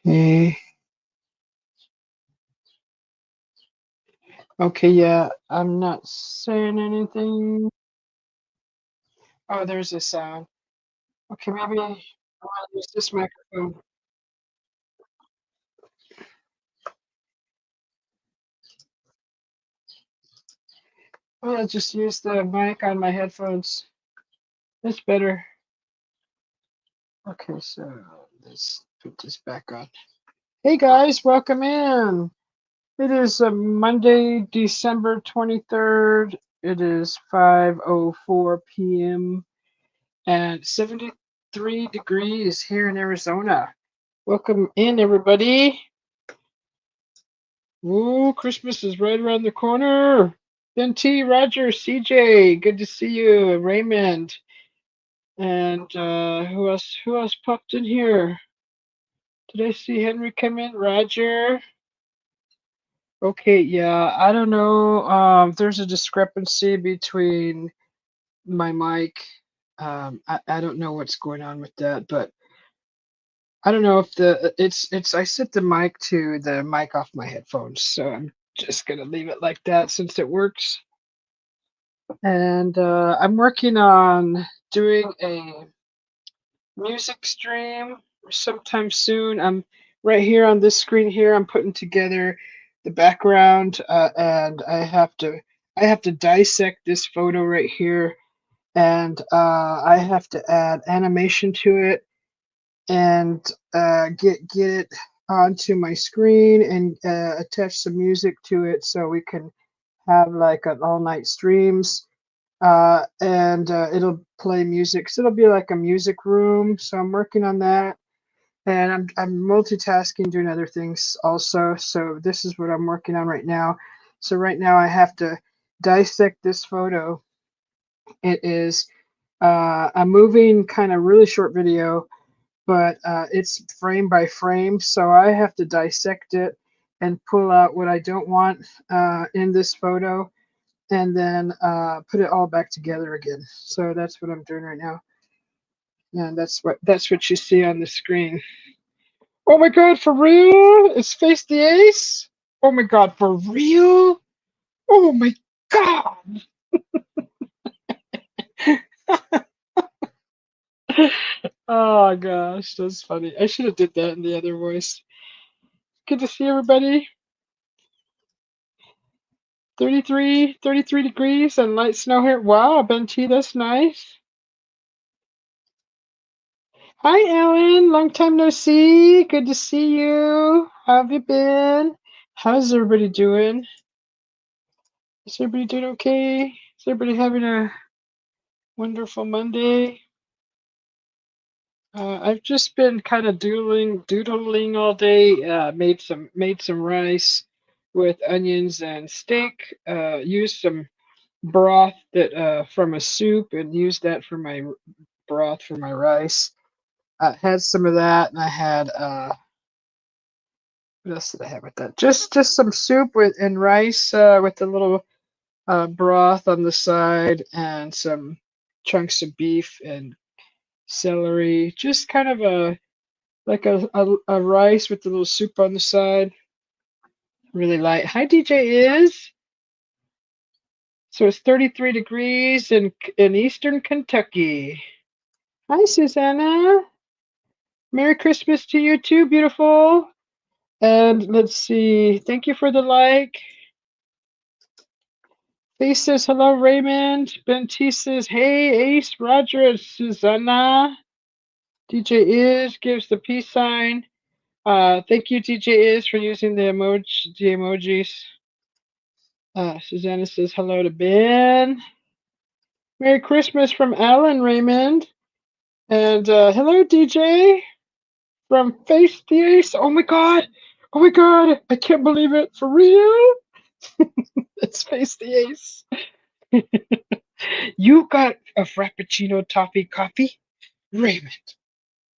Okay. Okay, yeah, I'm not saying anything. Oh, there's a sound. Okay, maybe I want to use this microphone. Oh, I'll just use the mic on my headphones. That's better. Okay, so let's put this back on. Hey guys, welcome in. It is Monday, December 23rd. It is 5:04 p.m. and 73 degrees here in Arizona. Welcome in, everybody. Ooh, Christmas is right around the corner. Ben T, Roger, CJ, good to see you. Raymond, and who else? Who else popped in here? Did I see Henry come in? Roger. Okay, yeah, I don't know. There's a discrepancy between my mic. I don't know what's going on with that, but I don't know if it's I set the mic to the mic off my headphones, so I'm just gonna leave it like that since it works. And I'm working on doing a music stream sometime soon. I'm right here on this screen here. I'm putting together the background, and I have to dissect this photo right here, and I have to add animation to it and get it onto my screen and attach some music to it so we can have like an all night streams, and it'll play music. So it'll be like a music room. So I'm working on that, and I'm multitasking, doing other things also. So this is what I'm working on right now. So right now I have to dissect this photo. It is a moving kind of really short video, but it's frame by frame. So I have to dissect it and pull out what I don't want in this photo, and then put it all back together again. So that's what I'm doing right now, and that's what you see on the screen. Oh my God, for real? It's Face the Ace? Oh my God, for real? Oh my God! Oh gosh, that's funny. I should have did that in the other voice. Good to see everybody. 33 degrees and light snow here. Wow, Ben T, that's nice. Hi, Ellen. Long time no see. Good to see you. How have you been? How's everybody doing? Is everybody doing okay? Is everybody having a wonderful Monday? I've just been kind of doodling all day. Made some rice with onions and steak. Used some broth that from a soup and used that for my broth for my rice. Had some of that, and I had what else did I have with that? Just some soup with and rice with a little broth on the side and some chunks of beef and celery. Just kind of a like a rice with a little soup on the side. Really light. Hi, DJ is. So it's 33 degrees in eastern Kentucky. Hi, Susanna. Merry Christmas to you too, beautiful. And let's see. Thank you for the like. Face says hello, Raymond. Ben T says, hey, Ace, Roger, and Susanna. DJ Is gives the peace sign. Thank you, DJ Is, for using the emojis. Susanna says hello to Ben. Merry Christmas from Alan, Raymond. And hello, DJ from Face the Ace. Oh my God. Oh my God. I can't believe it. For real? It's Face the Ace. You got a Frappuccino toffee coffee? Raymond.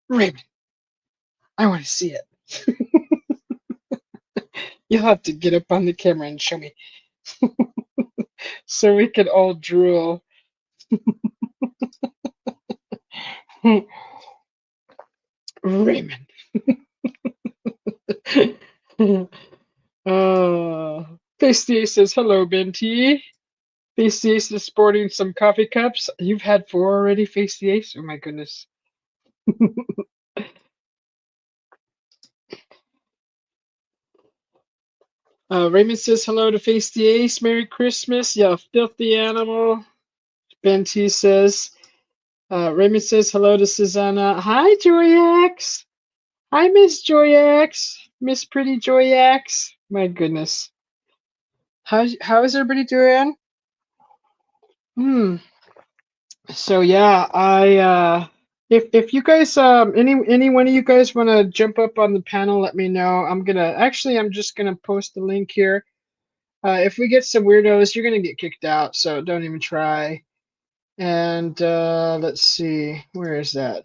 Raymond. I want to see it. You'll have to get up on the camera and show me so we can all drool. Raymond. uh, Pasty says, hello, Benty. Pasty Ace is sporting some coffee cups. You've had 4 already, Pasty Ace? Oh my goodness. Raymond says hello to Pasty Ace. Merry Christmas, you filthy animal. Benty says, Raymond says hello to Susanna. Hi, Joyax. Hi, Miss Joyax. Miss Pretty Joyax. My goodness. How is everybody doing? So yeah, if you guys any one of you guys want to jump up on the panel, let me know. I'm just gonna post the link here. If we get some weirdos, you're gonna get kicked out, so don't even try. And let's see, where is that?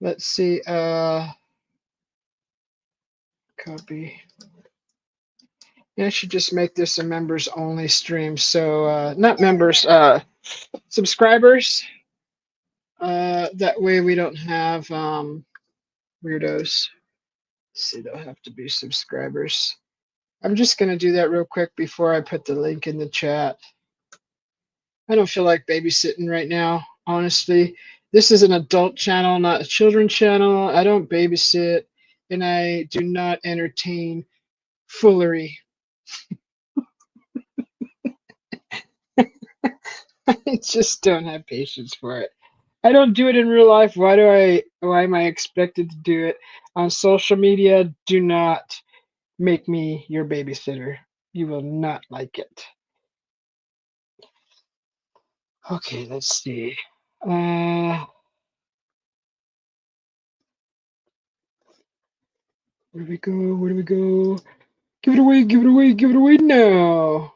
Let's see, copy. Yeah, I should just make this a members only stream. So not members, subscribers. That way we don't have weirdos. Let's see, they'll have to be subscribers. I'm just gonna do that real quick before I put the link in the chat. I don't feel like babysitting right now, honestly. This is an adult channel, not a children channel. I don't babysit, and I do not entertain foolery. I just don't have patience for it. I don't do it in real life. Why am I expected to do it on social media? Do not make me your babysitter. You will not like it. Okay, let's see. Where do we go? Where do we go? Give it away, give it away, give it away now.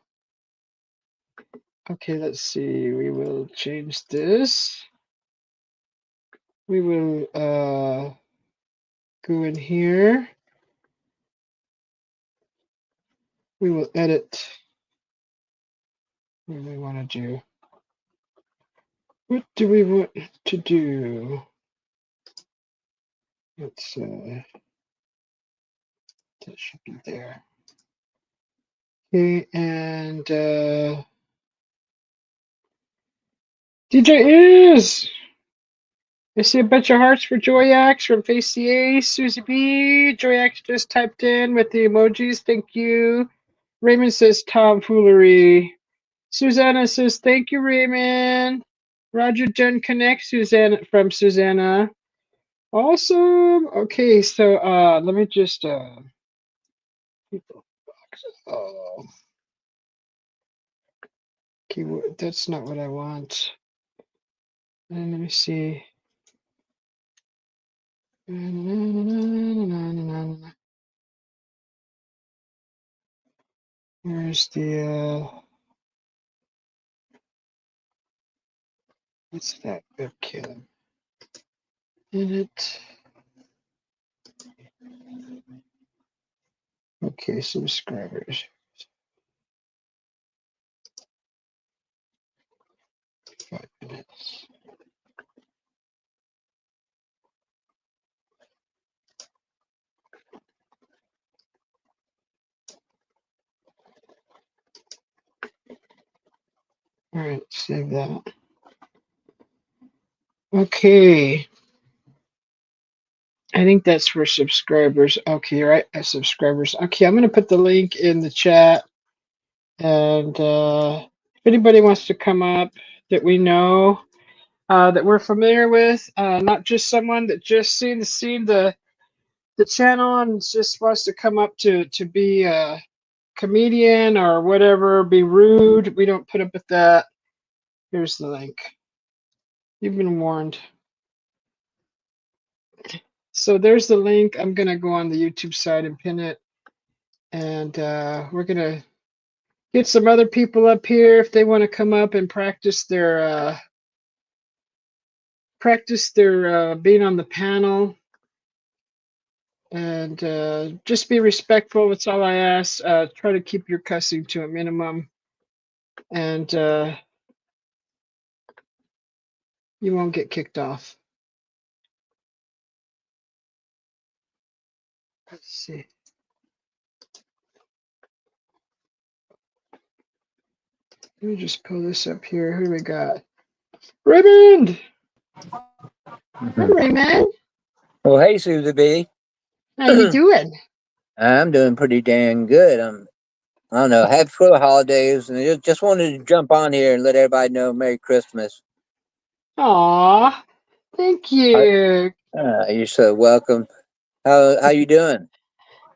Okay, let's see. We will change this. We will go in here. We will edit. What do we want to do? What do we want to do? Let's that should be there. Okay, and DJ is. I see a bunch of hearts for Joyax from Face CA, Susie B. Joyax just typed in with the emojis. Thank you. Raymond says tomfoolery. Susanna says thank you, Raymond. Roger Jen connects Susanna from Susanna. Awesome. Okay, so let me just oh, okay, that's not what I want. And let me see. Where's the what's that webcam? Edit. Okay, subscribers. 5 minutes. All right, save that. Okay. I think that's for subscribers. Okay, right, subscribers. Okay, I'm going to put the link in the chat. And if anybody wants to come up that we know, that we're familiar with, not just someone that just seen the channel and just wants to come up to be a comedian or whatever, be rude. We don't put up with that. Here's the link. You've been warned. So there's the link. I'm gonna go on the YouTube side and pin it, and we're gonna get some other people up here if they want to come up and practice their being on the panel. And just be respectful. That's all I ask. Try to keep your cussing to a minimum, and you won't get kicked off. Let's see. Let me just pull this up here. Who do we got? Raymond! Hi, Mhm. Raymond. Well, hey, Susie B. How you doing? I'm doing pretty dang good. I don't know, happy for the holidays, and just wanted to jump on here and let everybody know Merry Christmas. Aw, thank Uh, you. you're so welcome. How you doing?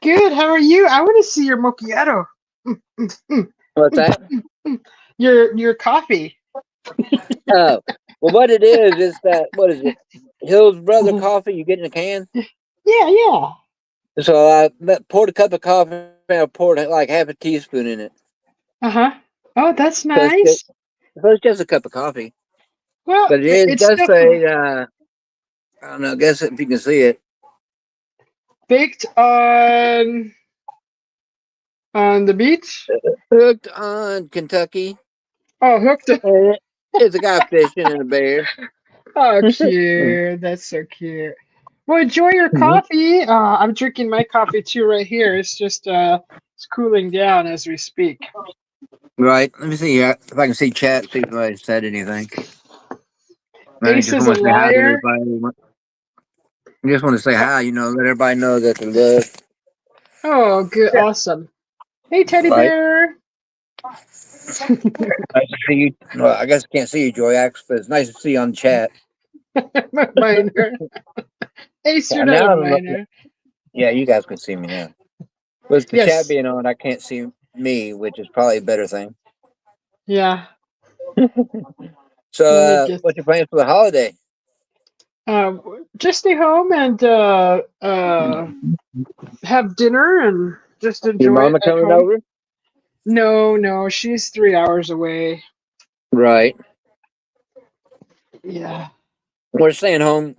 Good. How are you? I want to see your macchiato. Mm, mm, mm, What's mm, that? mm. Your coffee. Oh, well, what it is that what is it? Hill's Brother Coffee. You get in a can. Yeah, yeah. So poured a cup of coffee and I poured like half a teaspoon in it. Uh-huh. Oh, that's So nice. it's just a cup of coffee, Well, but it it's does definitely say I don't know. I guess if you can see it, baked on the beach. hooked on Kentucky. Oh, hooked. And it's a guy fishing and a bear. Oh, cute. That's so cute. Well, enjoy your coffee. I'm drinking my coffee too right here. It's just it's cooling down as we speak. Right. Let me see if I can see chat, see if anybody said anything. I Ace just is a want to say hi to liar. everybody. I just want to say hi, let everybody know that they're loved. Oh, good, awesome. Hey, teddy Right. bear. Nice to see you. Well, I guess I can't see you, Joyax, but it's nice to see you on the chat. Minor. Ace, you're not a Now, minor. yeah, you guys can see me now. With the chat Yes. being on, I can't see me, which is probably a better thing. Yeah. So, Let me get. what's your plans for the holiday? Just stay home and have dinner and just Your enjoy it mama at coming home. over? No, no, she's 3 hours away. Right. Yeah. We're staying home,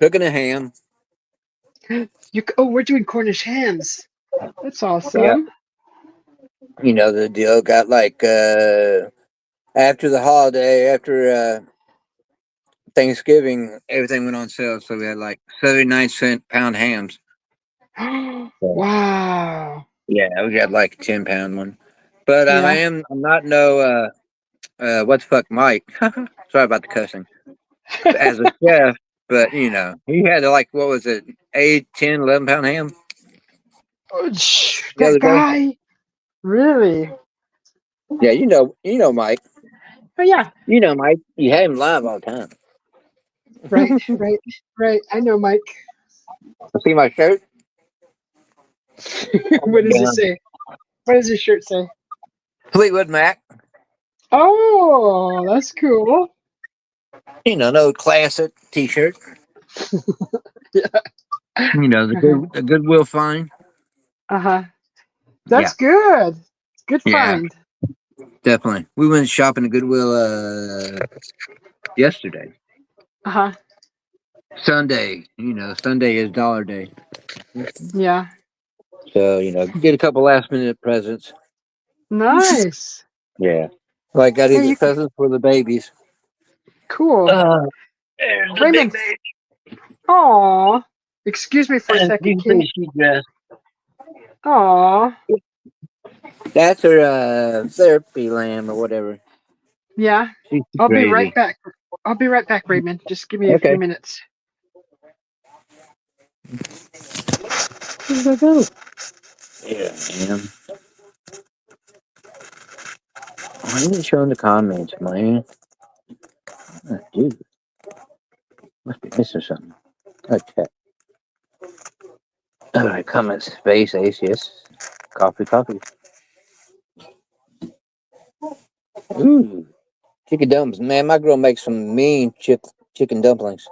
cooking a ham. Oh, we're doing Cornish hams. That's Yeah. awesome. You know the deal. Got like after the holiday, after Thanksgiving, everything went on sale, so we had like 79-cent pound hams. So, Wow. yeah, we got like a 10-pound one. But Yeah. I'm not no what the fuck Mike. Sorry about the cussing. As a chef, but he had like what was it, 8, 10, 11-pound ham Oh, the that other day. guy. Really? Yeah, Mike. Oh, yeah. Mike. You had him live all the time. Right, right, right. I know, Mike. See my shirt? What does it Down. say? What does your shirt say? Fleetwood Mac. Oh, that's cool. No classic T-shirt. Yeah. The Goodwill find. Uh-huh. Yeah, That's good. Good yeah, find. definitely. We went shopping at Goodwill yesterday. Uh-huh. Sunday. Sunday is dollar day. Yeah. So, get a couple last minute presents. Nice. Yeah. Like got Hey, these you presents for the babies. cool. Uh, there's the big Raymond. baby. Aw. Excuse me for a And second. you Can you? say she dressed. Aw. That's her therapy lamb or whatever. Yeah. She's I'll be right crazy. back. I'll be right back, Raymond. Just give me a few Okay. minutes. Where did I go? Yeah, man. Why ain't it showing the comments, man? Oh, dude, must be missing something. Oh, chat. All right, comments, space, ace, yes. Coffee, coffee. Ooh, chicken dumplings. Man, my girl makes some mean chicken dumplings.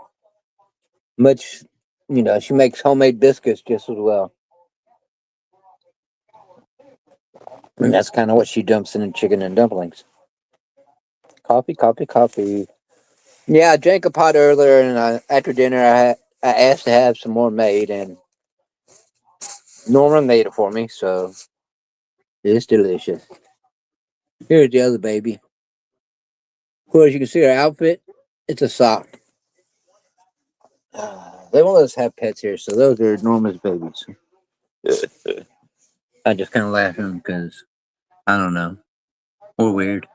Much, she makes homemade biscuits just as well. And that's kind of what she dumps in the chicken and dumplings. Coffee, coffee, coffee. Yeah, I drank a pot earlier, and after dinner, I asked to have some more made, and Norma made it for me, so it's delicious. Here's the other baby. Of course, you can see her outfit. It's a sock. They won't let us have pets here, so those are Norma's babies. I just kind of laughing because I don't know. We're weird.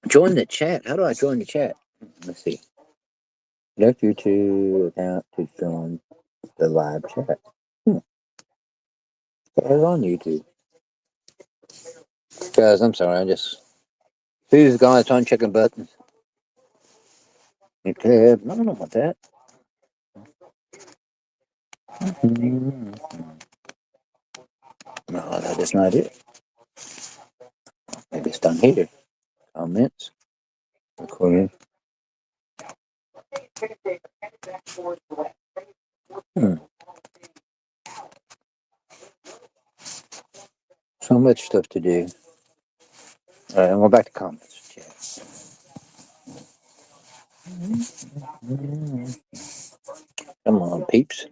Join the chat. How do I join the chat? Let's see. Left YouTube account to join the live chat. It's on YouTube. Guys, I'm sorry. I just. Who's gone? It's on checking buttons. Okay, I don't know about that. No, that is not it. Maybe it's down here. Comments. Recording. So much stuff to do. All right, I'm going back to comments. Come on, peeps.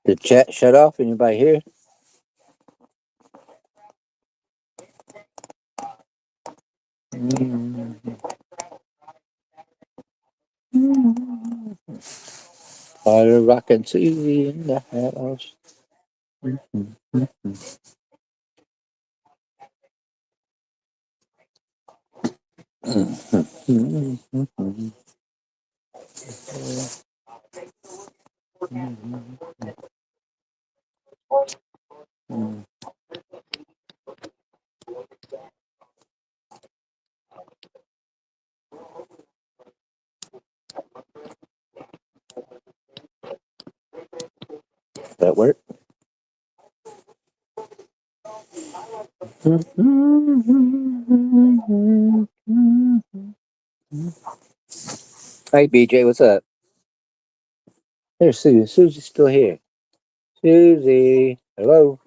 The chat shut off. Anybody here? Fire rockin' Susie in the house. That work? Hey, BJ, what's up? There's Susie. Susie's still here. Susie, hello.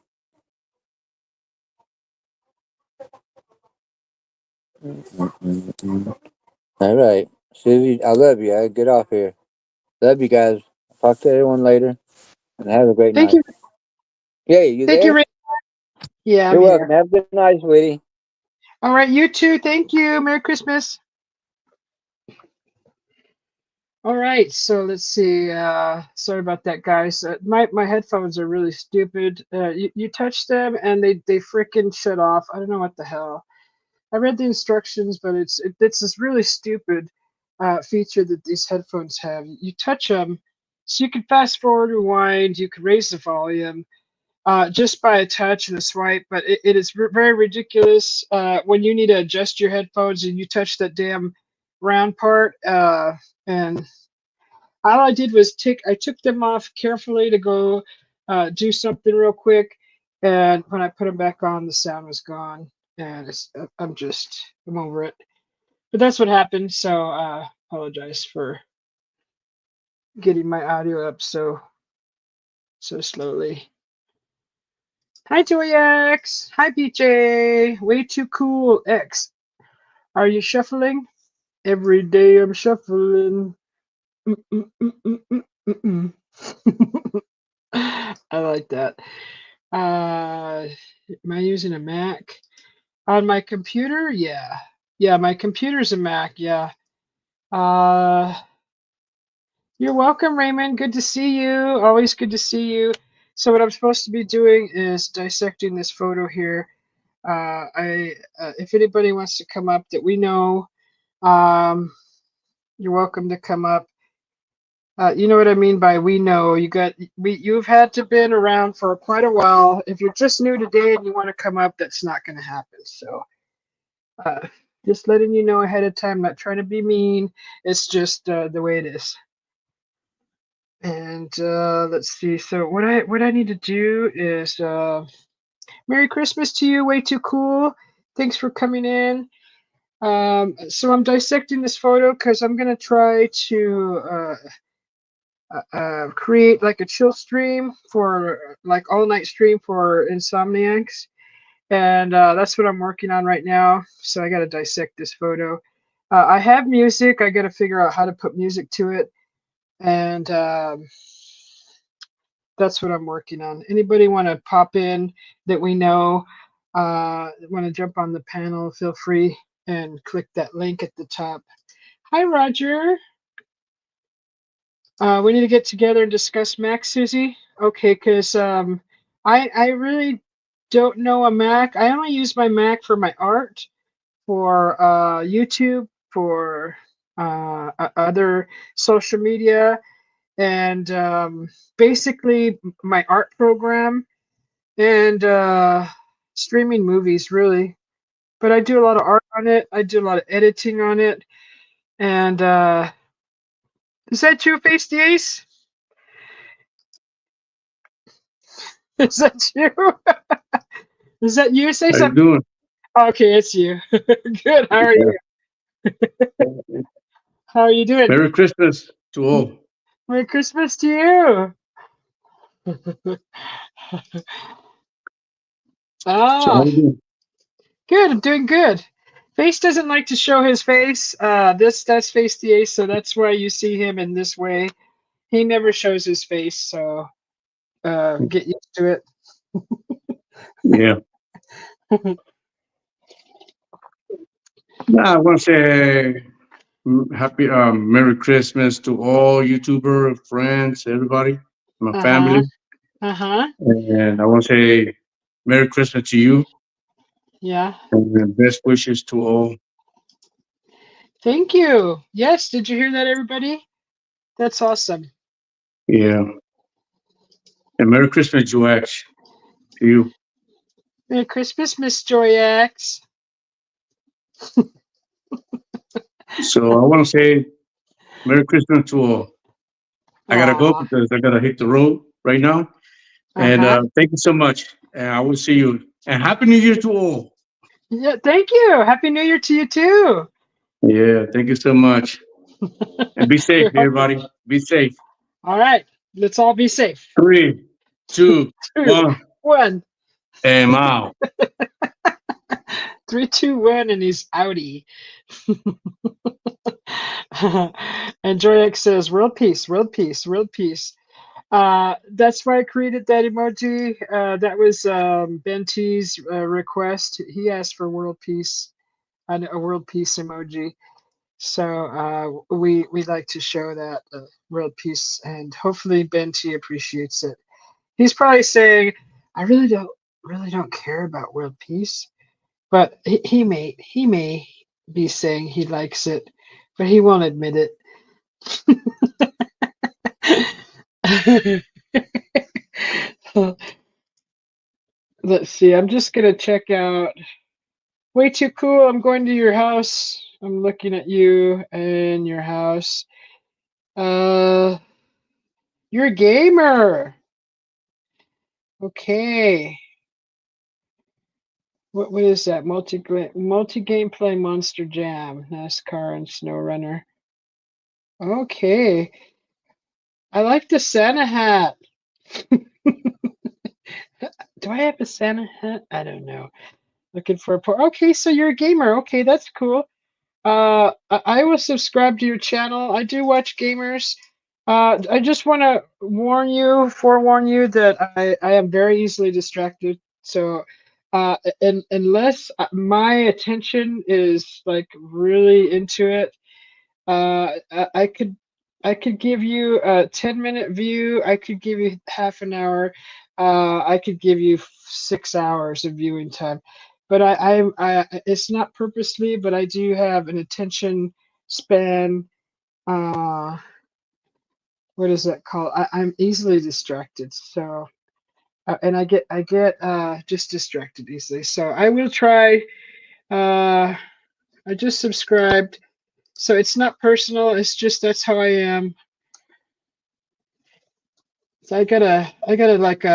All right, Susie, I love you. I get off here. Love you guys. Talk to everyone later, and have a great Thank night. you. Yeah, you Thank you, there? Ray. Yeah, I'm You're welcome. here. Have a good night, sweetie. All right, you too. Thank you. Merry Christmas. All right, so let's see. Sorry about that, guys. My headphones are really stupid. You touch them and they freaking shut off. I don't know what the hell. I read the instructions, but it's this really stupid feature that these headphones have. You touch them, so you can fast forward, rewind. You can raise the volume just by a touch and a swipe. But it is very ridiculous when you need to adjust your headphones and you touch that damn round part and all I did was I took them off carefully to go do something real quick, and when I put them back on, the sound was gone, and I'm over it. But that's what happened. So apologize for getting my audio up so slowly. Hi Joy X. Hi BJ. Way too cool X. Are you shuffling? Every day I'm shuffling. Mm-mm-mm-mm-mm-mm. I like that. Am I using a Mac? On my computer? Yeah. Yeah, my computer's a Mac, yeah. Uh, you're welcome, Raymond. Good to see you. Always good to see you. So what I'm supposed to be doing is dissecting this photo here. If anybody wants to come up that we know, um, you're welcome to come up. You know what I mean by we know. You've had to been around for quite a while. If you're just new today and you want to come up, that's not going to happen. So uh, just letting you know ahead of time. Not trying to be mean. It's just the way it is. And let's see. So what I need to do is Merry Christmas to you. Way too cool. Thanks for coming in. So I'm dissecting this photo because I'm gonna try to create like a chill stream for like all night stream for insomniacs, and that's what I'm working on right now. So I got to dissect this photo. I have music. I got to figure out how to put music to it, and that's what I'm working on. Anybody want to pop in that we know, want to jump on the panel, feel free and click that link at the top. Hi, Roger. We need to get together and discuss Mac, Susie. Okay, because I really don't know a Mac. I only use my Mac for my art, for YouTube, for other social media, and basically my art program and streaming movies, really. But I do a lot of art on it. I do a lot of editing on it. And is that you, Face the Ace? Is that you? Is that you? Say How you something. doing? Okay, it's you. Good. How are you? How are you doing? Merry Christmas to all. Merry Christmas to you. So how Ah, you doing? good. I'm doing good. Face doesn't like to show his face. That's Face the Ace, so that's why you see him in this way. He never shows his face, so get used to it. Yeah. I want to say happy Merry Christmas to all YouTuber friends, everybody, my Uh-huh. family, Uh-huh. and I want to say Merry Christmas to you Yeah. and best wishes to all. Thank you. Yes, did you hear that, everybody? That's awesome. Yeah, and Merry Christmas, Joax, to you. Merry Christmas, Miss Joy X. So I want to say Merry Christmas to all. I gotta go Aw. because I gotta hit the road right now. And Uh-huh. thank you so much. And I will see you. And Happy New Year to all. Yeah, thank you. Happy New Year to you too. Yeah, thank you so much. And be safe, You're welcome. everybody. Be safe. All right. Let's all be safe. 3, 2, 2, 1, 1. and I'm out. 3, 2, 1, and he's outie. And Joy X says, world peace, world peace, world peace. That's why I created that emoji. That was Ben T's request. He asked for world peace, a world peace emoji. So we like to show that world peace, and hopefully Ben T appreciates it. He's probably saying, "I really don't care about world peace," but he may be saying he likes it, but he won't admit it. Let's see. I'm just gonna check out. Way too cool. I'm going to your house. I'm looking at you and your house. Uh, you're a gamer. Okay. What is that? Multi gameplay Monster Jam, NASCAR and SnowRunner. Okay. I like the Santa hat. Do I have a Santa hat? I don't know. Looking for a okay, so you're a gamer. Okay, that's cool. I will subscribe to your channel. I do watch gamers. I just want to forewarn you that I am very easily distracted. So, and unless my attention is like really into it, I could give you a 10-minute view. I could give you half an hour. I could give you 6 hours of viewing time. But it's not purposely, but I do have an attention span. Uh, what is that called? I'm easily distracted. So, and I get just distracted easily. So I will try. Uh, I just subscribed. So it's not personal. It's just that's how I am. So I gotta like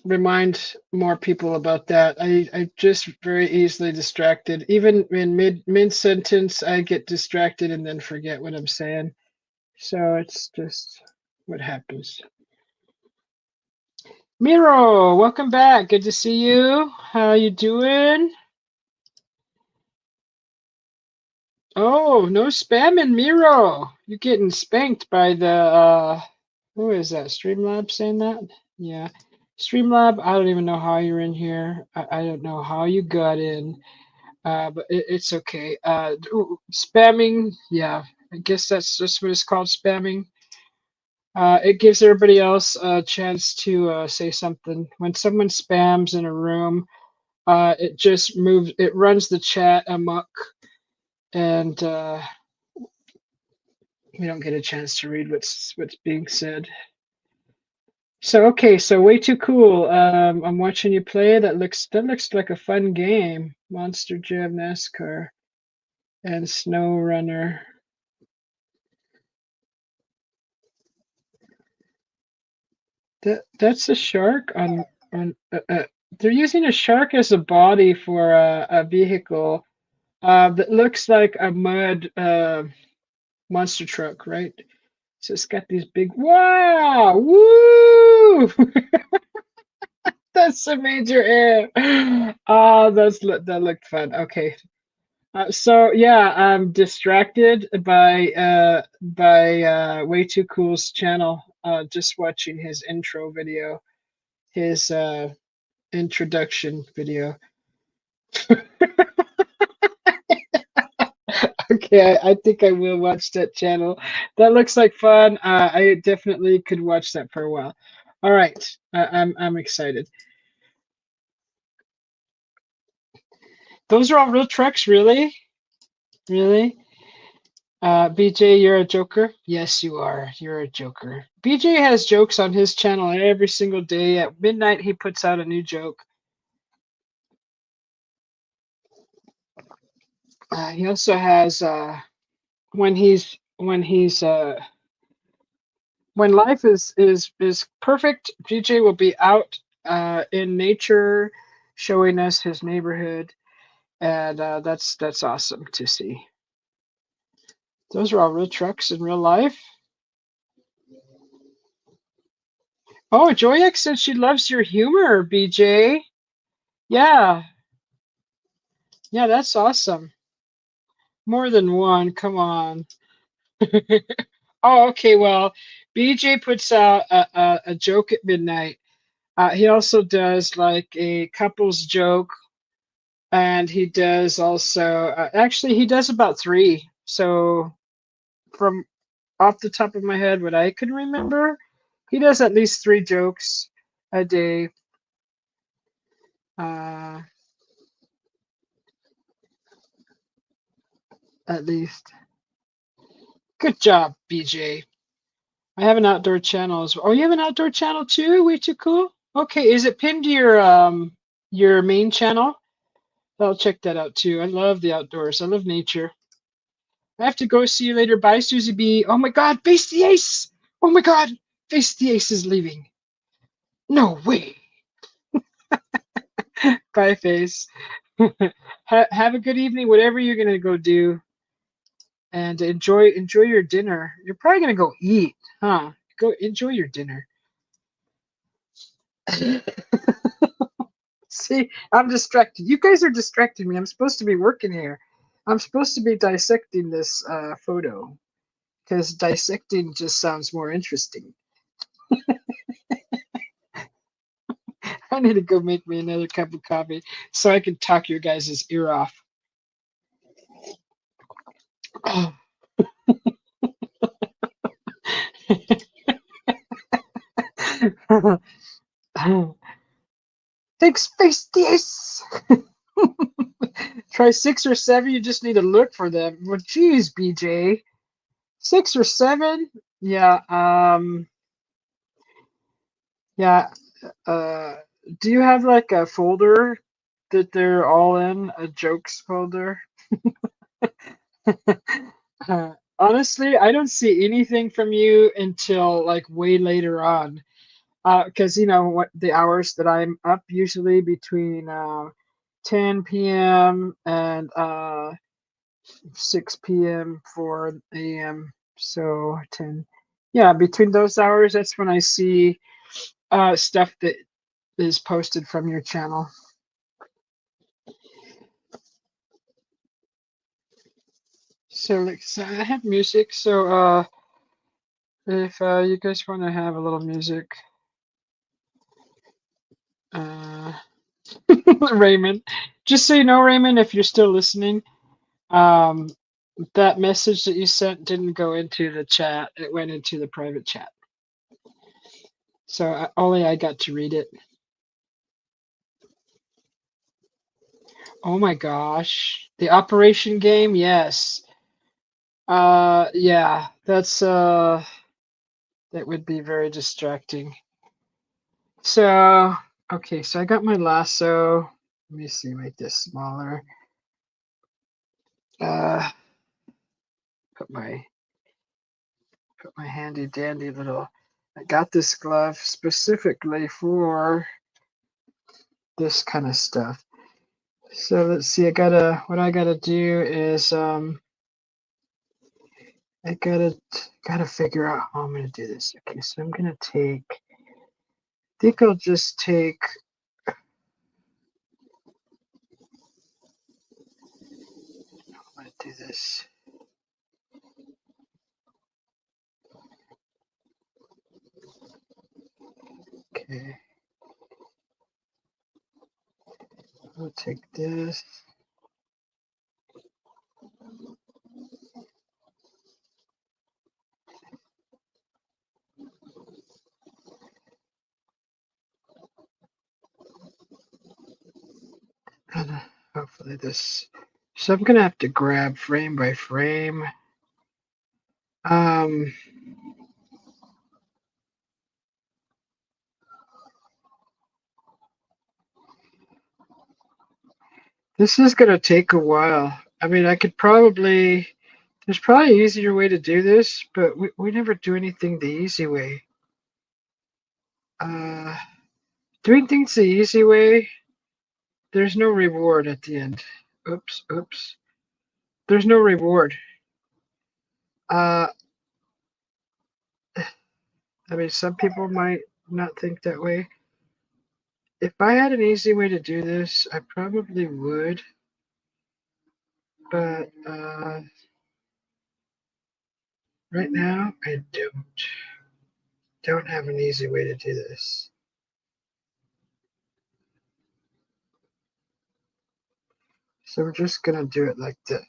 remind more people about that. I just very easily distracted. Even in mid sentence, I get distracted and then forget what I'm saying. So it's just what happens. Miro, welcome back. Good to see you. How you doing? Oh, no spamming, Miro. You're getting spanked by the who is that? Streamlabs saying that? Yeah. Streamlab, I don't even know how you're in here. I don't know how you got in, but it's okay. Spamming, yeah, I guess that's just what it's called, spamming. It gives everybody else a chance to say something. When someone spams in a room, it just moves, it runs the chat amok, and we don't get a chance to read what's being said. So okay, so way too cool. I'm watching you play. That looks like a fun game. Monster Jam NASCAR and Snow Runner. That's a shark on. They're using a shark as a body for a vehicle that looks like a mud monster truck, right? So it's got these big. Wow! Woo! That's a major air. Oh, that looked fun. Okay. So yeah, I'm distracted by Way Too Cool's channel. Just watching his intro video, his introduction video. Okay, I think I will watch that channel. That looks like fun. I definitely could watch that for a while. All right, I'm excited. Those are all real trucks, really? Really? BJ, you're a joker? Yes, you are. You're a joker. BJ has jokes on his channel every single day. At midnight, he puts out a new joke. He also has when life is perfect, BJ will be out in nature, showing us his neighborhood, and that's awesome to see. Those are all real trucks in real life. Oh, Joyx said she loves your humor, BJ. Yeah, yeah, that's awesome. More than one, come on. Oh, okay, well, BJ puts out a joke at midnight. He also does like a couples joke, and he does also, actually, he does about three. So, from off the top of my head, what I can remember, he does at least three jokes a day. Uh, at least. Good job, BJ. I have an outdoor channel as well. Oh, you have an outdoor channel too? Way too cool. Okay, is it pinned to your main channel? I'll check that out too. I love the outdoors. I love nature. I have to go. See you later. Bye, Susie B. Oh my God, Face the Ace. Oh my God, Face the Ace is leaving. No way. Bye, Face. Have a good evening, whatever you're gonna go do, and enjoy your dinner. You're probably gonna go eat, huh? Go enjoy your dinner. See, I'm distracted. You guys are distracting me. I'm supposed to be working here. I'm supposed to be dissecting this photo because dissecting just sounds more interesting. I need to go make me another cup of coffee so I can talk your guys' ear off. Oh. Thanks, Face this. Try 6 or 7. You just need to look for them. Well, geez, BJ, 6 or 7. Yeah. Yeah. Uh, do you have like a folder that they're all in, a jokes folder? Honestly, I don't see anything from you until like way later on. Because you know what the hours that I'm up usually between 10 p.m. and 6 p.m. 4 a.m. So 10, yeah, between those hours, that's when I see stuff that is posted from your channel. So like, so I have music. So if you guys want to have a little music. Uh, Raymond, just so you know, Raymond, if you're still listening, that message that you sent didn't go into the chat. It went into the private chat. So only I got to read it. Oh my gosh. The Operation game, yes. Yeah, that would be very distracting. So, okay, so I got my lasso. Let me see, make this smaller. Uh, put my handy dandy little. I got this glove specifically for this kind of stuff. So let's see. What I gotta do is I gotta figure out how I'm gonna do this. Okay, so I'm gonna take. I think I'll just take. I'm gonna do this. Okay. I'll take this. And hopefully this. So I'm gonna have to grab frame by frame. Um. This is gonna take a while. I mean, I could probably. There's probably an easier way to do this, but we never do anything the easy way. Doing things the easy way, there's no reward at the end. Oops. There's no reward. I mean, some people might not think that way. If I had an easy way to do this, I probably would. But right now, I don't have an easy way to do this. So we're just gonna do it like this.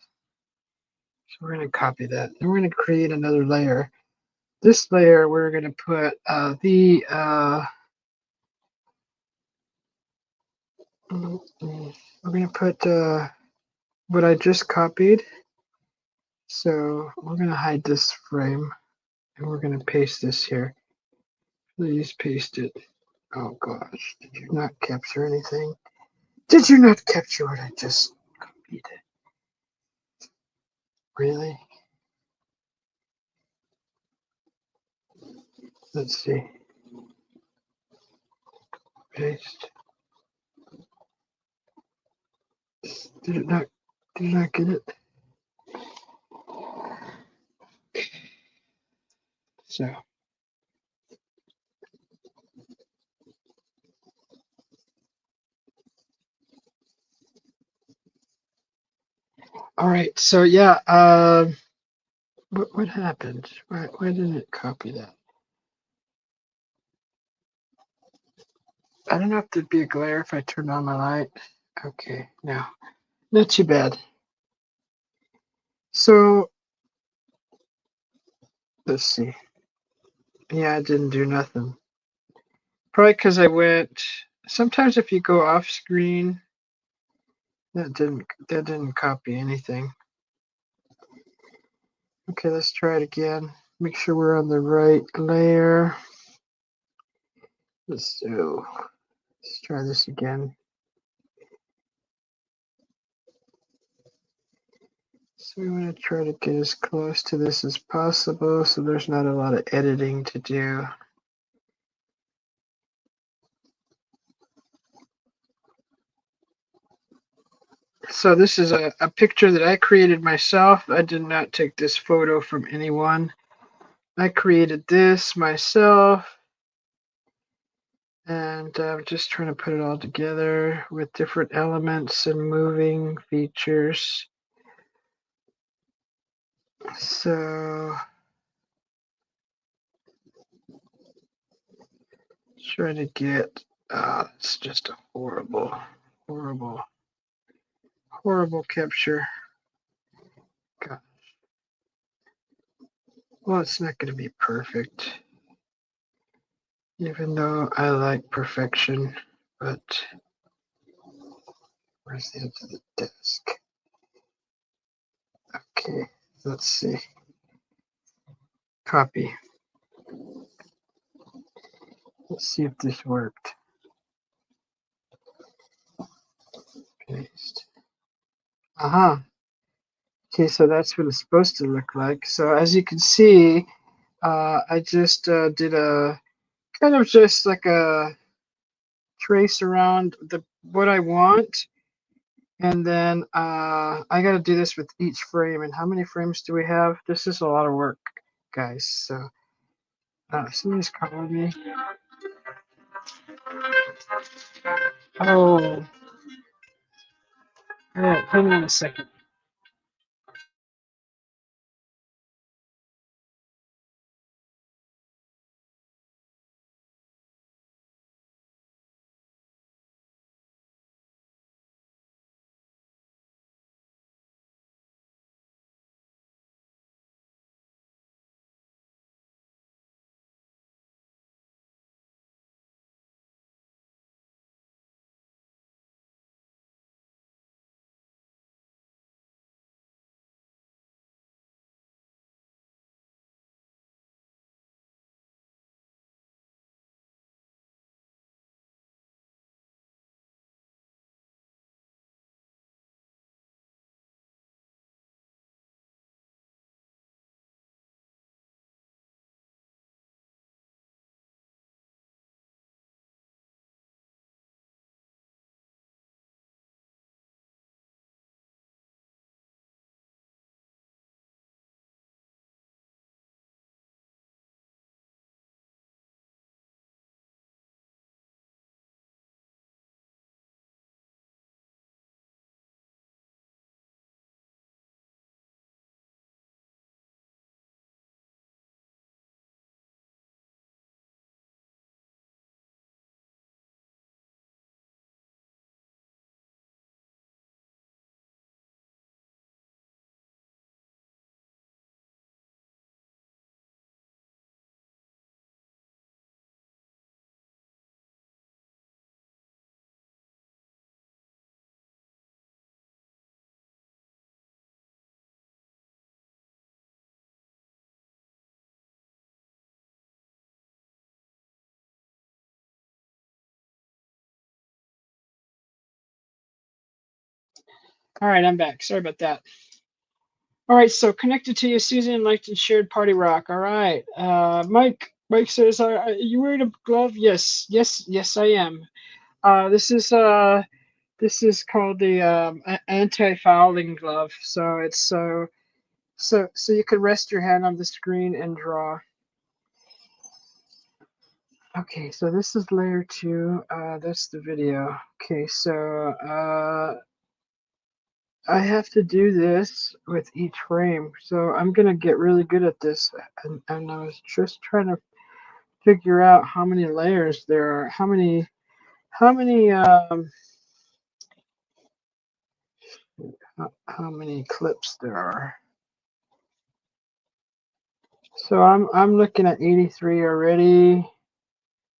So we're gonna copy that. And we're gonna create another layer. This layer, we're gonna put we're gonna put what I just copied. So we're gonna hide this frame and we're gonna paste this here. Please paste it. Oh gosh, did you not capture anything? Did you not capture what I just copied? Really? Let's see. Paste. Did it not? Did you not get it? So. All right. So yeah. What happened? Why didn't it copy that? I don't know if there'd be a glare if I turned on my light. Okay. No. Not too bad. So let's see. Yeah, I didn't do nothing. Probably because I went. Sometimes if you go off screen, that didn't copy anything. Okay, let's try it again. Make sure we're on the right layer. Let's try this again. So we want to try to get as close to this as possible so there's not a lot of editing to do. So this is a picture that I created myself. I did not take this photo from anyone. I created this myself. And I'm just trying to put it all together with different elements and moving features. So try to get It's just a horrible, horrible, horrible capture. God. Well, it's not going to be perfect, even though I like perfection, but where's the edge of the desk? Okay, let's see. Copy. Let's see if this worked. Paste. Aha. Okay, so that's what it's supposed to look like. So as you can see, I just did a kind of just like a trace around what I want, and then I got to do this with each frame. And how many frames do we have? This is a lot of work, guys. So somebody's calling me. Oh, all right. Hang on a second. All right, I'm back. Sorry about that. All right, so connected to you, Susan, liked and shared Party Rock. All right, Mike. Mike says, "Are you wearing a glove?" Yes, yes, yes, I am. This is called the anti-fouling glove. So it's so you could rest your hand on the screen and draw. Okay, so this is layer 2. That's the video. Okay, so I have to do this with each frame. So I'm gonna get really good at this. And I was just trying to figure out how many layers there are, how many how many clips there are. So I'm looking at 83 already.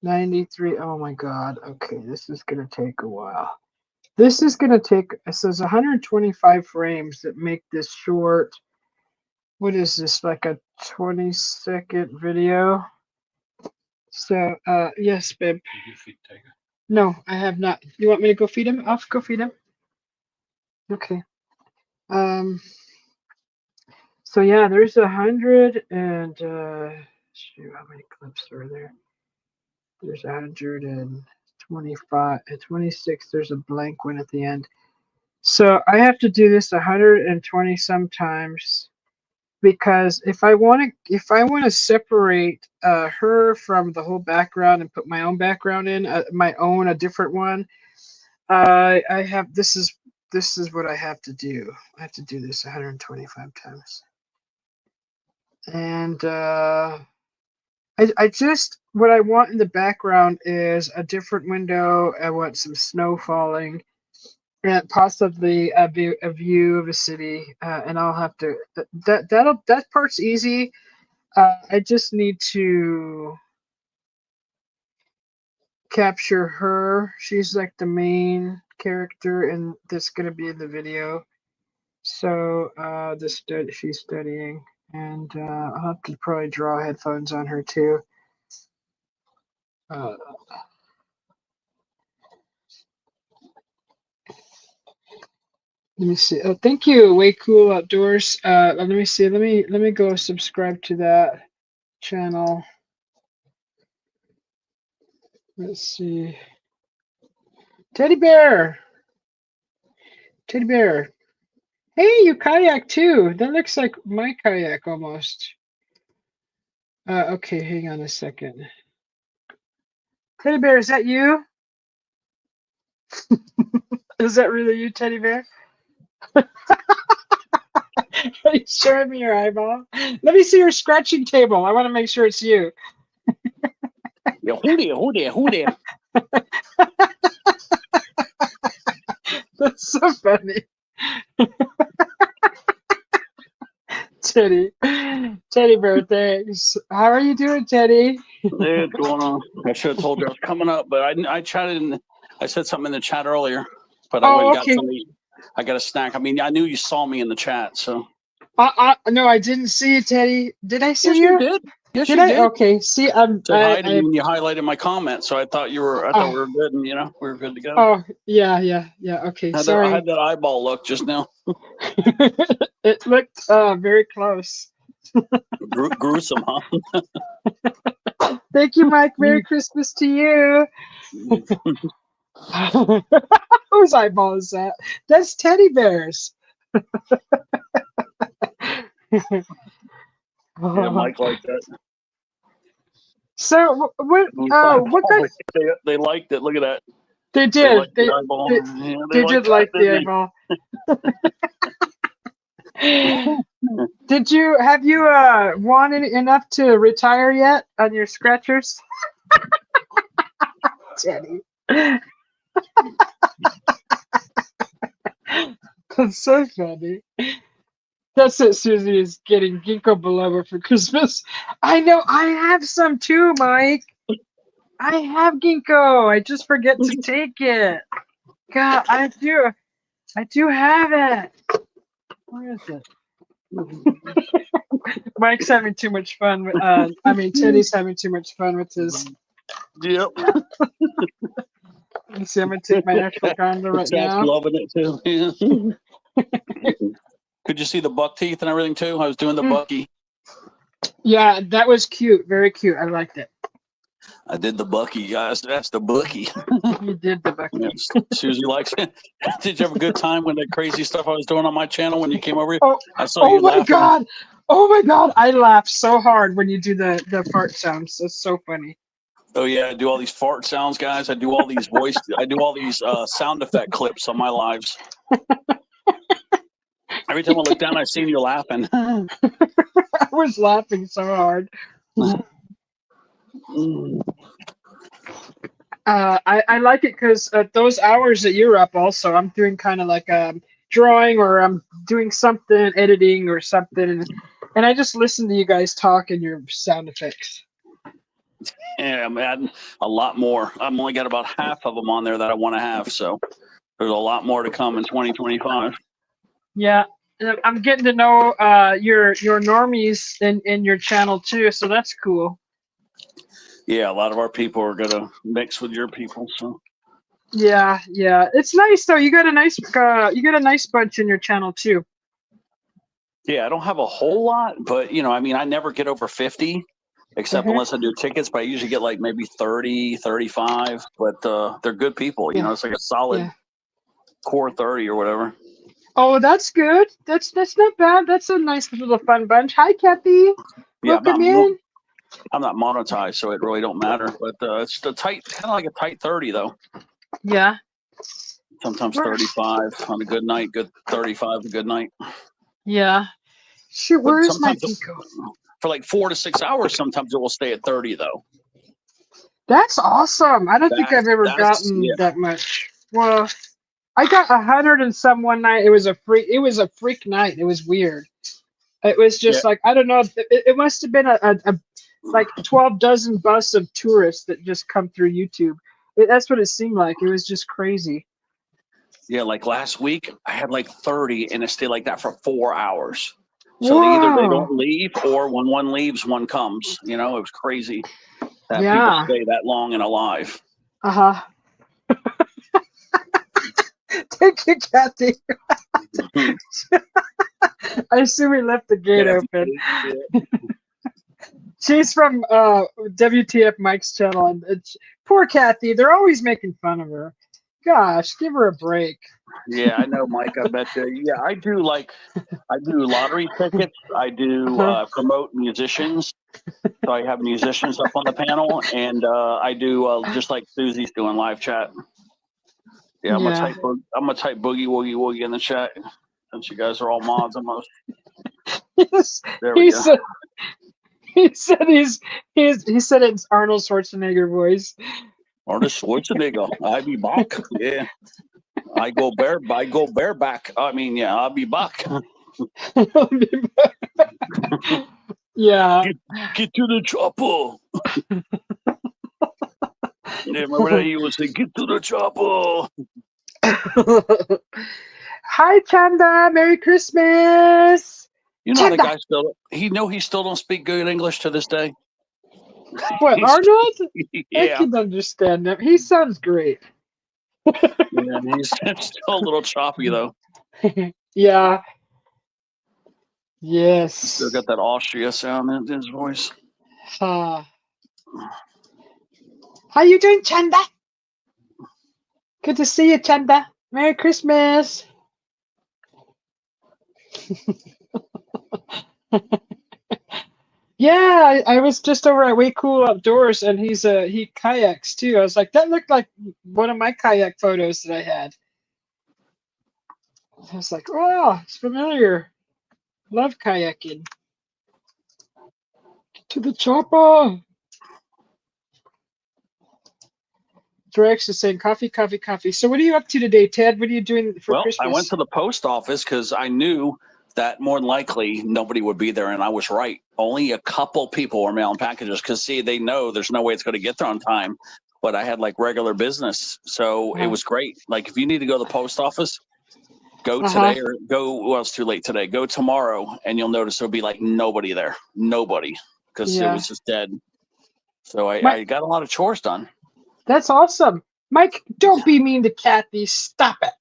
93. Oh my god. Okay, this is gonna take a while. This is gonna take, it says 125 frames that make this short. What is this, like a 20-second video? So yes, babe. Did you feed Tiger? No, I have not. You want me to go feed him? I'll go feed him. Okay. So yeah, there's 100 and shoot, how many clips are there? There's 125 and 26. There's a blank one at the end. So I have to do this 120 sometimes, because if I want to separate her from the whole background and put my own background in, a different one, I have this is what I have to do. I have to do this 125 times. And I just what I want in the background is a different window. I want some snow falling, and possibly a view of a city. And I'll have to that part's easy. I just need to capture her. She's like the main character, and that's gonna be in the video. So she's studying, and I'll have to probably draw headphones on her too. Uh, Let me see. Oh, thank you. Way Cool Outdoors. Let me see. Let me go subscribe to that channel. Let's see. Teddy Bear. Teddy Bear. Hey, you kayak too. That looks like my kayak almost. Okay, hang on a second. Teddy Bear, is that you? Is that really you, Teddy Bear? Are you showing me your eyeball? Let me see your scratching table. I want to make sure it's you. Yeah, who there? That's so funny. Teddy Bear, thanks. How are you doing, Teddy? Hey, what's going on? I should have told you I was coming up, but I chatted and I said something in the chat earlier, but I went and got okay. something. I got a snack. I mean, I knew you saw me in the chat, so. No, I didn't see you, Teddy. Did I see Yes, you? you did. Yes, Did you I? did. Okay. See, I'm. Said hi to you and you highlighted my comment, so I thought you were. I thought we were good, and we were good to go. Oh, yeah. Okay, sorry. I had that eyeball look just now. It looked very close. Gruesome, huh? Thank you, Mike. Merry Christmas to you. Whose eyeball is that? That's Teddy Bear's. Yeah, Mike liked that. So what? What kind? They liked it. Look at that. They did. They did like the eyeball. Have you won enough to retire yet on your scratchers? Teddy. That's so funny. That's it. Susie is getting ginkgo biloba for Christmas. I know. I have some too, Mike. I have ginkgo. I just forget to take it. God, I do have it. Where is it? Mike's having too much fun with. Teddy's having too much fun with his. Yep. Let's see. I'm gonna take my ashwagandha right now. Loving it too. Yeah. Could you see the buck teeth and everything too? I was doing the bucky. Yeah, that was cute. Very cute. I liked it. I did the bucky, guys. That's the bucky. You did the bucky. Yes. Susie likes it. Did you have a good time with the crazy stuff I was doing on my channel when you came over here? I saw you laughing. God. Oh my God. I laugh so hard when you do the fart sounds. It's so funny. Oh yeah, I do all these fart sounds, guys. I do all these sound effect clips on my lives. Every time I look down, I see you laughing. I was laughing so hard. I like it because those hours that you're up also, I'm doing kind of like drawing or I'm doing something, editing or something. And I just listen to you guys talk and your sound effects. Yeah, I'm adding a lot more. I've only got about half of them on there that I want to have. So there's a lot more to come in 2025. Yeah. I'm getting to know your normies in your channel too, so that's cool. Yeah, a lot of our people are gonna mix with your people. So yeah, it's nice though. You got a nice bunch in your channel too. Yeah, I don't have a whole lot, but I never get over 50, except unless I do tickets. But I usually get like maybe 30, 35. But they're good people. It's like a solid core 30 or whatever. Oh, that's good. That's not bad. That's a nice little fun bunch. Hi, Kathy. Welcome in. I'm not monetized, so it really don't matter. But it's the kind of like a tight 30 though. Yeah. Sometimes 35 on a good night, good 35 a good night. Yeah. Shoot, where is my ginkgo? for like 4 to 6 hours. Sometimes it will stay at 30 though. That's awesome. I don't think I've ever That's gotten yeah. that much. Well, I got 100 and some one night. It was a freak night. It was weird. It was just like, I don't know. It must have been a like 12 dozen bus of tourists that just come through YouTube. That's what it seemed like. It was just crazy. Yeah, like last week, I had like 30, and it stayed like that for 4 hours. So either they don't leave, or when one leaves, one comes. You know, it was crazy that people stay that long and alive. Uh-huh. Thank you, Kathy. I assume we left the gate open. Yeah. She's from WTF Mike's channel, and poor Kathy. They're always making fun of her. Gosh, give her a break. Yeah, I know, Mike. I bet you. Yeah, I do lottery tickets. I do promote musicians. So I have musicians up on the panel, and I do just like Susie's doing live chat. Yeah, I'm gonna type boogie woogie woogie in the chat since you guys are all mods almost. There we go. He said he said it's Arnold Schwarzenegger voice. Arnold Schwarzenegger, I be back. Yeah, I go bareback. I mean, yeah, I'll be back. Yeah. Get to the chopper. Yeah, remember that he was saying, "Get to the chopper." Hi, Chanda. Merry Christmas. You know, the guy he still don't speak good English to this day. What, Arnold? Yeah. I can understand him. He sounds great. Yeah, he's still a little choppy though. Yeah. Yes. Still got that Austria sound in his voice. How you doing, Chanda? Good to see you, Chanda. Merry Christmas. Yeah, I was just over at Way Cool Outdoors, and he kayaks too. I was like, that looked like one of my kayak photos that I had. I was like, oh, it's familiar. Love kayaking. Get to the chopper. Drex is saying coffee, coffee, coffee. So what are you up to today, Ted? What are you doing for Christmas? I went to the post office because I knew that more than likely nobody would be there, and I was right. Only a couple people were mailing packages because, see, they know there's no way it's going to get there on time. But I had like regular business, so it was great. Like if you need to go to the post office, go today or go. Well, it's too late today. Go tomorrow, and you'll notice there'll be like nobody there, nobody, because it was just dead. So I got a lot of chores done. That's awesome, Mike. Don't be mean to Kathy. Stop it.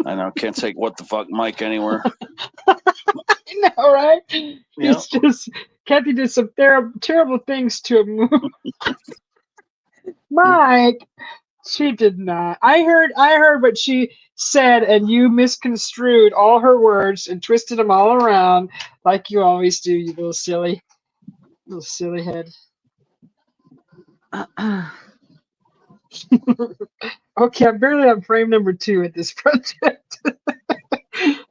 I know, can't take what the fuck Mike anywhere. I know, right? Yep. It's just Kathy did some terrible things to him. Mike, she did not. I heard what she said, and you misconstrued all her words and twisted them all around like you always do, you little silly head. Okay, I'm barely on frame number 2 at this project.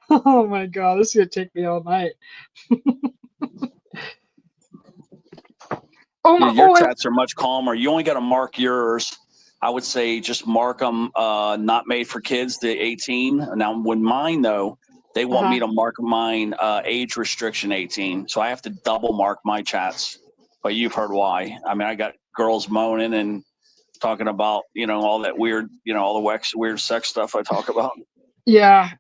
Oh my god, this is gonna take me all night. Your chats are much calmer. You only got to mark yours. I would say just mark them not made for kids to 18. Now, with mine though, they want me to mark mine age restriction 18. So I have to double mark my chats. But you've heard why. I mean, I got girls moaning and talking about, all that weird, all the weird sex stuff I talk about. Yeah.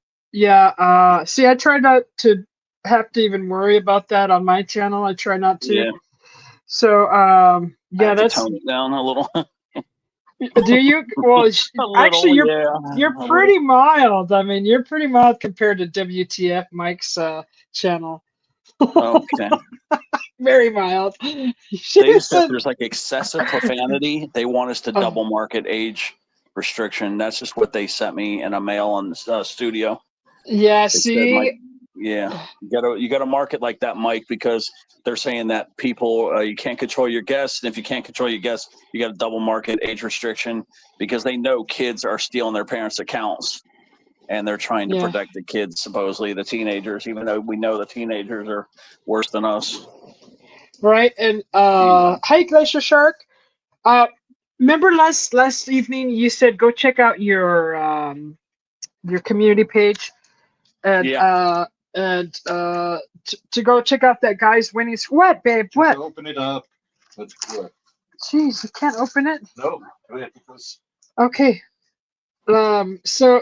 See, I try not to have to even worry about that on my channel. I try not to. Yeah. So, that's tone it down a little. Do you? Well, actually, you're pretty mild. I mean, you're pretty mild compared to WTF Mike's channel. Okay. Very mild. They just said there's like excessive profanity. They want us to double market age restriction. That's just what they sent me in a mail on the studio. Yeah. You gotta mark it like that, Mike, because they're saying that people you can't control your guests, and if you can't control your guests, you got to double market age restriction because they know kids are stealing their parents' accounts. and they're trying to Yeah. protect the kids, supposedly the teenagers, even though we know the teenagers are worse than us. Right. And hi, Glacier Shark. Remember last evening you said go check out your community page and Yeah. to go check out that guy's winning. What, babe? What? Open it up. Let's do it. Jeez, you can't open it. No, go ahead, because Okay. So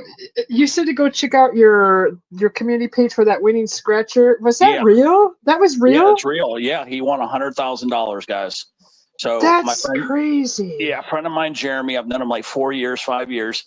you said to go check out your community page for that winning scratcher. Was that Yeah. real? That was Yeah, real? it's real. Yeah, he won $100,000, guys. So my That's friend, crazy. yeah, a friend of mine, Jeremy, I've known him like 4 years, 5 years.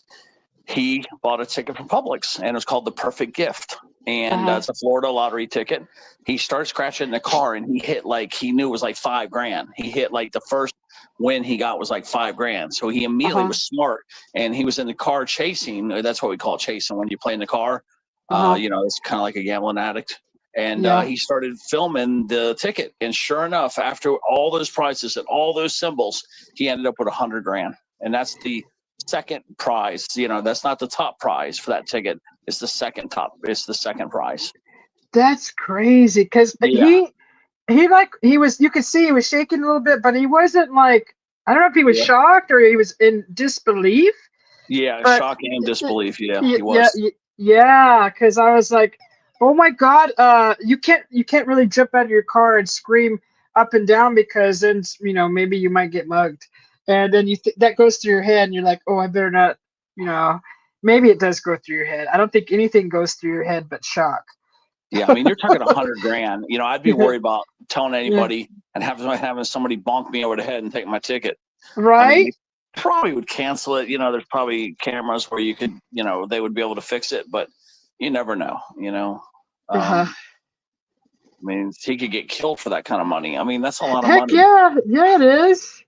He bought a ticket from Publix, and it's called the Perfect Gift, and it's a Florida lottery ticket. He started scratching the car, and he hit he knew it was like $5,000. He hit the first win he got was like $5,000. So he immediately was smart, and he was in the car chasing. That's what we call chasing when you play in the car. It's kind of like a gambling addict. And he started filming the ticket, and sure enough, after all those prizes and all those symbols, he ended up with $100,000, and that's the second prize. That's not the top prize for that ticket. It's the second prize. That's crazy because Yeah. he was, you could see he was shaking a little bit, but he wasn't like, I don't know if he was shocked or he was in disbelief. Yeah, But- shock and disbelief. Yeah, he was. Yeah, because I was like, oh my God, you can't really jump out of your car and scream up and down because then maybe you might get mugged, and then that goes through your head and you're like, oh, I better not, maybe it does go through your head. I don't think anything goes through your head but shock. Yeah, I mean, you're talking $100,000. I'd be worried about telling anybody and having somebody bonk me over the head and take my ticket. Right? I mean, they probably would cancel it. There's probably cameras where you could, they would be able to fix it, but you never know. I mean, he could get killed for that kind of money. I mean, that's a lot of Heck money. yeah, it is.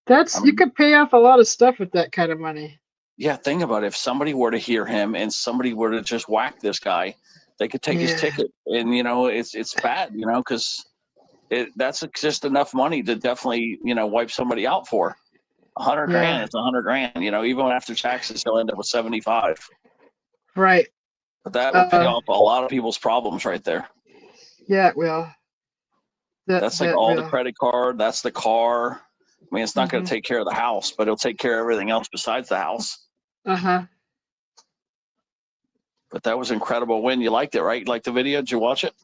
I You mean, could pay off a lot of stuff with that kind of money. Yeah, think about it. If somebody were to hear him and somebody were to just whack this guy, they could take his ticket, and it's bad, because that's just enough money to definitely wipe somebody out for. $100,000 is $100,000. Even after taxes, he'll end up with 75. Right. But that would pay off a lot of people's problems right there. Yeah, it will. That's like all the credit card. That's the car. I mean, it's not going to take care of the house, but it'll take care of everything else besides the house. But that was an incredible win. You liked it, right? You liked the video? Did you watch it?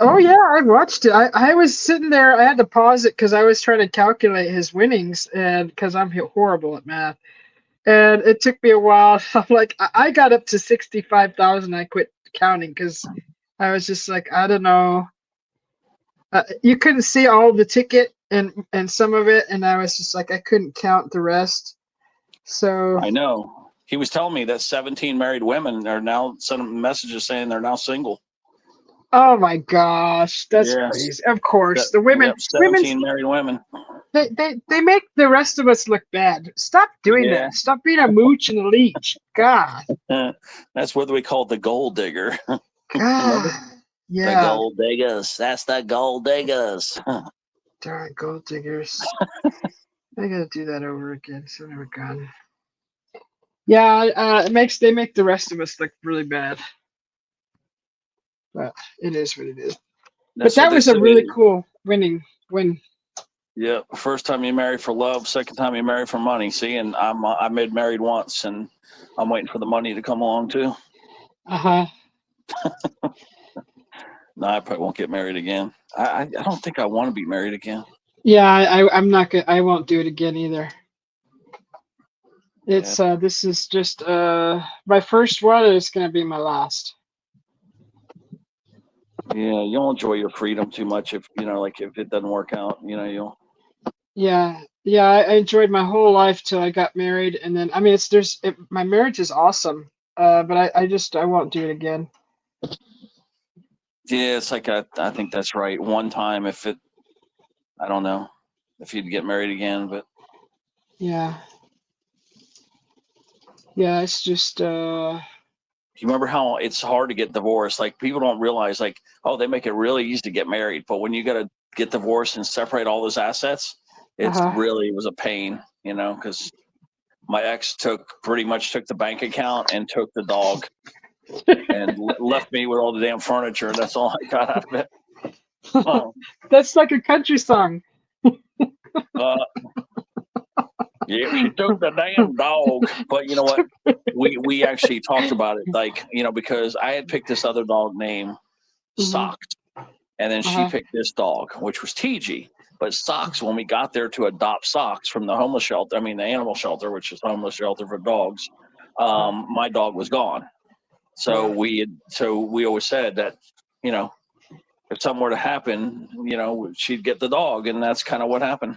Oh yeah, I watched it. I was sitting there. I had to pause it because I was trying to calculate his winnings, and because I'm horrible at math, and it took me a while. I'm like, I got up to 65,000. I quit counting because I was just like, I don't know. You couldn't see all the ticket and some of it, and I was just like, I couldn't count the rest. So I know. He was telling me that 17 married women are now sending messages saying they're now single. Oh my gosh, that's crazy. Of course, the women, 17 married women. They make the rest of us look bad. Stop doing that. Stop being a mooch and a leech. God. That's what we call the gold digger. God. Yeah. The gold diggers. That's the gold diggers. Darn gold diggers. I gotta do that over again. So never gone. Yeah, they make the rest of us look really bad. But it is what it is. But that was a really cool win. Yeah, first time you marry for love, second time you marry for money. See, and I made married once, and I'm waiting for the money to come along too. No, I probably won't get married again. I don't think I want to be married again. Yeah, I'm not gonna. I won't do it again either. It's this is just my first one. It's gonna be my last. Yeah, you'll enjoy your freedom too much if if it doesn't work out. You'll. Yeah, I enjoyed my whole life till I got married, and then I mean, my marriage is awesome, but I won't do it again. Yeah, it's like I think that's right. One time, I don't know if you'd get married again, but yeah, it's just you remember how it's hard to get divorced? Like people don't realize, like, oh, they make it really easy to get married, but when you got to get divorced and separate all those assets, it was a pain, because my ex pretty much took the bank account and took the dog and left me with all the damn furniture. That's all I got out of it. That's like a country song. Yeah, she took the damn dog. But you know what? We actually talked about it, like, you know, because I had picked this other dog named Socks, and then she picked this dog, which was TG. But Socks, when we got there to adopt Socks from the homeless shelter, I mean the animal shelter, which is homeless shelter for dogs, my dog was gone. So we always said that, you know, if something were to happen, you know, she'd get the dog, and that's kind of what happened.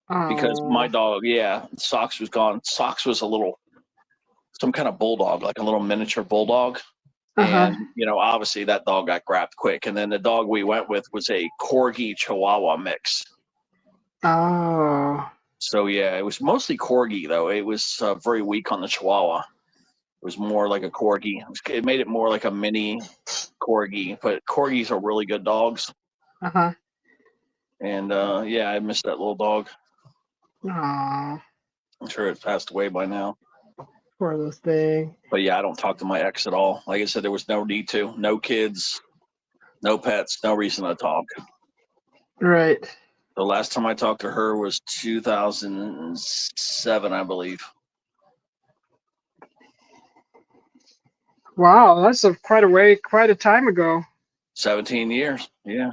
Because my dog, Socks was gone. Socks was some kind of bulldog, like a little miniature bulldog. And, you know, obviously that dog got grabbed quick. And then the dog we went with was a Corgi Chihuahua mix. Oh. So, yeah, it was mostly Corgi, though. It was very weak on the Chihuahua. It was more like a Corgi. It made it more like a mini Corgi. But Corgis are really good dogs. And, I missed that little dog. Aww. I'm sure it passed away by now. Poor little thing. But yeah, I don't talk to my ex at all. Like I said, there was no need to. No kids, no pets, no reason to talk. Right. The last time I talked to her was 2007, I believe. Wow, that's quite a time ago. 17 years. Yeah.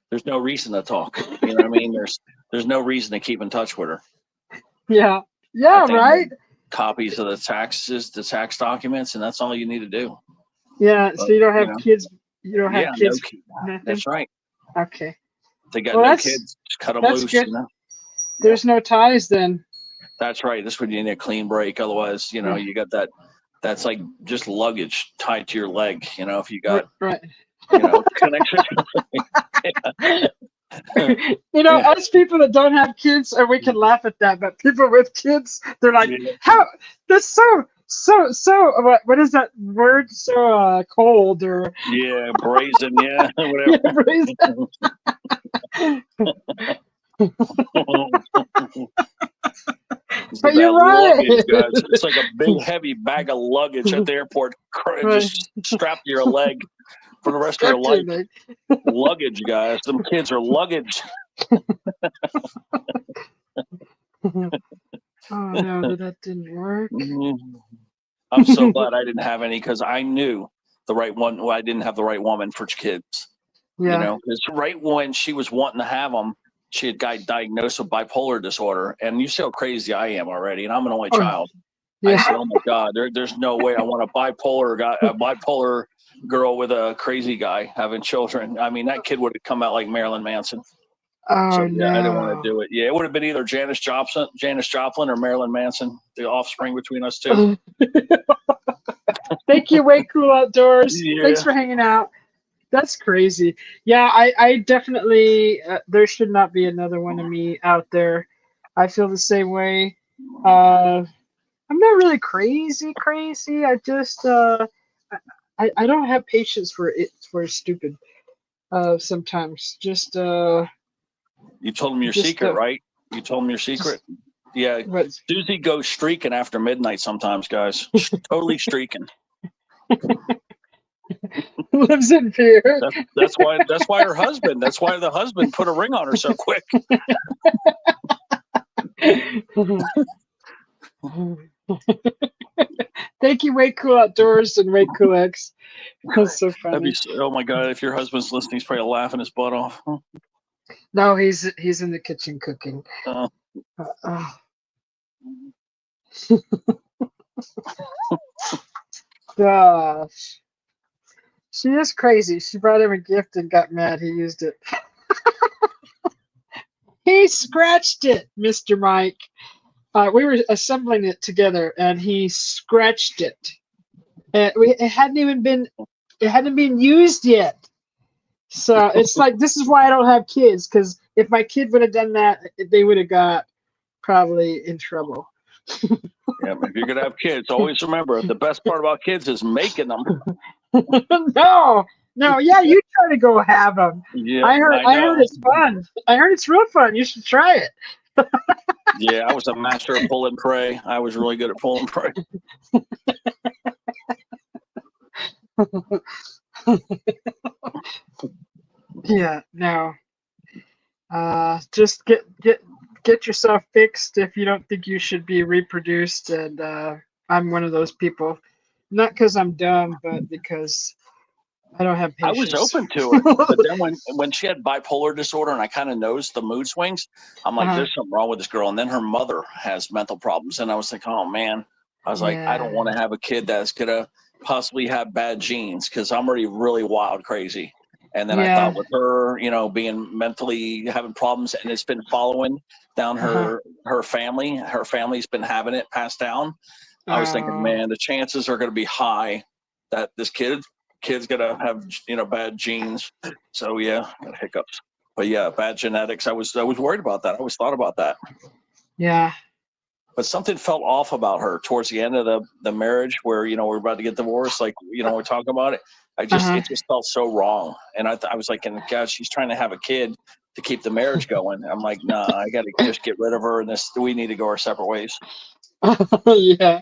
There's no reason to talk. You know what I mean? There's no reason to keep in touch with her. Yeah. Yeah, right? Copies of the tax documents, and that's all you need to do. Yeah, so you don't have kids. You don't have kids. No, that's right. Okay. They got no kids. Just cut them loose. Good. You know? There's no ties then. That's right. This would need a clean break. Otherwise, you know, you got that. That's like just luggage tied to your leg. You know, if you got you know, connection. You know, us people that don't have kids, and we can laugh at that, but people with kids, they're like, how? That's so. What is that word? So cold or? Yeah, brazen. Yeah, whatever. Yeah, brazen. But you're right. Luggage, guys. It's like a big, heavy bag of luggage at the airport, just strapped to your leg for the rest of your life. Luggage, guys. Some kids are luggage. Oh no, that didn't work. I'm so glad I didn't have any, because I knew the right one. Well, I didn't have the right woman for kids. Yeah. You know, because right when she was wanting to have them, she had got diagnosed with bipolar disorder. And you see how crazy I am already, and I'm an only child. Yeah. I said, oh my God, there's no way I want a bipolar girl with a crazy guy having children. I mean, that kid would have come out like Marilyn Manson. Oh, so, no. I didn't want to do it. Yeah, it would have been either Janis Joplin or Marilyn Manson, the offspring between us two. Thank you, Way Cool Outdoors. Yeah. Thanks for hanging out. That's crazy. Yeah, I definitely, there should not be another one of me out there. I feel the same way. I'm not really crazy. I just, I don't have patience for stupid. Sometimes just, you told him your secret, right? You told him your secret. Yeah, Susie goes streaking after midnight sometimes, guys. Totally streaking. Lives in fear. That's why her husband. That's why the husband put a ring on her so quick. Thank you, Way Cool Outdoors and Way Cool X. That's so funny. Oh my God! If your husband's listening, he's probably laughing his butt off. Huh? No, he's in the kitchen cooking. Gosh, she is crazy. She brought him a gift and got mad. He used it. He scratched it, Mr. Mike. We were assembling it together, and he scratched it. It hadn't been used yet. So it's like, this is why I don't have kids, because if my kid would have done that, they would have got probably in trouble. Yeah, if you're gonna have kids, always remember the best part about kids is making them. No, yeah, you try to go have them. Yeah, I heard it's fun. I heard it's real fun. You should try it. Yeah, I was a master of pull and pray. I was really good at pull and pray. Yeah, no. Just get yourself fixed if you don't think you should be reproduced, and I'm one of those people. Not because I'm dumb, but because I don't have I was patience. open to it, but then when she had bipolar disorder and I kind of noticed the mood swings, I'm like, Uh-huh. there's something wrong with this girl. And then her mother has mental problems, and I was like, oh man, I was like, I don't want to have a kid that's gonna possibly have bad genes because I'm already really wild crazy. And then I Yeah. thought with her, being mentally having problems, and it's been following down Uh-huh. her family. Her family's been having it passed down. I was thinking, man, the chances are going to be high that this kid's gonna have bad genes. So yeah, got hiccups. But yeah, bad genetics. I was worried about that. I always thought about that. Yeah. But something felt off about her towards the end of the marriage, where we're about to get divorced. Like we're talking about it. It just felt so wrong. And I was like, and God, she's trying to have a kid to keep the marriage going. I'm like, nah, I got to just get rid of her, and we need to go our separate ways. Yeah.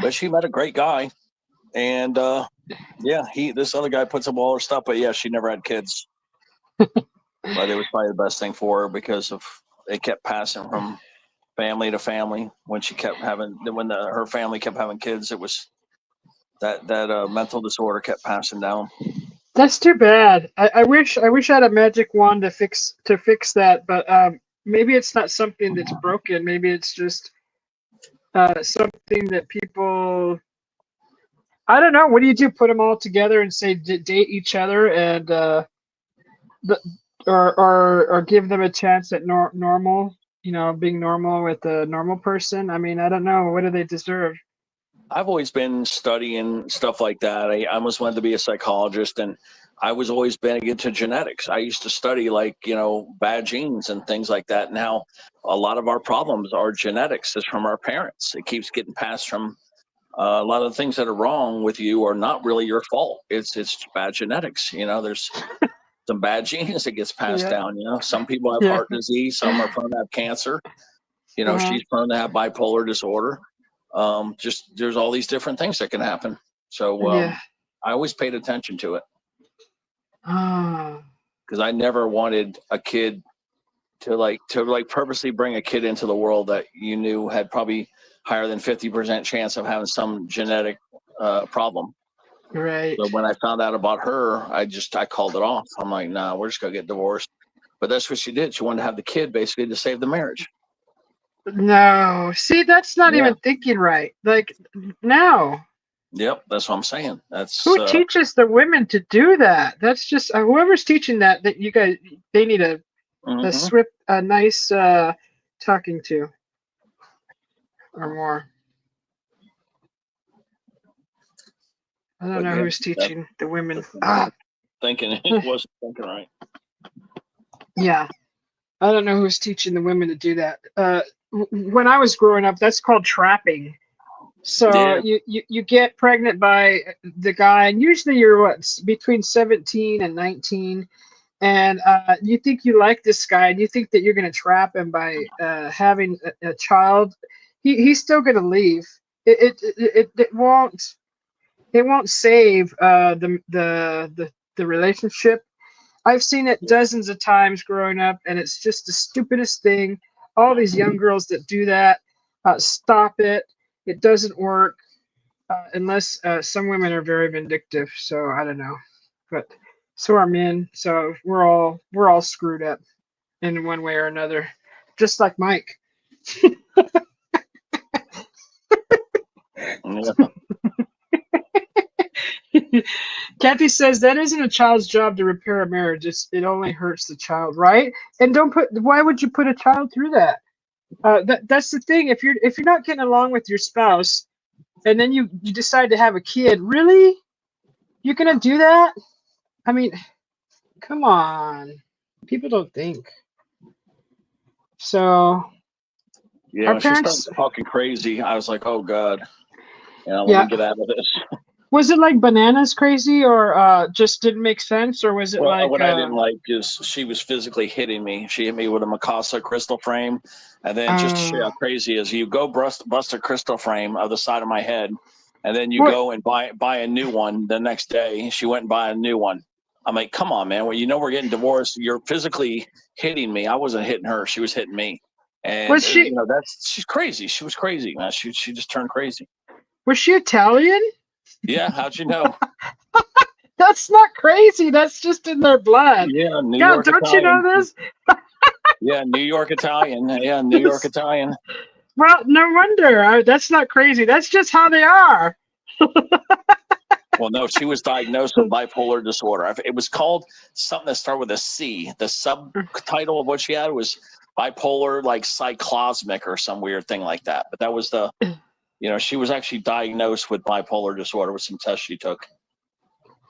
But she met a great guy, and yeah, this other guy puts up all her stuff, but yeah, she never had kids. But it was probably the best thing for her because it kept passing from family to family. When her family kept having kids, it was that mental disorder kept passing down. That's too bad. I wish I had a magic wand to fix that, but maybe it's not something that's broken. Maybe it's just something that people. I don't know. What do you do? Put them all together and say date each other, and or give them a chance at normal. Being normal with a normal person. I mean, I don't know. What do they deserve? I've always been studying stuff like that. I almost wanted to be a psychologist, and I was always big into genetics. I used to study bad genes and things like that. Now, a lot of our problems are genetics. It's from our parents. It keeps getting passed from. A lot of the things that are wrong with you are not really your fault. It's bad genetics. There's some bad genes that gets passed down. Some people have heart disease. Some are prone to have cancer. She's prone to have bipolar disorder. Just there's all these different things that can happen. So I always paid attention to it because I never wanted a kid to purposely bring a kid into the world that you knew had probably higher than 50% chance of having some genetic problem. Right. So when I found out about her, I called it off. I'm like, nah, we're just gonna get divorced. But that's what she did. She wanted to have the kid basically to save the marriage. No, see, that's not even thinking right. Like, no. Yep, that's what I'm saying. That's who teaches the women to do that. That's just whoever's teaching that you guys, they need a nice talking to or more. I don't know who's teaching the women. Thinking it wasn't thinking right. Yeah, I don't know who's teaching the women to do that. When I was growing up, that's called trapping. So you get pregnant by the guy, and usually you're between 17 and 19, and you think you like this guy, and you think that you're going to trap him by having a child. He's still going to leave. It won't save the relationship. I've seen it dozens of times growing up, and it's just the stupidest thing. All these young girls that do that, stop it. It doesn't work unless some women are very vindictive. So I don't know, but so are men. So we're all screwed up in one way or another, just like Mike. Kathy says that isn't a child's job to repair a marriage. It only hurts the child, right? And why would you put a child through that? That's the thing. If you're not getting along with your spouse, and then you decide to have a kid, really? You're gonna do that? I mean, come on. People don't think. So yeah, our parents she started talking crazy. I was like, oh God, let me get out of this. Was it like bananas crazy, or just didn't make sense, or was it Well, like what I didn't like is she was physically hitting me. She hit me with a Mikasa crystal frame, and then just to show you how crazy is, you go bust a crystal frame of the side of my head, and then you What? go and buy a new one the next day. She went and buy a new one. I'm like, come on, man. Well, you know we're getting divorced. You're physically hitting me. I wasn't hitting her. She was hitting me. And Was she she's crazy. She was crazy, man. She just turned crazy. was she Italian? Yeah, how'd you know? That's not crazy. That's just in their blood. Yeah, New God, York don't Italian. you know this? Yeah, New York Italian. Yeah, New York Italian. Well, no wonder. That's not crazy. That's just how they are. Well, no, she was diagnosed with bipolar disorder. It was called something that started with a C. The subtitle of what she had was bipolar, like cyclosmic or some weird thing like that. But that was she was actually diagnosed with bipolar disorder with some tests she took.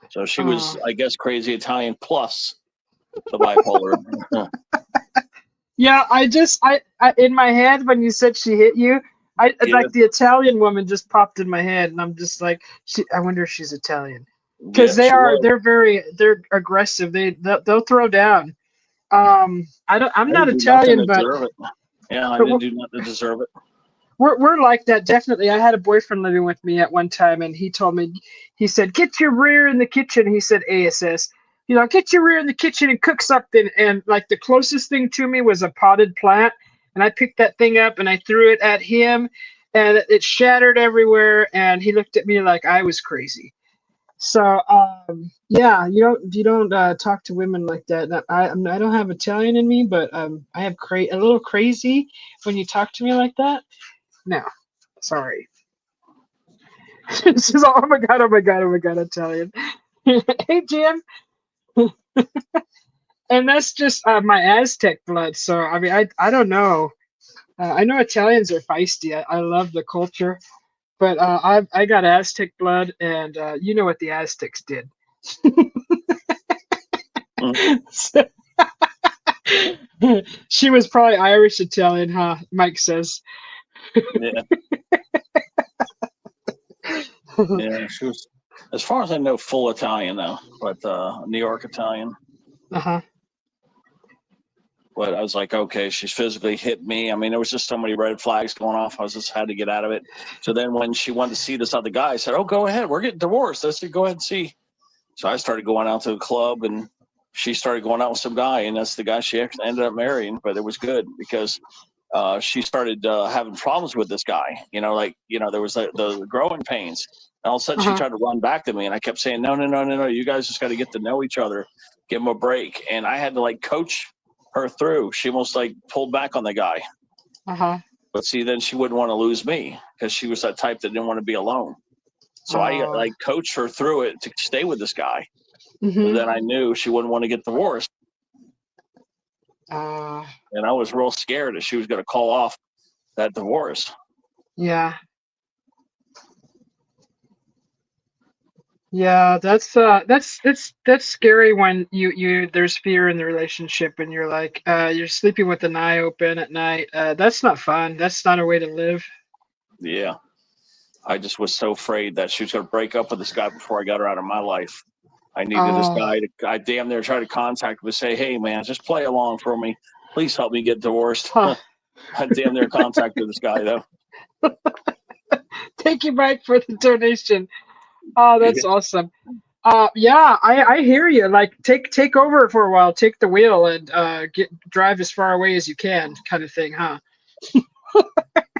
So she was, I guess, crazy Italian plus the bipolar. Yeah, I in my head when you said she hit you, like the Italian woman just popped in my head, and I'm just like, I wonder if she's Italian, because they're aggressive. They'll throw down. I'm not Italian, but yeah, I didn't do nothing to deserve it. We're like that, definitely. I had a boyfriend living with me at one time, and he told me, he said, "Get your rear in the kitchen." He said, ASS. Get your rear in the kitchen and cook something. And like the closest thing to me was a potted plant. And I picked that thing up and I threw it at him, and it shattered everywhere. And he looked at me like I was crazy. So, yeah, you don't talk to women like that. I don't have Italian in me, but I have a little crazy when you talk to me like that. No, sorry. She's all, oh my god, Italian. Hey, Jim. And that's just my Aztec blood. So I mean, I don't know. I know Italians are feisty. I love the culture, but I got Aztec blood, and you know what the Aztecs did. So, she was probably Irish Italian, huh? Mike says. Yeah. Yeah, she was, as far as I know, full Italian though, but New York Italian. Uh-huh. But I was like, okay, she's physically hit me. I mean, there was just so many red flags going off. I just had to get out of it. So then when she wanted to see this other guy, I said, oh, go ahead. We're getting divorced. I said, go ahead and see. So I started going out to the club, and she started going out with some guy, and that's the guy she actually ended up marrying. But it was good because she started having problems with this guy. There was the growing pains. And all of a sudden, she tried to run back to me, and I kept saying, no. You guys just got to get to know each other. Give them a break. And I had to coach her through. She almost pulled back on the guy. But see, then she wouldn't want to lose me because she was that type that didn't want to be alone. So I coached her through it to stay with this guy. But then I knew she wouldn't want to get divorced. And I was real scared that she was going to call off that divorce. Yeah. Yeah, that's scary when there's fear in the relationship, and you're like you're sleeping with an eye open at night. That's not fun. That's not a way to live. Yeah. I just was so afraid that she was going to break up with this guy before I got her out of my life. I needed this guy I damn near tried to contact him and say, hey, man, just play along for me. Please help me get divorced. I damn near contacted this guy, though. Thank you, Mike, for the donation. Oh, that's awesome. Yeah, I hear you. Like, take over for a while, take the wheel, and drive as far away as you can, kind of thing, huh?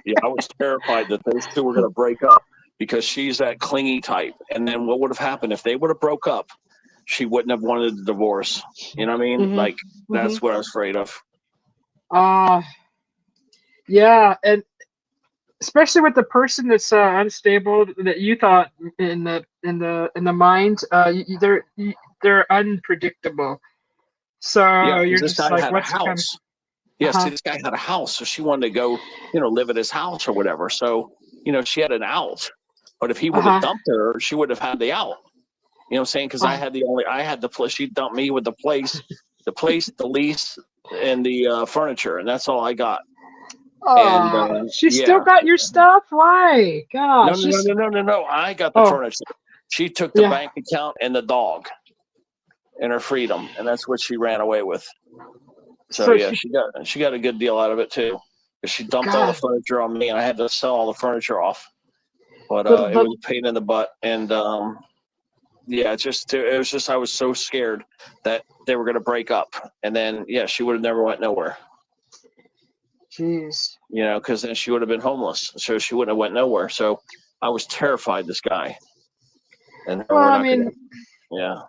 Yeah, I was terrified that those two were going to break up because she's that clingy type. And then what would have happened if they would have broke up? She wouldn't have wanted a divorce. You know what I mean? That's what I was afraid of. Yeah, and especially with the person that's unstable that you thought in the mind, they're unpredictable. So you're just like, what's coming? Yes, this guy had a house, so she wanted to go, live at his house or whatever. So, she had an out. But if he would have dumped her, she would have had the out. You know what I'm saying? Because I had the place. She dumped me with the place, the lease, and the furniture, and that's all I got. Oh, she still got your stuff? Why? Gosh. No. I got the furniture. She took the Yeah. bank account and the dog and her freedom, and that's what she ran away with. So, So yeah, she- she got a good deal out of it too. 'Cause she dumped all the God. furniture on me, and I had to sell all the furniture off. But But- it was a pain in the butt, and yeah, it was just I was so scared that they were going to break up, and then yeah, she would have never went nowhere. Jeez. You know, because then she would have been homeless, so she wouldn't have went nowhere. So I was terrified this guy. And Well, I mean, yeah,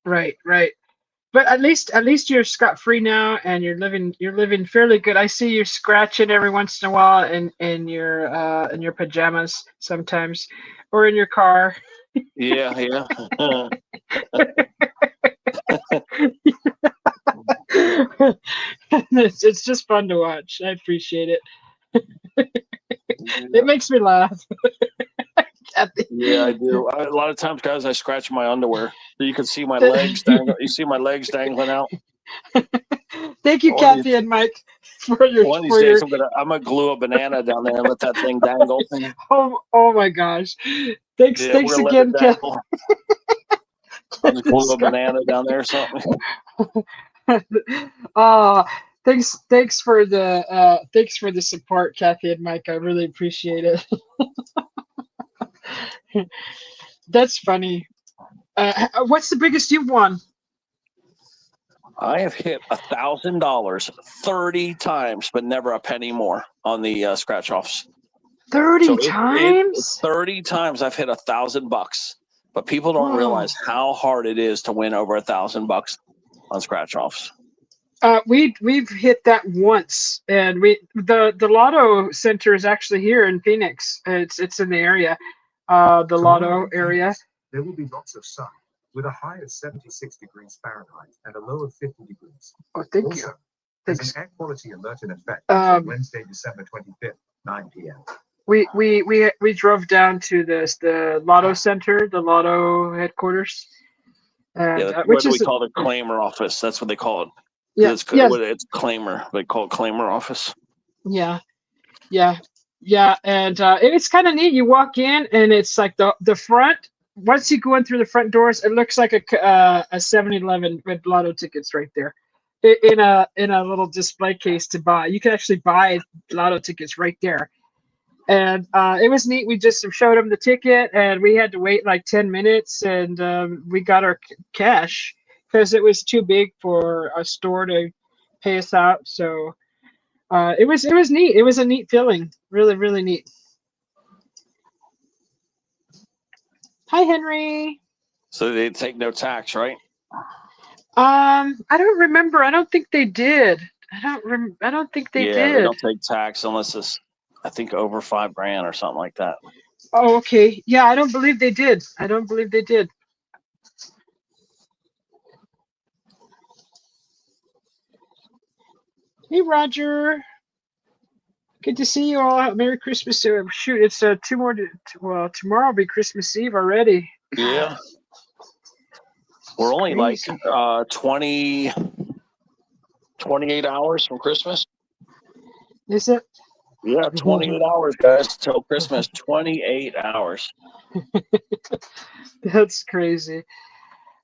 right. But at least you're scot free now, and you're living fairly good. I see you scratching every once in a while in your pajamas sometimes, or in your car. yeah. It's just fun to watch. I appreciate it. It makes me laugh. Yeah, I do. A lot of times, guys, I scratch my underwear so you can see my legs dangling. You see my legs dangling out. Thank you, Kathy and Mike, for your. One of these days, I'm gonna glue a banana down there and let that thing dangle. Oh my gosh! Thanks again, Kathy. I'll just glue a banana down there or something. Thanks for the support, Kathy and Mike. I really appreciate it. That's funny. What's the biggest you've won? I have hit $1,000 30 times, but never a penny more on the scratch offs. 30 times? 30 times I've hit $1,000, but people don't realize how hard it is to win over $1,000 on scratch offs. We've hit that once, and the Lotto Center is actually here in Phoenix. It's in the area, the Lotto area. There will be lots of sun, with a high of 76 degrees Fahrenheit and a low of 50 degrees. Oh, thank you. There's an air quality alert in effect until Wednesday, December 25th, 9 p.m. We drove down to the Lotto Center, the Lotto headquarters. Which is we call the claimer office. That's what they call it. Yeah, it's claimer. They call it claimer office. Yeah, and it's kind of neat. You walk in, and it's like the front. Once you go in through the front doors, it looks like a 7-Eleven with Lotto tickets right there, in a little display case to buy. You can actually buy Lotto tickets right there, and it was neat. We just showed them the ticket, and we had to wait like 10 minutes, and we got our cash because it was too big for a store to pay us out. So it was neat. It was a neat feeling. Really, really neat. Hi, Henry. So they take no tax, right? I don't remember. I don't think they did. I don't think they did. Yeah, they don't take tax unless it's, I think, over $5,000 or something like that. Oh, okay. Yeah, I don't believe they did. Hey, Roger. Good to see you all. Merry Christmas. Shoot, it's tomorrow will be Christmas Eve already. Yeah. We're only like 28 hours from Christmas. Is it? Yeah, 28 hours, guys, till Christmas. 28 hours. That's crazy.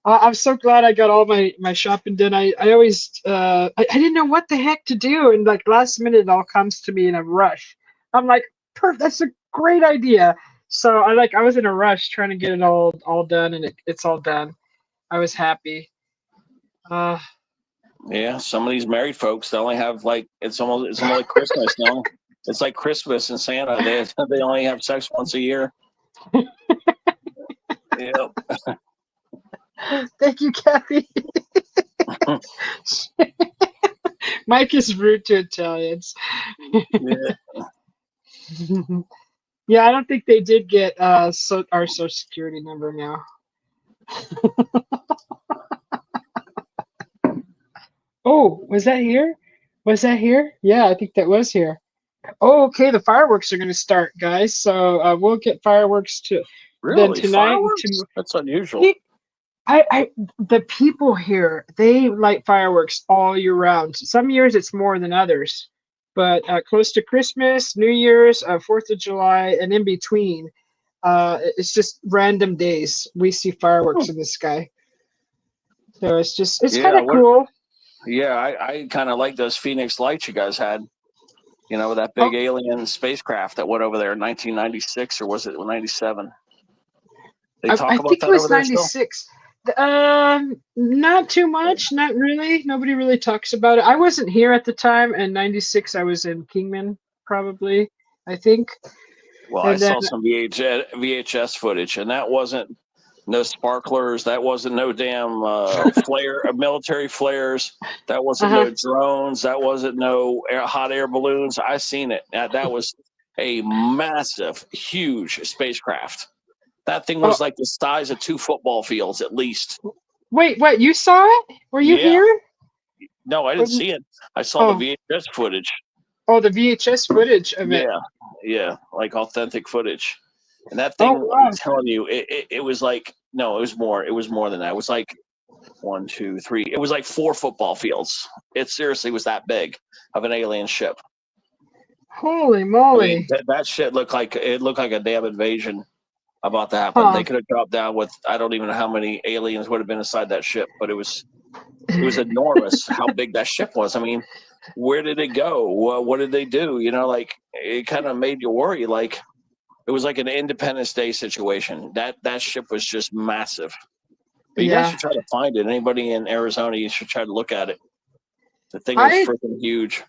I'm so glad I got all my shopping done. I always I didn't know what the heck to do, and like last minute it all comes to me in a rush. I'm like, that's a great idea. So I was in a rush trying to get it all done, and it's all done. I was happy. Yeah, some of these married folks, they only have like it's almost like Christmas now. It's like Christmas and Santa. They only have sex once a year. Yep. Thank you, Kathy. Mike is rude to Italians. Yeah, I don't think they did get our social security number now. Oh, was that here? Yeah, I think that was here. Oh, okay. The fireworks are going to start, guys. So we'll get fireworks Really? tonight. Fireworks? That's unusual. The people here, they light fireworks all year round. Some years it's more than others, but close to Christmas, New Year's, 4th of July, and in between, It's just random days we see fireworks in the sky. So it's kind Yeah, of cool. Yeah, I kind of like those Phoenix lights you guys had. You know, that big alien spacecraft that went over there in 1996, or was it 97? They talk I about think that it was over there still? 96. Not too much, not really. Nobody really talks about it. I wasn't here at the time, and 96 I was in Kingman, probably, I think. Well, I And then saw some VHS footage, and that wasn't no sparklers. That wasn't no damn military flares. That wasn't no drones. That wasn't no hot air balloons. I seen it. That was a massive, huge spacecraft. That thing was like the size of 2 football fields at least. Wait, what? You saw it? Were you here? No, I didn't see it. I saw the VHS footage. Oh, the VHS footage of it. Yeah, like authentic footage. And that thing, I'm telling you, it was like, no, it was more. It was more than that. It was like 1, 2, 3. It was like 4 football fields. It seriously was that big of an alien ship. Holy moly! I mean, that shit looked like a damn invasion about to happen. They could have dropped down with, I don't even know how many aliens would have been inside that ship, but it was enormous how big that ship was. I mean, where did it go? What did they do? You know, like, it kind of made you worry. Like, it was like an Independence Day situation. That ship was just massive. But you guys should try to find it. Anybody in Arizona, you should try to look at it. The thing was freaking huge.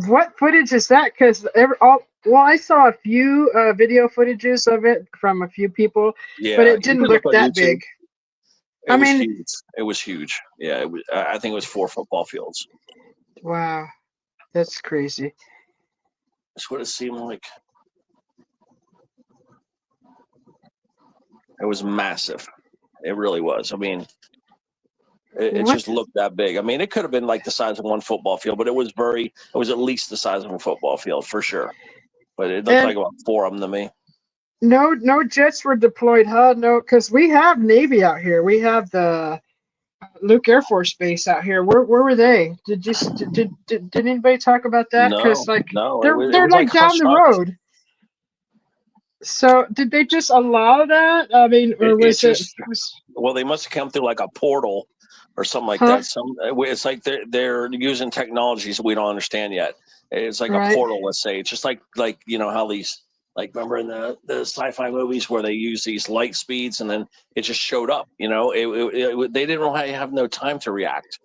What footage is that? Because I saw a few video footages of it from a few people, but it didn't look that big. It was huge. It was huge. Yeah, it was. I think it was 4 football fields. Wow, that's crazy. That's what it seemed like. It was massive. It really was. I mean, it just looked that big. I mean, it could have been like the size of 1 football field, but it was at least the size of a football field for sure. But it looked like about 4 of them to me. No jets were deployed, huh? No, because we have Navy out here. We have the Luke Air Force Base out here. Where were they? Did anybody talk about that? Because no, they're like down the road. So did they just allow that? I mean, or was it? Well, they must have come through like a portal or something like that. It's like they're using technologies we don't understand yet. It's like a portal, let's say. It's just like you know how these, like, remember in the sci-fi movies where they use these light speeds and then it just showed up. You know, they didn't really have no time to react.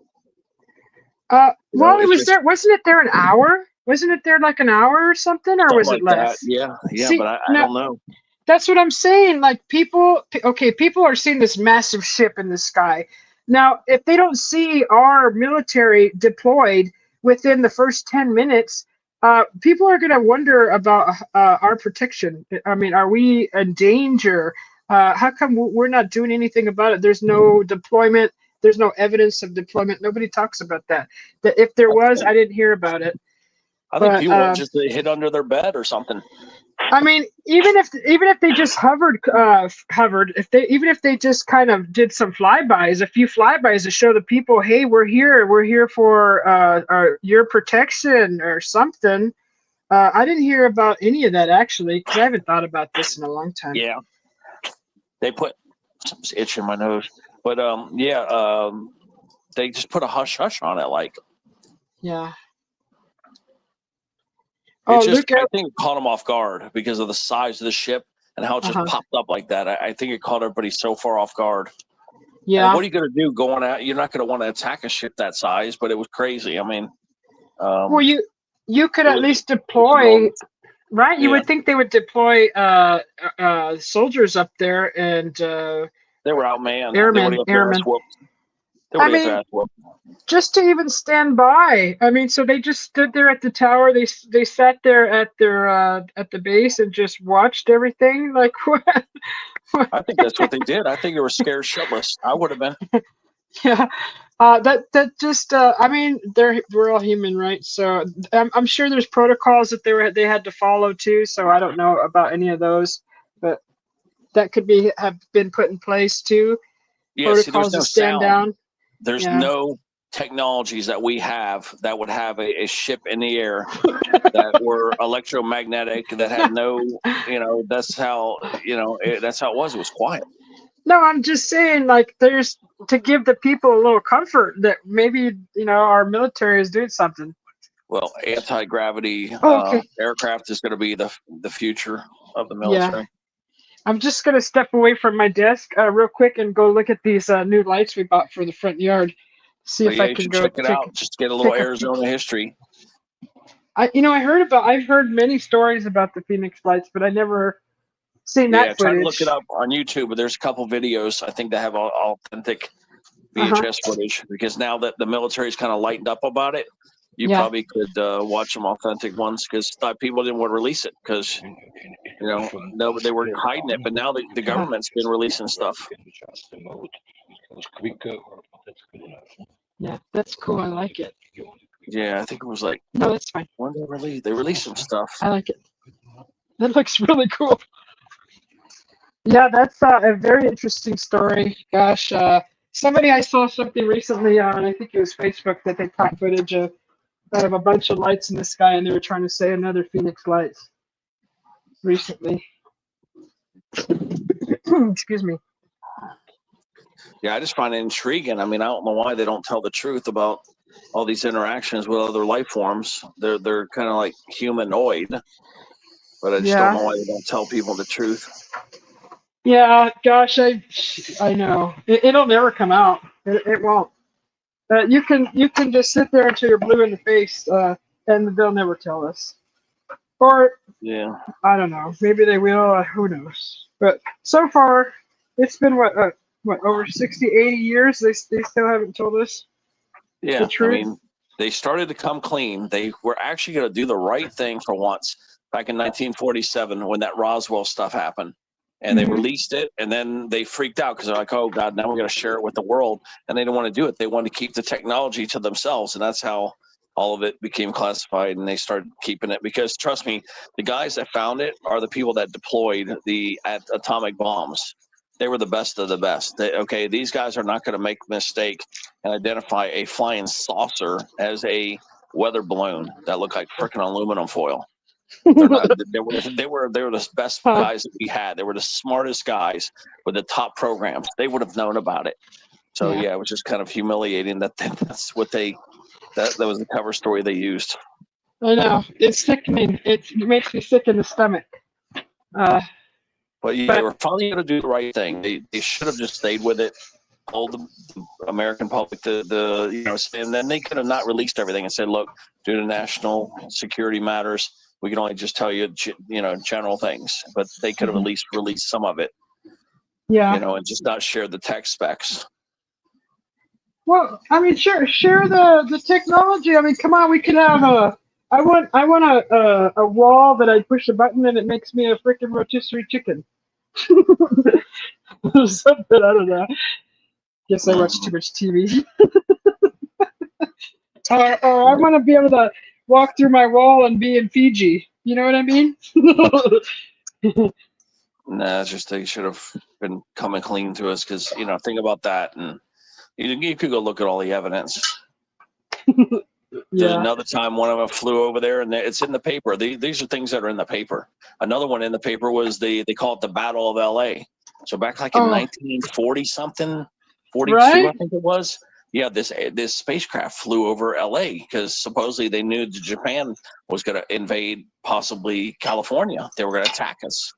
Well, it was there. Wasn't it there an hour? Wasn't it there like an hour or something, or was it less? Yeah. See, but I don't know. That's what I'm saying. Like, people are seeing this massive ship in the sky. Now, if they don't see our military deployed within the first 10 minutes, people are going to wonder about our protection. I mean, are we in danger? How come we're not doing anything about it? There's no deployment. There's no evidence of deployment. Nobody talks about that. That if there was, I didn't hear about it. I think people just hid under their bed or something. I mean, even if they just hovered, if they just kind of did some flybys, a few flybys to show the people, hey, we're here for your protection or something. I didn't hear about any of that actually, because I haven't thought about this in a long time. Yeah, they put something's itching my nose, but they just put a hush hush on it, like. Yeah. I think it caught them off guard because of the size of the ship and how it just popped up like that. I think it caught everybody so far off guard. Yeah. And what are you going to do going out? You're not going to want to attack a ship that size, but it was crazy. I mean, well, you could at least deploy, right? You would think they would deploy soldiers up there, and they were outmanned. Airmen. I mean, just to even stand by. I mean, so they just stood there at the tower. They sat there at the base and just watched everything. Like, what? I think that's what they did. I think they were scared shitless. I would have been. Yeah. That just. I mean, we're all human, right? So I'm sure there's protocols that they had to follow too. So I don't know about any of those, but that could have been put in place too. Yeah. See, there's no stand sound. down. There's no technologies that we have that would have a ship in the air that were electromagnetic, that had no, that's how that's how it was. It was quiet. No, I'm just saying, like, there's to give the people a little comfort that maybe our military is doing something. Well, anti-gravity Okay. aircraft is going to be the future of the Yeah. military. I'm just gonna step away from my desk real quick and go look at these new lights we bought for the front yard. See But if yeah, I you can should go check it out. Just get a little take a Arizona history. I've heard many stories about the Phoenix Lights, but I never seen Yeah, that try footage. to look it up on YouTube. But there's a couple videos I think that have authentic VHS footage, because now that the military's kind of lightened up about it, you probably could watch some authentic ones, because people didn't want to release it because no, they were hiding it. But now the government's been releasing stuff. Yeah, that's cool. I like it. Yeah, I think it was like, No, that's fine. when did they release? They released some stuff. I like it. That looks really cool. Yeah, that's a very interesting story. Gosh, I saw something recently on, I think it was Facebook, that they caught footage of a bunch of lights in the sky, and they were trying to say another Phoenix Lights recently. Excuse me. Yeah, I just find it intriguing. I mean, I don't know why they don't tell the truth about all these interactions with other life forms. They're kind of like humanoid, but I just don't know why they don't tell people the truth. Yeah, gosh, I know it'll never come out. It won't. You can just sit there until you're blue in the face, and they'll never tell us. Or yeah, I don't know. Maybe they will. Who knows? But so far, it's been what over 60, 80 years. They still haven't told us. Yeah, the truth. I mean, they started to come clean. They were actually going to do the right thing for once back in 1947 when that Roswell stuff happened. And they released it, and then they freaked out because they're like, oh, God, now we're going to share it with the world. And they didn't want to do it. They wanted to keep the technology to themselves, and that's how all of it became classified, and they started keeping it. Because, trust me, the guys that found it are the people that deployed the atomic bombs. They were the best of the best. These guys are not going to make a mistake and identify a flying saucer as a weather balloon that looked like freaking aluminum foil. They're not. They were the best guys that we had. They were the smartest guys with the top programs. They would have known about it. So yeah, it was just kind of humiliating that's what that was the cover story they used. I know, it's sickening. It makes me sick in the stomach. But yeah, they were finally going to do the right thing. They should have just stayed with it, told the American public and then they could have not released everything and said, look, due to national security matters, we can only just tell you, general things. But they could have at least released some of it. Yeah. And just not share the tech specs. Well, I mean, share the technology. I mean, come on, we could have I want a wall that I push a button and it makes me a freaking rotisserie chicken. Something, I don't know. Guess I watch too much TV. Or I want to be able to walk through my wall and be in Fiji. You know what I mean? Nah, it's just they should have been coming clean to us because, think about that. And you could go look at all the evidence. There's another time one of them flew over there, and it's in the paper. These are things that are in the paper. Another one in the paper was they call it the Battle of L.A. So back like in 1940 something, 42, right? I think it was. Yeah, this spacecraft flew over L.A. because supposedly they knew Japan was going to invade possibly California. They were going to attack us.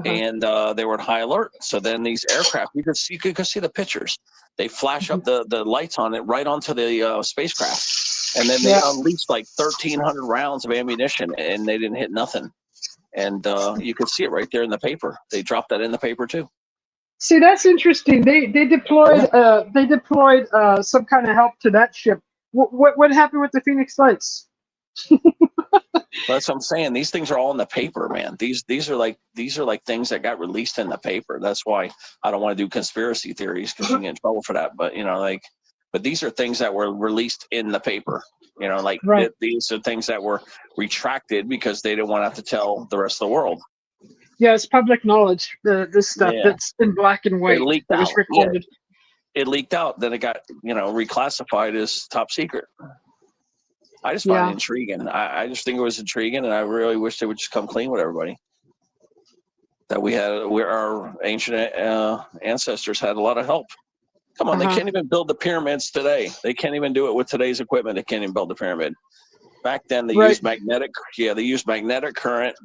And they were on high alert. So then these aircraft, you could go see the pictures. They flash up the lights on it right onto the spacecraft. And then they unleashed like 1,300 rounds of ammunition, and they didn't hit nothing. And you could see it right there in the paper. They dropped that in the paper too. See, that's interesting. They deployed some kind of help to that ship. What happened with the Phoenix Lights? That's what I'm saying. These things are all in the paper, man. These are like things that got released in the paper. That's why I don't want to do conspiracy theories because you get in trouble for that. But but these are things that were released in the paper. These are things that were retracted because they didn't want to have to tell the rest of the world. Yeah, it's public knowledge. This stuff that's in black and white. It leaked out. Was recorded. it leaked out. Then it got, reclassified as top secret. I just find Yeah. it intriguing. I just think it was intriguing, and I really wish they would just come clean with everybody. That where our ancient ancestors had a lot of help. Come on, they can't even build the pyramids today. They can't even do it with today's equipment. They can't even build the pyramid. Back then, they used magnetic current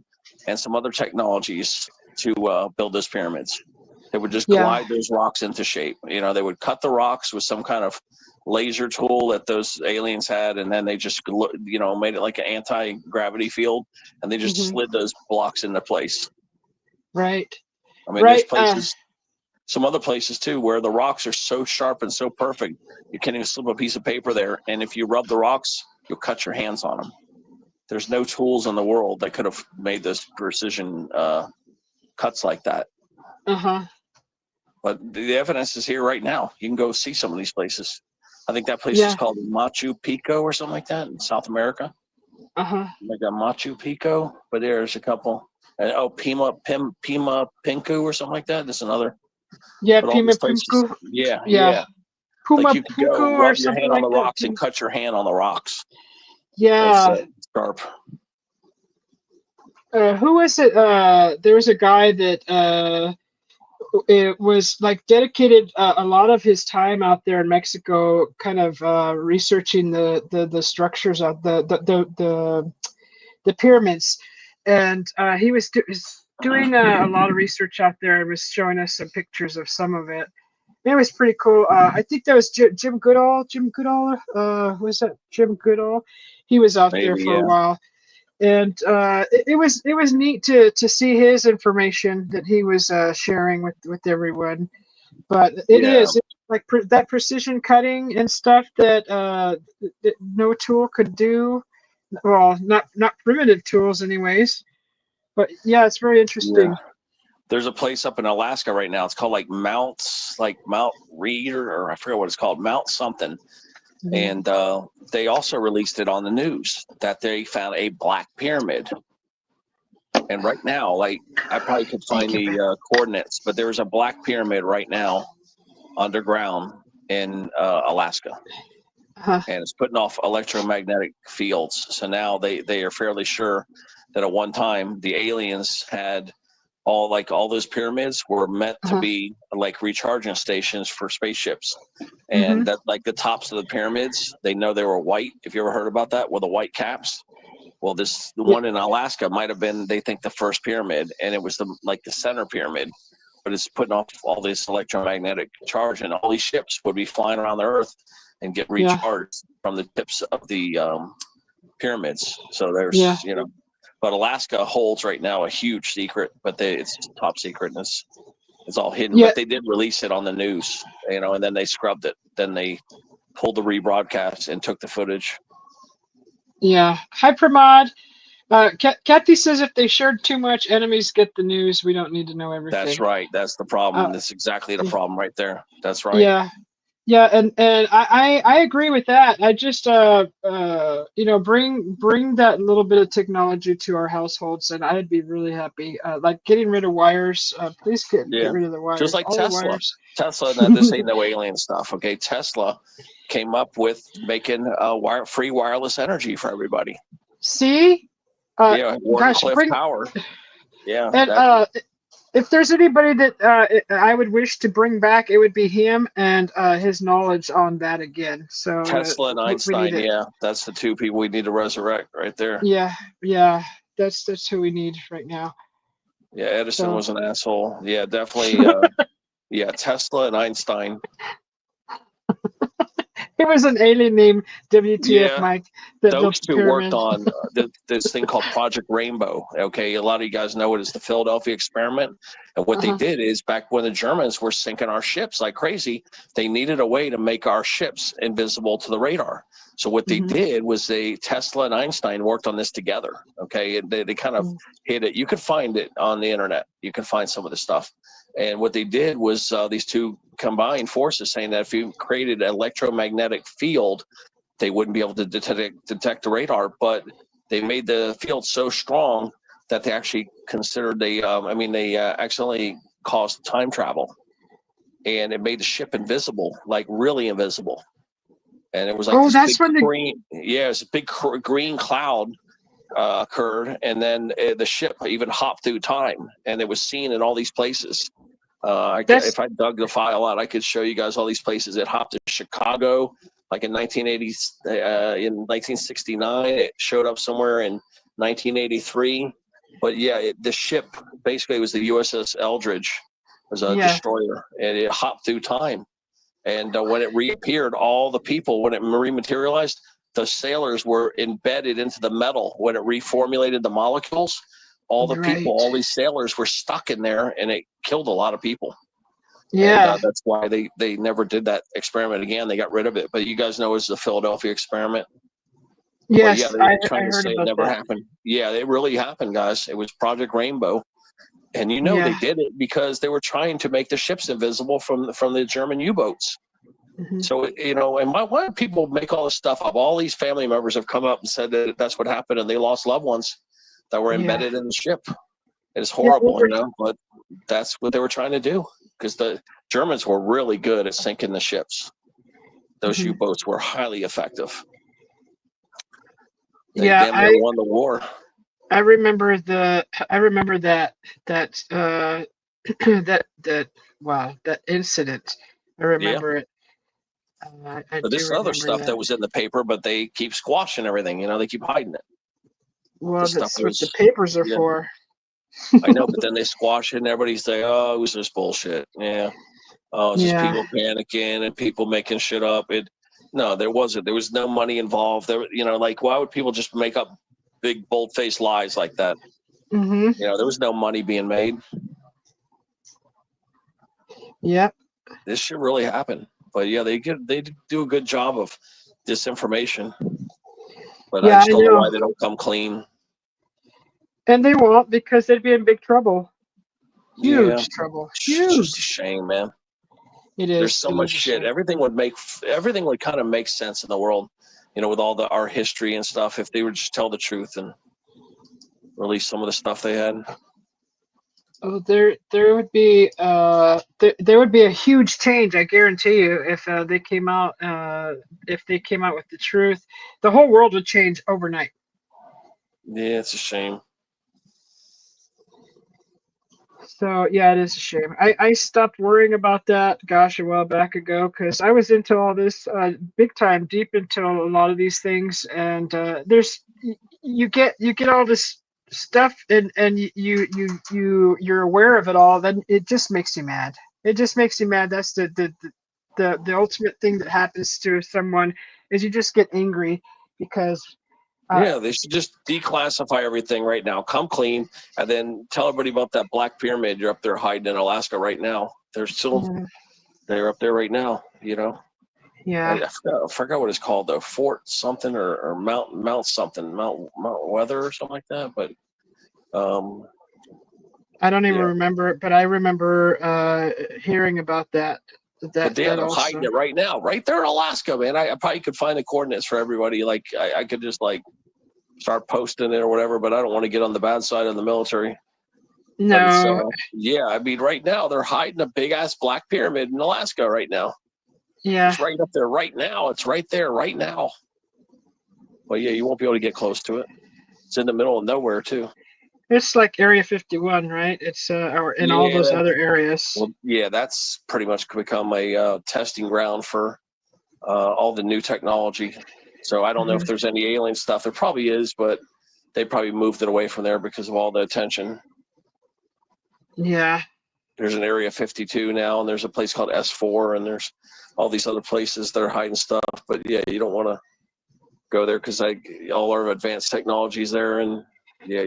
and some other technologies to build those pyramids. They would just glide those rocks into shape. They would cut the rocks with some kind of laser tool that those aliens had, and then they just, made it like an anti-gravity field, and they just slid those blocks into place. Right. I mean, there's places, some other places too, where the rocks are so sharp and so perfect, you can't even slip a piece of paper there, and if you rub the rocks, you'll cut your hands on them. There's no tools in the world that could have made this precision cuts like that. But the evidence is here right now. You can go see some of these places. I think that place is called Machu Picchu or something like that in South America. Like a Machu Picchu, but there's a couple. Pima Pinku or something like that. There's another. Yeah, but Pima Punku. Yeah. Puma Like you could go Punku or rub your something hand like on the that. rocks and cut your hand on the rocks. Yeah. That's sharp. Who was it? There was a guy that it was like dedicated a lot of his time out there in Mexico, kind of researching the structures of the pyramids, and he was doing a lot of research out there and was showing us some pictures of some of it. It was pretty cool. I think that was Jim Goodall. Who was that? Jim Goodall. He was out there for a while. And it was neat to see his information that he was sharing with everyone. But it's like that precision cutting and stuff that no tool could do. Well, not primitive tools, anyways. But yeah, it's very interesting. Yeah. There's a place up in Alaska right now. It's called Mount Reed or I forget what it's called, Mount something. And they also released it on the news that they found a black pyramid. And right now, I probably could find the coordinates, but there's a black pyramid right now underground in Alaska. And it's putting off electromagnetic fields. So now they are fairly sure that at one time the aliens had all those pyramids were meant to be like recharging stations for spaceships, and that the tops of the pyramids, they know they were white. If you ever heard about that, with the white caps. Well, the one in Alaska might have been, they think, the first pyramid, and it was the center pyramid, but it's putting off all this electromagnetic charge, and all these ships would be flying around the Earth and get recharged from the tips of the pyramids. So there's But Alaska holds right now a huge secret, but it's top secret, and it's all hidden. But they did release it on the news, and then they scrubbed it. Then they pulled the rebroadcast and took the footage. Yeah. Hi, Pramod. Kathy says if they shared too much, enemies get the news. We don't need to know everything. That's right. That's the problem. That's exactly the problem right there. That's right. Yeah. Yeah, and I agree with that. I just bring that little bit of technology to our households, and I'd be really happy. Like getting rid of wires. Please get rid of the wires. Just like all Tesla. Tesla, this ain't no alien stuff. Okay, Tesla came up with making free wireless energy for everybody. See? Warncliffe Power. Yeah. And if there's anybody that I would wish to bring back, it would be him and his knowledge on that again. So Tesla and Einstein, that's the two people we need to resurrect right there. Yeah, that's who we need right now. Yeah, Edison was an asshole. Yeah, definitely. Tesla and Einstein. It was an alien named WTF Mike. Those two worked on this thing called Project Rainbow. Okay, a lot of you guys know it as the Philadelphia experiment. And what they did is, back when the Germans were sinking our ships like crazy, they needed a way to make our ships invisible to the radar. So what they did was Tesla and Einstein worked on this together. Okay, and they kind of hid it. You could find it on the internet. You can find some of the stuff. And what they did was these two combined forces, saying that if you created an electromagnetic field, they wouldn't be able to detect the radar. But they made the field so strong that they actually considered they accidentally caused time travel. and it made the ship invisible, like really invisible. And it was like Oh, this that's big when the green, yeah, it was a big green cloud occurred, and then the ship even hopped through time, and it was seen in all these places. that's If I dug the file out, I could show you guys all these places. It hopped to Chicago, like in 1980, in 1969. It showed up somewhere in 1983. But yeah, the ship basically was the USS Eldridge, it was a yeah. destroyer, and it hopped through time. And when it reappeared, all the people, when it rematerialized, the sailors were embedded into the metal. When it reformulated the molecules, all the people, Right. all these sailors were stuck in there, and it killed a lot of people. Yeah. And that's why they never did that experiment again. They got rid of it. But you guys know it was the Philadelphia experiment. But yeah, Yes, they were I trying to heard say it about never that. happened. Yeah, it really happened, guys. It was Project Rainbow. And you know Yeah. they did it because they were trying to make the ships invisible from the German U-boats. Mhm. So, you know, and why do people make all this stuff up? All these family members have come up and said that that's what happened, and they lost loved ones that were Yeah. embedded in the ship. It's Yeah, horrible, you know, but that's what they were trying to do, because the Germans were really good at sinking the ships. Those Mhm. U-boats were highly effective. They Yeah, damn near won the war. I remember that that wow, that incident. I remember it. I But do this other remember stuff that. that was in the paper, but they keep squashing everything. You know, they keep hiding it. Well, The stuff that's what the was, papers are yeah, for. I know, but then they squash it, and everybody's like, "Oh, it was just bullshit." Yeah. Oh, it's just Yeah. people panicking and people making shit up. No, there wasn't. There was no money involved. There, you know, like why would people just make up big bold-faced lies like that? Mhm. You know, there was no money being made. Yep. This shit really happened. But yeah, they do a good job of disinformation. But I Yeah, just I don't know know. why they don't come clean. And they won't, because they'd be in big trouble. Yeah, Huge trouble. it's just a Huge. shame, man. It There's is. so It much is a shit. shame. Everything would kind of make sense in the world, you know, with all our history and stuff, if they would just tell the truth and release some of the stuff they had. Oh, there would be there would be a huge change, I guarantee you, if they came out with the truth. The whole world would change overnight. Yeah, it's a shame. So yeah, it is a shame. I stopped worrying about that, gosh, a while back ago, because I was into all this big time, deep into a lot of these things, and you get all this stuff, and you're aware of it all. Then it just makes you mad. It just makes you mad. That's the ultimate thing that happens to someone, is you just get angry because Yeah, they should just declassify everything right now. Come clean, and then tell everybody about that black pyramid you're up there hiding in Alaska right now. They're up there right now. You know, yeah. I forgot what it's called though. Fort something or Mount something, Mount Weather or something like that. But I don't even yeah. remember it, but I remember hearing about that. But yeah, That they're also. hiding it right now, right there in Alaska, man. I probably could find the coordinates for everybody. Like I could just like start posting it or whatever, but I don't want to get on the bad side of the military. But it's No. yeah, I mean, right now they're hiding a big ass black pyramid in Alaska right now. Yeah. It's right up there right now. It's right there right now. But yeah, you won't be able to get close to it. It's in the middle of nowhere too. It's like Area 51, right? It's or in all those Yeah. other areas. Well, yeah, that's pretty much become a testing ground for all the new technology. So I don't know if there's any alien stuff. There probably is, but they probably moved it away from there because of all the attention. Yeah. There's an Area 52 now, and there's a place called S4, and there's all these other places that are hiding stuff. But yeah, you don't want to go there because all our advanced technologies there, and yeah,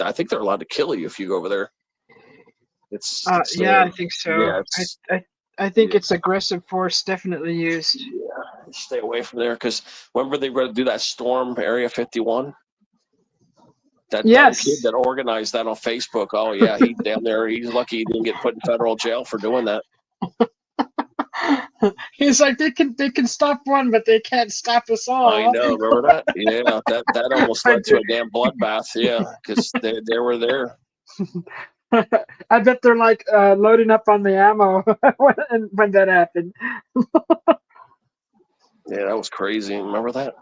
I think they're allowed to kill you if you go over there. Yeah, I think so. Yeah, I think it's aggressive force definitely used. Yeah, stay away from there because remember they were to do that storm Area 51. That dumb kid that organized that on Facebook. Oh yeah, he down there. He's lucky he didn't get put in federal jail for doing that. He's like, they can stop one, but they can't stop us all. I know. Remember that? Yeah, that almost led to a damn bloodbath. Yeah, because they were there. I bet they're like loading up on the ammo when that happened. Yeah, that was crazy. Remember that?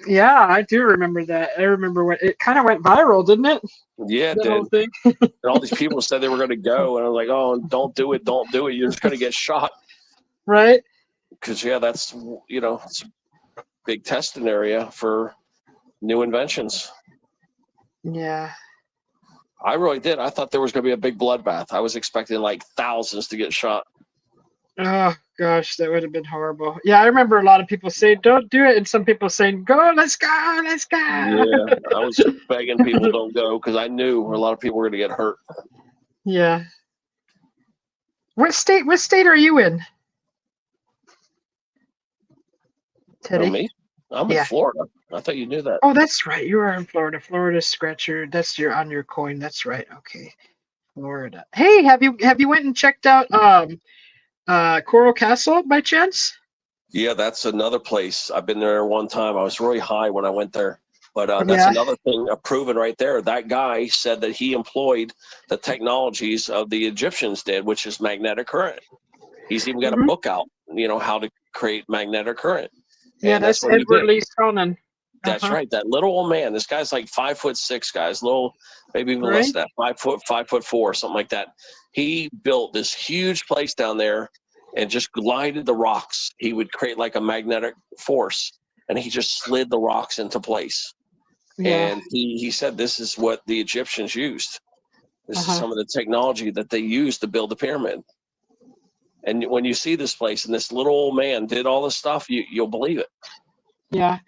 Yeah, I do remember that. I remember when it kind of went viral, didn't it? Yeah, it That did. whole thing. And all these people said they were going to go, and I was like, "Oh, don't do it! Don't do it! You're just going to get shot." Right? Because that's it's a big testing area for new inventions. Yeah. I really did. I thought there was going to be a big bloodbath. I was expecting like thousands to get shot. Oh gosh, that would have been horrible. Yeah, I remember a lot of people saying, "Don't do it," and some people saying, "Go, let's go, let's go." Yeah, I was begging people don't go because I knew a lot of people were going to get hurt. Yeah. What state are you in? Teddy? Oh, me? I'm Yeah. in Florida. I thought you knew that. Oh, that's right. You are in Florida. Florida scratcher. That's your on your coin. That's right. Okay. Florida. Hey, have you went and checked out Coral Castle by chance? Yeah, that's another place. I've been there one time. I was really high when I went there. But that's Yeah. another thing proven right there. That guy said that he employed the technologies of the Egyptians did, which is magnetic current. He's even got a Mhm. book out, how to create magnetic current. Yeah, And that's what he Edward did. Lee Cronin. That's Uh-huh. right. That little old man. This guy's like 5'6", guys. Little, maybe even less than that. 5'4", something like that. He built this huge place down there and just glided the rocks. He would create like a magnetic force, and he just slid the rocks into place. Yeah. And he said this is what the Egyptians used. This is Uh-huh. some of the technology that they used to build the pyramid. And when you see this place and this little old man did all this stuff, you'll believe it. Yeah.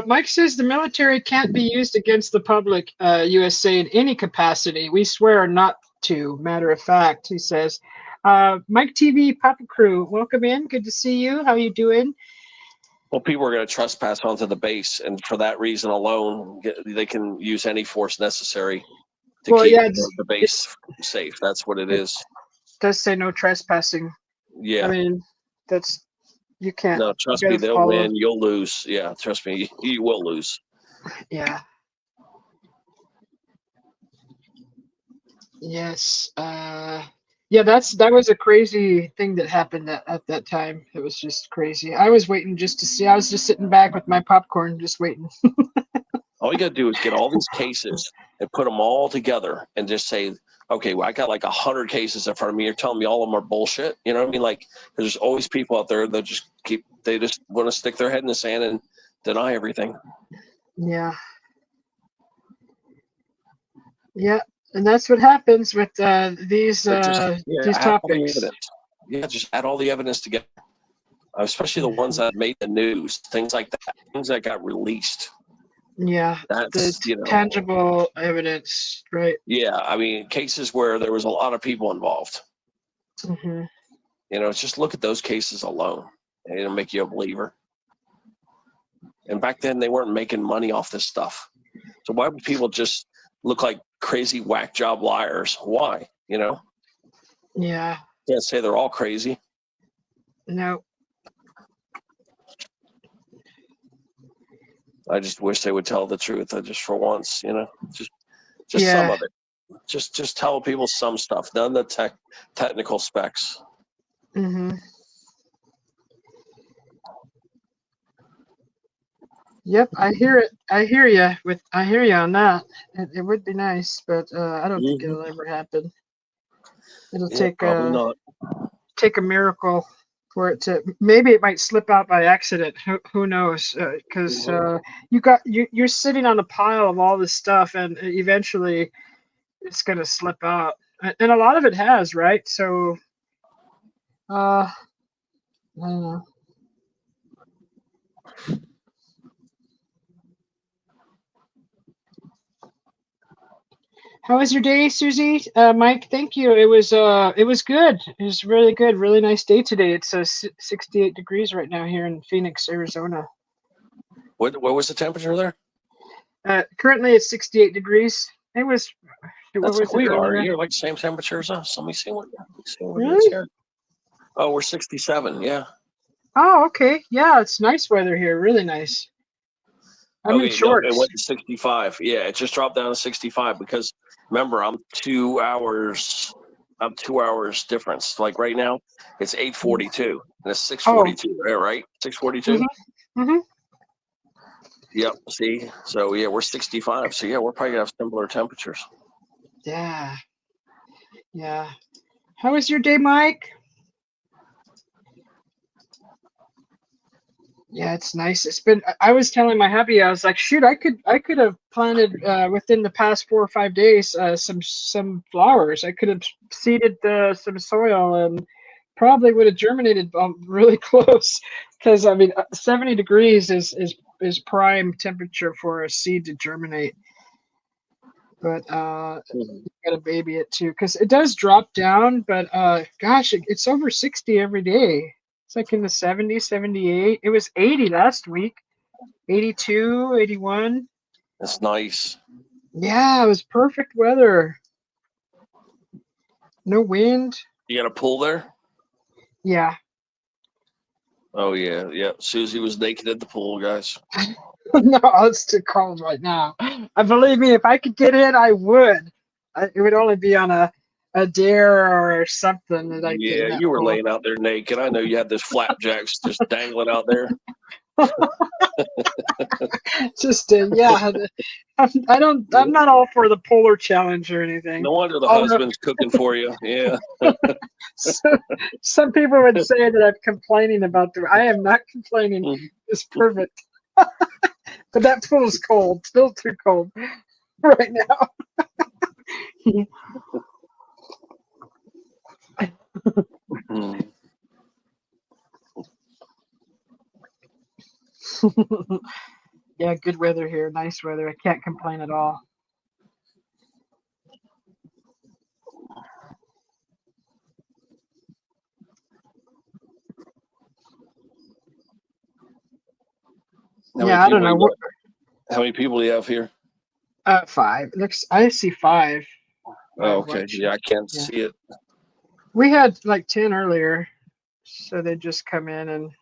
Mike says the military can't be used against the public, USA, in any capacity. We swear not to. Matter of fact, he says. Mike TV, Papa Crew, welcome in. Good to see you. How you doing? Well, people are going to trespass onto the base, and for that reason alone, they can use any force necessary to Well, keep yeah, the base safe. That's what it is. does say no trespassing. Yeah. I mean, that's you can't. No, trust you me, gotta they'll follow. win. You'll lose. Yeah, trust me, you will lose. Yeah. Yes. Yeah, that was a crazy thing that happened at that time. It was just crazy. I was waiting just to see. I was just sitting back with my popcorn, just waiting. All you got to do is get all these cases and put them all together and just say, okay, well, I got like 100 cases in front of me. You're telling me all of them are bullshit. You know what I mean? Like, there's always people out there that they just want to stick their head in the sand and deny everything. Yeah. Yeah, and that's what happens with these Add all the topics. evidence. Yeah, just add all the evidence together. Especially the ones that made the news, things like that, things that got released. Yeah, That's the tangible evidence, right? Yeah, I mean, cases where there was a lot of people involved. Mm-hmm. Just look at those cases alone, and it'll make you a believer. And back then, they weren't making money off this stuff. So why would people just look like crazy whack job liars? Why? Yeah. Can't say they're all crazy. No. I just wish they would tell the truth, just for once. Just Yeah. some of it. Just tell people some stuff, none of the technical specs. Mm-hmm. Yep, I hear it. I hear you. I hear you on that. It would be nice, but I don't think it'll ever happen. It'll Probably not. take a miracle for it to. Maybe it might slip out by accident. Who knows? Because you're sitting on a pile of all this stuff, and eventually it's gonna slip out, and a lot of it has, right? So, I don't know. How was your day, Susie? Mike, thank you. It was good. It was really good. Really nice day today. It's 68 degrees right now here in Phoenix, Arizona. What was the temperature there? Currently it's 68 degrees. It was. That's What was we it are. earlier? You're like same temperature as us. Let me see what it Really? is here. Oh, we're 67. Yeah. Oh, okay. Yeah, it's nice weather here. Really nice. I'm in shorts. No, it went to 65. Yeah, it just dropped down to 65 because Remember, I'm 2 hours. I'm 2 hours difference. Like right now, it's 8:42 and it's 6:42. Right? 6:42. Mm-hmm. Yep. See, so yeah, we're 65. So yeah, we're probably gonna have similar temperatures. Yeah. Yeah. How was your day, Mike? Yeah, it's nice. It's been. I was telling my hubby, I was like, shoot, I could have planted within the past 4 or 5 days some flowers. I could have seeded some soil and probably would have germinated really close. Because I mean, 70 degrees is prime temperature for a seed to germinate. But you gotta baby it too, because it does drop down. But gosh, it's over 60 every day. It's like in the 70s, 78. It was 80 last week, 82, 81. That's nice. Yeah, it was perfect weather. No wind. You got a pool there? Yeah. Oh yeah, yeah. Susie was naked at the pool, guys. No, it's too cold right now. Believe me, if I could get in, I would. It would only be on a dare or something that I get Yeah, in that you were pool. laying out there naked. I know you had those flapjacks just dangling out there. Just yeah, I'm not all for the polar challenge or anything. No wonder the Although- husband's cooking for you. Yeah. Some people would say that I'm complaining about I am not complaining. It's perfect. But that pool's cold, still too cold right now. Yeah, good weather here, nice weather. I can't complain at all. Yeah, I don't know. How many people do you have here? 5. I see 5. Oh, okay. Yeah, I can't see it. We had like 10 earlier, so they just come in and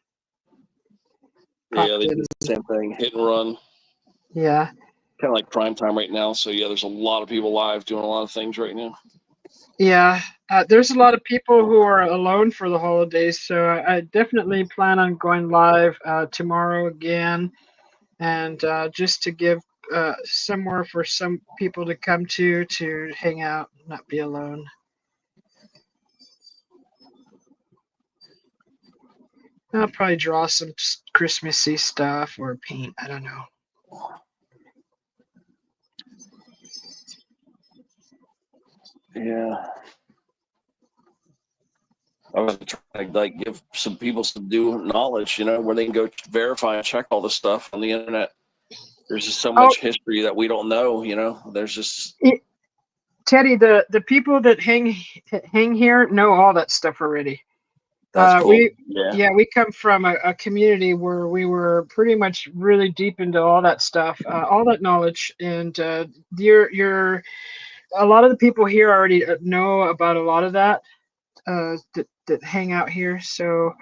Yeah, they do the same thing. Hit and run. Yeah. Kind of like prime time right now. So yeah, there's a lot of people live doing a lot of things right now. Yeah, there's a lot of people who are alone for the holidays, so I definitely plan on going live tomorrow again, and just to give somewhere for some people to come to hang out, not be alone. I'll probably draw some Christmassy stuff or paint. I don't know. Yeah. I was trying to like give some people some new knowledge, where they can go verify and check all the stuff on the internet. There's just so much history that we don't know, There's just Teddy, the people that hang here know all that stuff already. That's cool. We come from a community where we were pretty much really deep into all that stuff, all that knowledge, and you're a lot of the people here already know about a lot of that that hang out here. So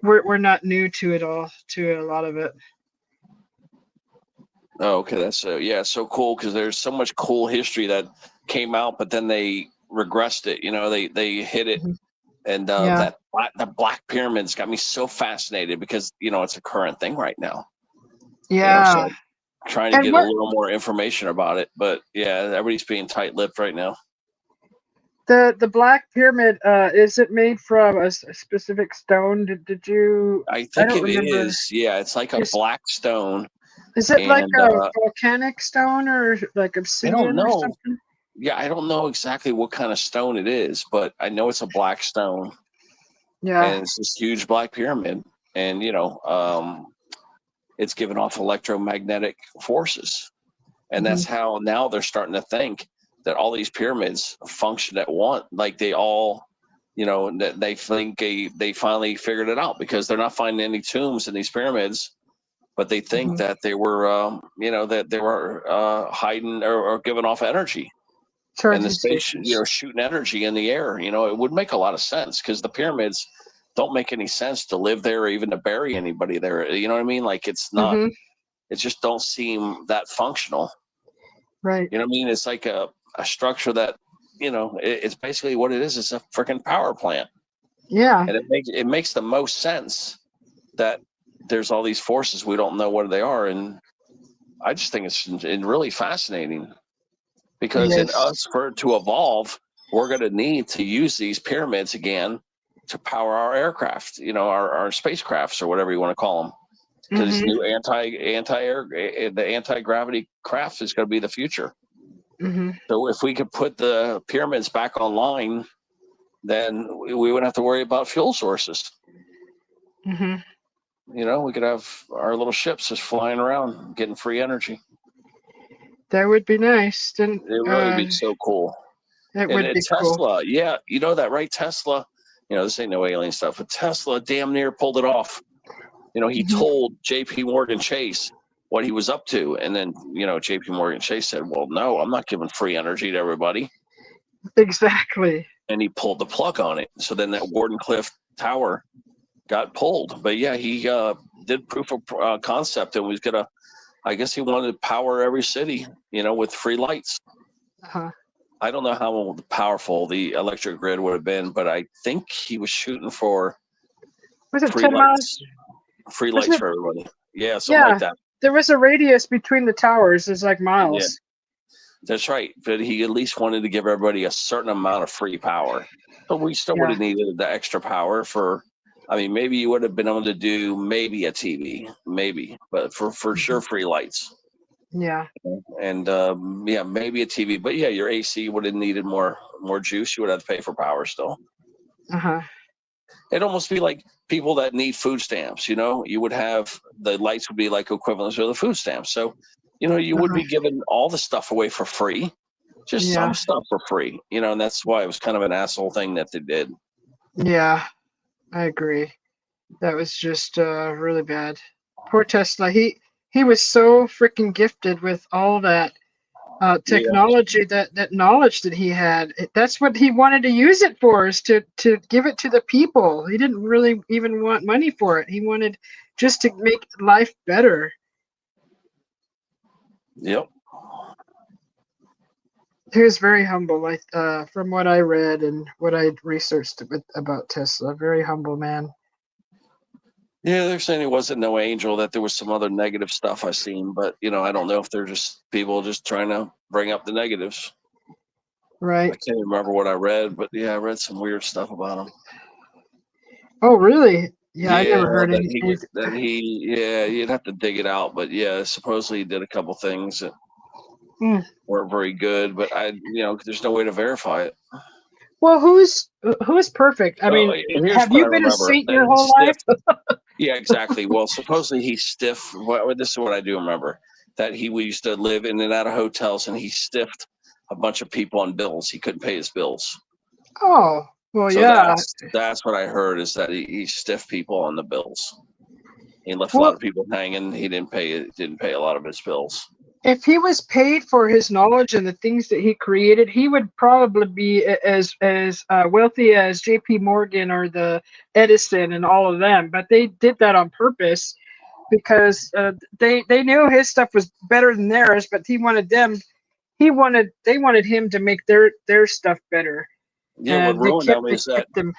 we're not new to it all, to a lot of it. Oh, okay. That's so cool because there's so much cool history that came out, but then they regressed it. They hit it, and that Black Pyramids got me so fascinated because it's a current thing right now. Yeah. So trying to get a little more information about it, but yeah, everybody's being tight-lipped right now. The Black Pyramid, is it made from a specific stone? Did you? I think it is. Yeah, it's like a black stone. Is it like a volcanic stone or like obsidian? I don't know. Or something? Yeah, I don't know exactly what kind of stone it is, but I know it's a black stone. Yeah. And it's this huge black pyramid, and it's giving off electromagnetic forces, and that's how now they're starting to think that all these pyramids function at once, like they all, that they think they finally figured it out because they're not finding any tombs in these pyramids, but they think that they were, that they were hiding or giving off energy. And the space, shooting energy in the air. It would make a lot of sense because the pyramids don't make any sense to live there or even to bury anybody there. You know what I mean? Like it's not. It just don't seem that functional. Right. You know what I mean? It's like a structure that, you know, it's basically what it is. It's a freaking power plant. Yeah. And it makes the most sense that there's all these forces we don't know what they are, and I just think it's really fascinating because in Yes. us for it to evolve, we're going to need to use these pyramids again to power our aircraft, you know, our spacecrafts or whatever you want to call them, because Mhm. new the anti-gravity craft is going to be the future. Mhm. So if we could put the pyramids back online, then we wouldn't have to worry about fuel sources. Mhm. You know, we could have our little ships just flying around, getting free energy. That would be nice. Then It would really be so cool. that And would be cool. Tesla, yeah, you know that, right? Tesla, you know, this ain't no alien stuff, but Tesla damn near pulled it off. You know, he Mhm. told J.P. Morgan Chase what he was up to, and then, you know, J.P. Morgan Chase said, "Well, no, I'm not giving free energy to everybody," Exactly. and he pulled the plug on it. So then that Wardenclyffe Tower got pulled. But yeah, he did proof of concept, and was gonna. I guess he wanted to power every city, you know, with free lights. Uh-huh. I don't know how powerful the electric grid would have been, but I think he was shooting for Was it free 10 miles? lights, free Wasn't lights it? for everybody. Yeah, something Yeah. like that. There was a radius between the towers. It's like miles. Yeah, that's right. But he at least wanted to give everybody a certain amount of free power. But we still would have needed the extra power for. I mean, maybe you would have been able to do maybe a TV, maybe, but for sure free lights. Yeah. And yeah, maybe a TV, but yeah, your AC would have needed more juice. You would have to pay for power still. Uh-huh. It'd almost be like people that need food stamps. You know, you would have the lights would be like equivalents of the food stamps. So, you know, you would be giving all the stuff away for free, just Yeah. some stuff for free. You know, and that's why it was kind of an asshole thing that they did. Yeah. I agree. That was just really bad. Poor Tesla. He was so freaking gifted with all that technology, that knowledge that he had. That's what he wanted to use it for, is to give it to the people. He didn't really even want money for it. He wanted just to make life better. Yep. He was very humble, from what I read and what I researched about Tesla. Very humble man. Yeah, they're saying he wasn't no angel, that there was some other negative stuff I seen, but you know, I don't know if they're just people just trying to bring up the negatives. Right. I can't remember what I read, but yeah, I read some weird stuff about him. Oh, really? Yeah, I never heard that anything. you'd have to dig it out, but yeah, supposedly he did a couple things that weren't very good, but you know, there's no way to verify it. Well, who's perfect? I mean, Here's have what you I been a remember. saint That your he's whole life? stiff. Yeah, exactly. Well, supposedly he's stiff. Well, this is what I do remember, that we used to live in and out of hotels, and he stiffed a bunch of people on bills. He couldn't pay his bills. Oh, well, So yeah. that's what I heard, is that he stiffed people on the bills. He left a Well, lot of people hanging. He didn't pay a lot of his bills. if he was paid for his knowledge and the things that he created, he would probably be as wealthy as J.P. Morgan or the Edison and all of them. But they did that on purpose because they knew his stuff was better than theirs. But they wanted him to make their stuff better. Yeah, what And they ruined kept him is that, them.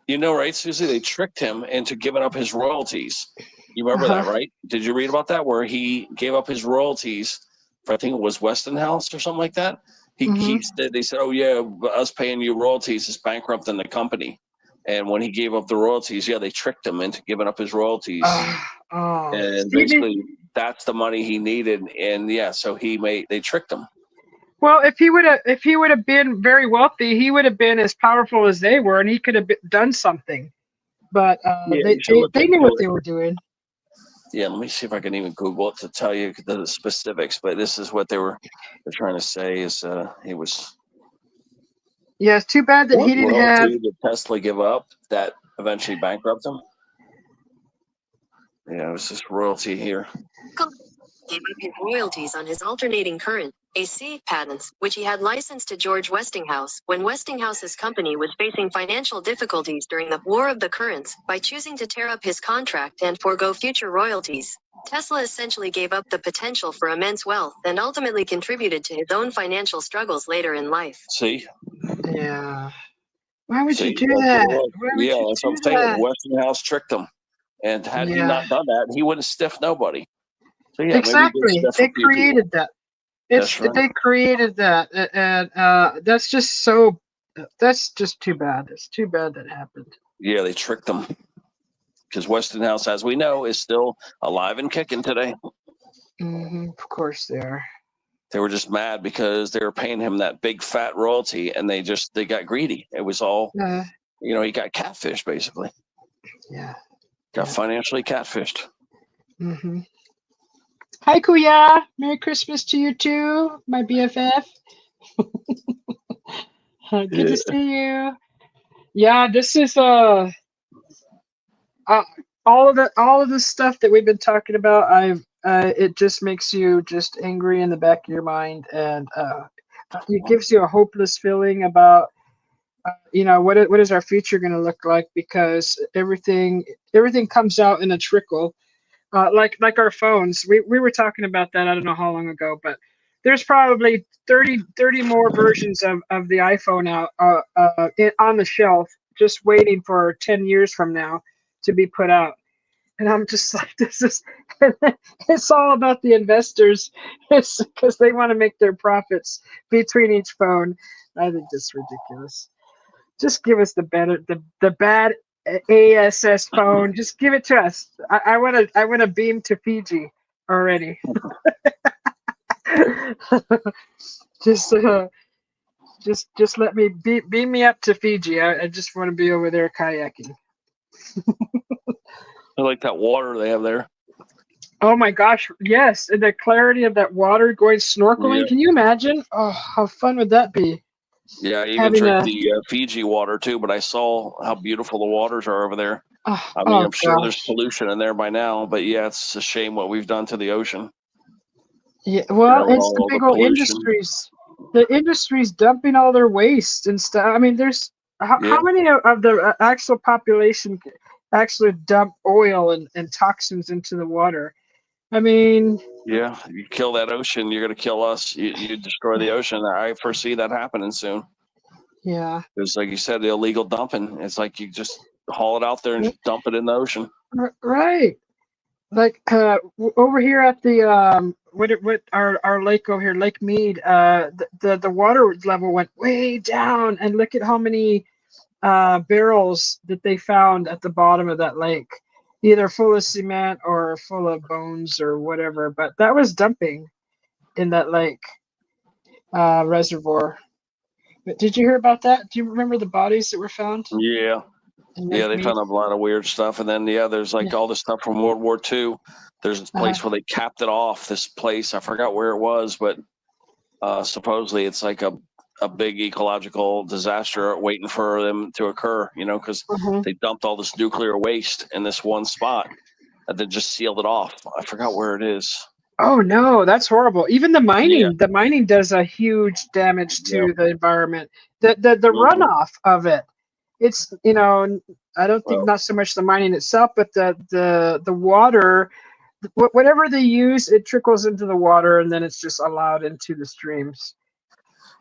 you know, right, Susie? They tricked him into giving up his royalties. You remember that, Uh-huh. right? Did you read about that? Where he gave up his royalties for, I think it was Westinghouse or something like that. They said, "Oh yeah, us paying you royalties is bankrupting the company." And when he gave up the royalties, yeah, they tricked him into giving up his royalties. And Stevie. basically, that's the money he needed. And yeah, so they tricked him. Well, if he would have been very wealthy, he would have been as powerful as they were, and he could have done something. But Yeah, you should look they knew what into they it. were doing. Yeah, let me see if I can even Google it to tell you the specifics. But this is what they're trying to say, is he was. Yeah, it's too bad that What he didn't have. royalty did Tesla give up that eventually bankrupted him? Yeah, it was this royalty here. Gave up his royalties on his alternating current. AC patents, which he had licensed to George Westinghouse, when Westinghouse's company was facing financial difficulties during the War of the Currents, by choosing to tear up his contract and forego future royalties. Tesla essentially gave up the potential for immense wealth and ultimately contributed to his own financial struggles later in life. See, Yeah. Why would you see, do that's what it that? was. Why would Yeah, you that's what I'm do saying. that? Westinghouse tricked him, and had he Yeah. not done that, he wouldn't stiff nobody. So yeah, maybe he did Exactly. stiff They a few people. created that. That's right. They created that, and that's just so. That's just too bad. It's too bad that happened. Yeah, they tricked them. Because Westinghouse, as we know, is still alive and kicking today. Of course they are. They were just mad because they were paying him that big fat royalty, and they got greedy. It was all, Yeah. he got catfished basically. Yeah. Got Yeah. financially catfished. Hi, Kuya. Merry Christmas to you too, my BFF. Good to see you. Yeah, this is all of the stuff that we've been talking about. It just makes you just angry in the back of your mind, and it gives you a hopeless feeling about what is our future going to look like, because everything comes out in a trickle. Like our phones, we were talking about that, I don't know how long ago, but there's probably 30 more versions of the iPhone out on the shelf, just waiting for 10 years from now to be put out. And I'm just like, it's all about the investors. It's because they want to make their profits between each phone. I think that's ridiculous. Just give us the bad ASS phone. Just give it to us. I want to beam to Fiji already. just let me beam me up to Fiji. I just want to be over there kayaking. I like that water they have there. Oh my gosh, yes, and the clarity of that water going snorkeling. Yeah. Can you imagine? Oh, how fun would that be? Yeah, I even Having drink a- the Fiji water too, but I saw how beautiful the waters are over there. Oh, I mean, oh I'm sure there's gosh. pollution in there by now, but yeah, it's a shame what we've done to the ocean. Yeah, well, with it's the all big old pollution. industries. The industry's dumping all their waste and stuff. I mean, there's Yeah. how many of the actual population actually dump oil and toxins into the water? I mean, Yeah, you kill that ocean, you're going to kill us. You destroy the ocean. I foresee that happening soon. yeah, Because, like you said, the illegal dumping. It's like you just haul it out there and just dump it in the ocean. right. Like over here at the what our lake over here, Lake Mead, the water level went way down, and look at how many barrels that they found at the bottom of that lake, either full of cement or full of bones or whatever. But that was dumping in that lake reservoir. But did you hear about that? Do you remember the bodies that were found? Yeah. Yeah, they found a lot of weird stuff. And then, there's like all this stuff from World War II. There's this place where they capped it off. This place, I forgot where it was, but supposedly it's like a big ecological disaster waiting for them to occur, because they dumped all this nuclear waste in this one spot and then just sealed it off. I forgot where it is. Oh no, that's horrible. Even the mining does a huge damage to the environment. The runoff of it. It's I don't think not so much the mining itself, but the water, whatever they use, it trickles into the water and then it's just allowed into the streams.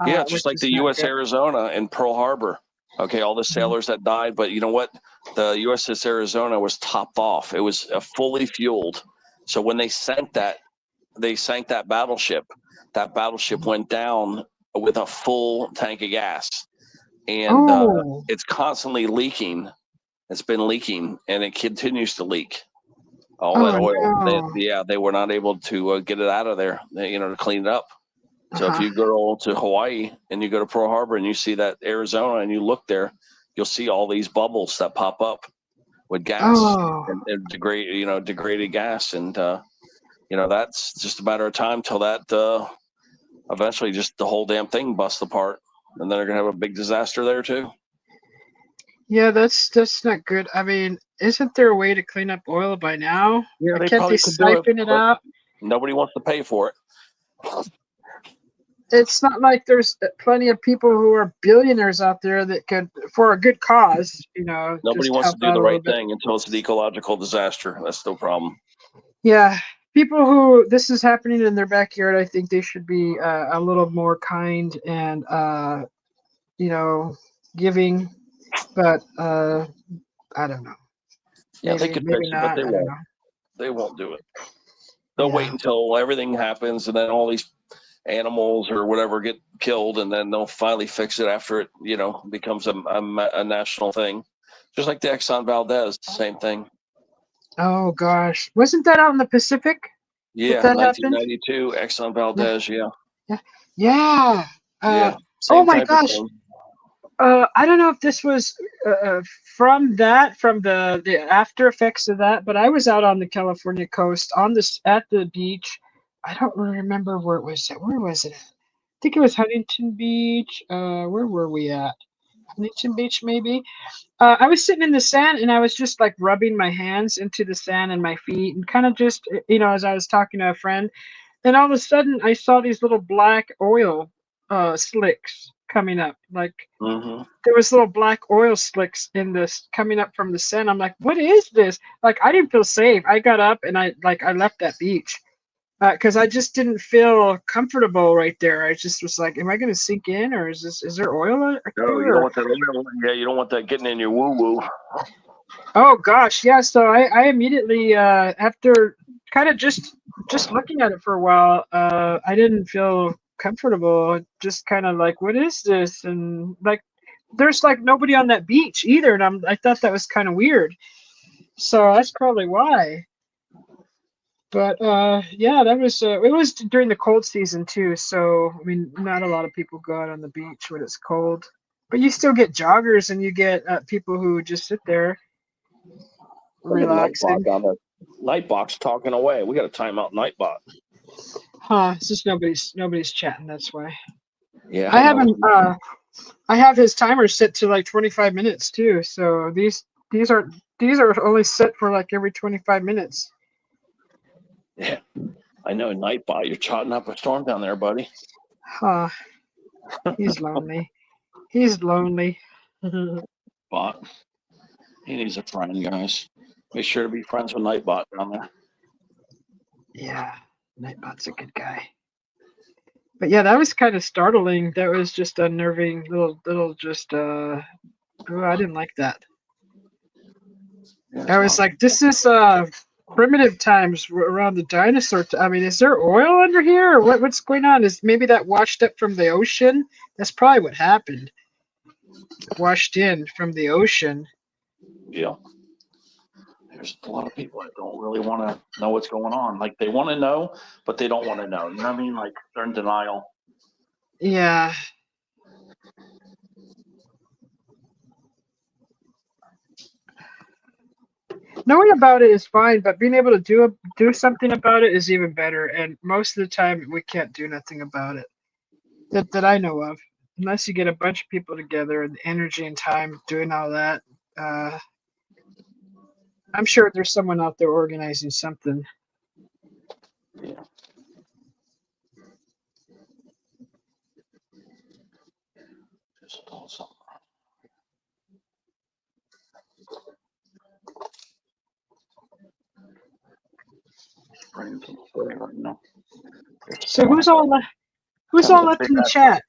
Yeah, just like the USS Arizona in Pearl Harbor. Okay, all the sailors that died, but you know what? The USS Arizona was topped off. It was fully fueled. So when they sank that battleship. That battleship went down with a full tank of gas, and it's constantly leaking. It's been leaking, and it continues to leak. All that oil. No. They were not able to get it out of there. To clean it up. So if you go to Hawaii and you go to Pearl Harbor and you see that Arizona and you look there, you'll see all these bubbles that pop up with gas and degraded gas, and that's just a matter of time till that eventually just the whole damn thing busts apart, and then they're gonna have a big disaster there too. Yeah, that's not good. I mean, isn't there a way to clean up oil by now? Yeah, they can't probably they could do it, siphon it but out? nobody wants to pay for it. it's not like there's plenty of people who are billionaires out there that could, for a good cause, Nobody just wants help to do out the a little right bit. thing until it's an ecological disaster. That's the problem. Yeah, people who this is happening in their backyard, I think they should be a little more kind and giving. But I don't know. Yeah, they Maybe could maybe fix it, but not. they I don't won't. know. They won't do it. They'll wait Yeah. until everything happens and then all these animals or whatever get killed, and then they'll finally fix it after it, becomes a national thing. Just like the Exxon Valdez, same thing. Oh gosh, wasn't that out in the Pacific Yeah, that happened? 1992, Exxon Valdez. Yeah, Yeah. yeah, Oh same my type of gosh. thing. I don't know if this was from the after effects of that, but I was out on the California coast at the beach. I don't really remember where it was. Where was it at? I think it was Huntington Beach. Where were we at? Huntington Beach, maybe. I was sitting in the sand and I was just like rubbing my hands into the sand and my feet and kind of just, as I was talking to a friend. And all of a sudden I saw these little black oil slicks coming up. Like Hmm. there was little black oil slicks in this coming up from the sand. I'm like, what is this? Like I didn't feel safe. I got up and I left that beach. Because I just didn't feel comfortable right there. I just was like, am I going to sink in, or is there oil? No, you don't want that. Yeah, you don't want that getting in your woo woo. Oh gosh, yeah. So I immediately after kind of just looking at it for a while, I didn't feel comfortable. Just kind of like, what is this? And like, there's like nobody on that beach either, and I thought that was kind of weird. So that's probably why. But yeah, that was it was during the cold season too. So I mean, not a lot of people go out on the beach when it's cold, but you still get joggers and you get people who just sit there Look at relaxing. Nightbot down there. Nightbot's talking away. We got to time out Nightbot. Huh? It's just nobody's chatting. That's why. Yeah, I haven't. I have his timer set to like 25 minutes too. So these are only set for like every 25 minutes. Yeah, I know Nightbot. You're trotting up a storm down there, buddy. Huh? He's lonely. He's lonely. Bot. He needs a friend, guys. Make sure to be friends with Nightbot down there. Yeah, Nightbot's a good guy. But yeah, that was kind of startling. That was just unnerving. Little just. Oh, I didn't like that. Yeah, I was like, this is primitive times around the dinosaur. I mean, is there oil under here, or what's going on? Is maybe that washed up from the ocean? That's probably what happened. Washed in from the ocean. yeah. There's a lot of people that don't really want to know what's going on. Like they want to know, but they don't want to know. You know what I mean? Like they're in denial. Yeah. Knowing about it is fine, but being able to do something about it is even better. And most of the time, we can't do nothing about it that I know of, unless you get a bunch of people together and energy and time doing all that. I'm sure there's someone out there organizing something. Yeah. Just doing something. Spraying some spray right now. So who's all left in the chat?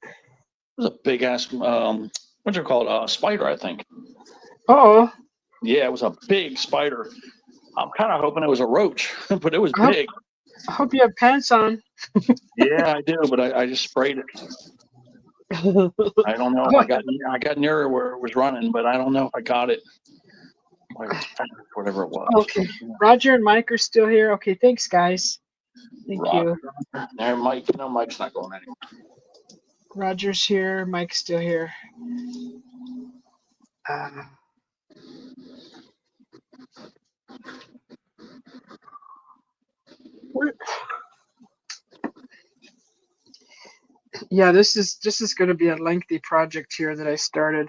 There's a big ass what's it called? Spider, I think. Oh. Yeah, it was a big spider. I'm kind of hoping it was a roach, but it was I big. hope you have pants on. Yeah, I do, but I just sprayed it. I don't know if I got nearer where it was running, but I don't know if I got it. Whatever it was. Okay. Roger and Mike are still here. Okay, thanks guys. Thank you. There, Mike. No, Mike's not going anywhere. Roger's here. Mike's still here. Yeah, this is going to be a lengthy project here that I started.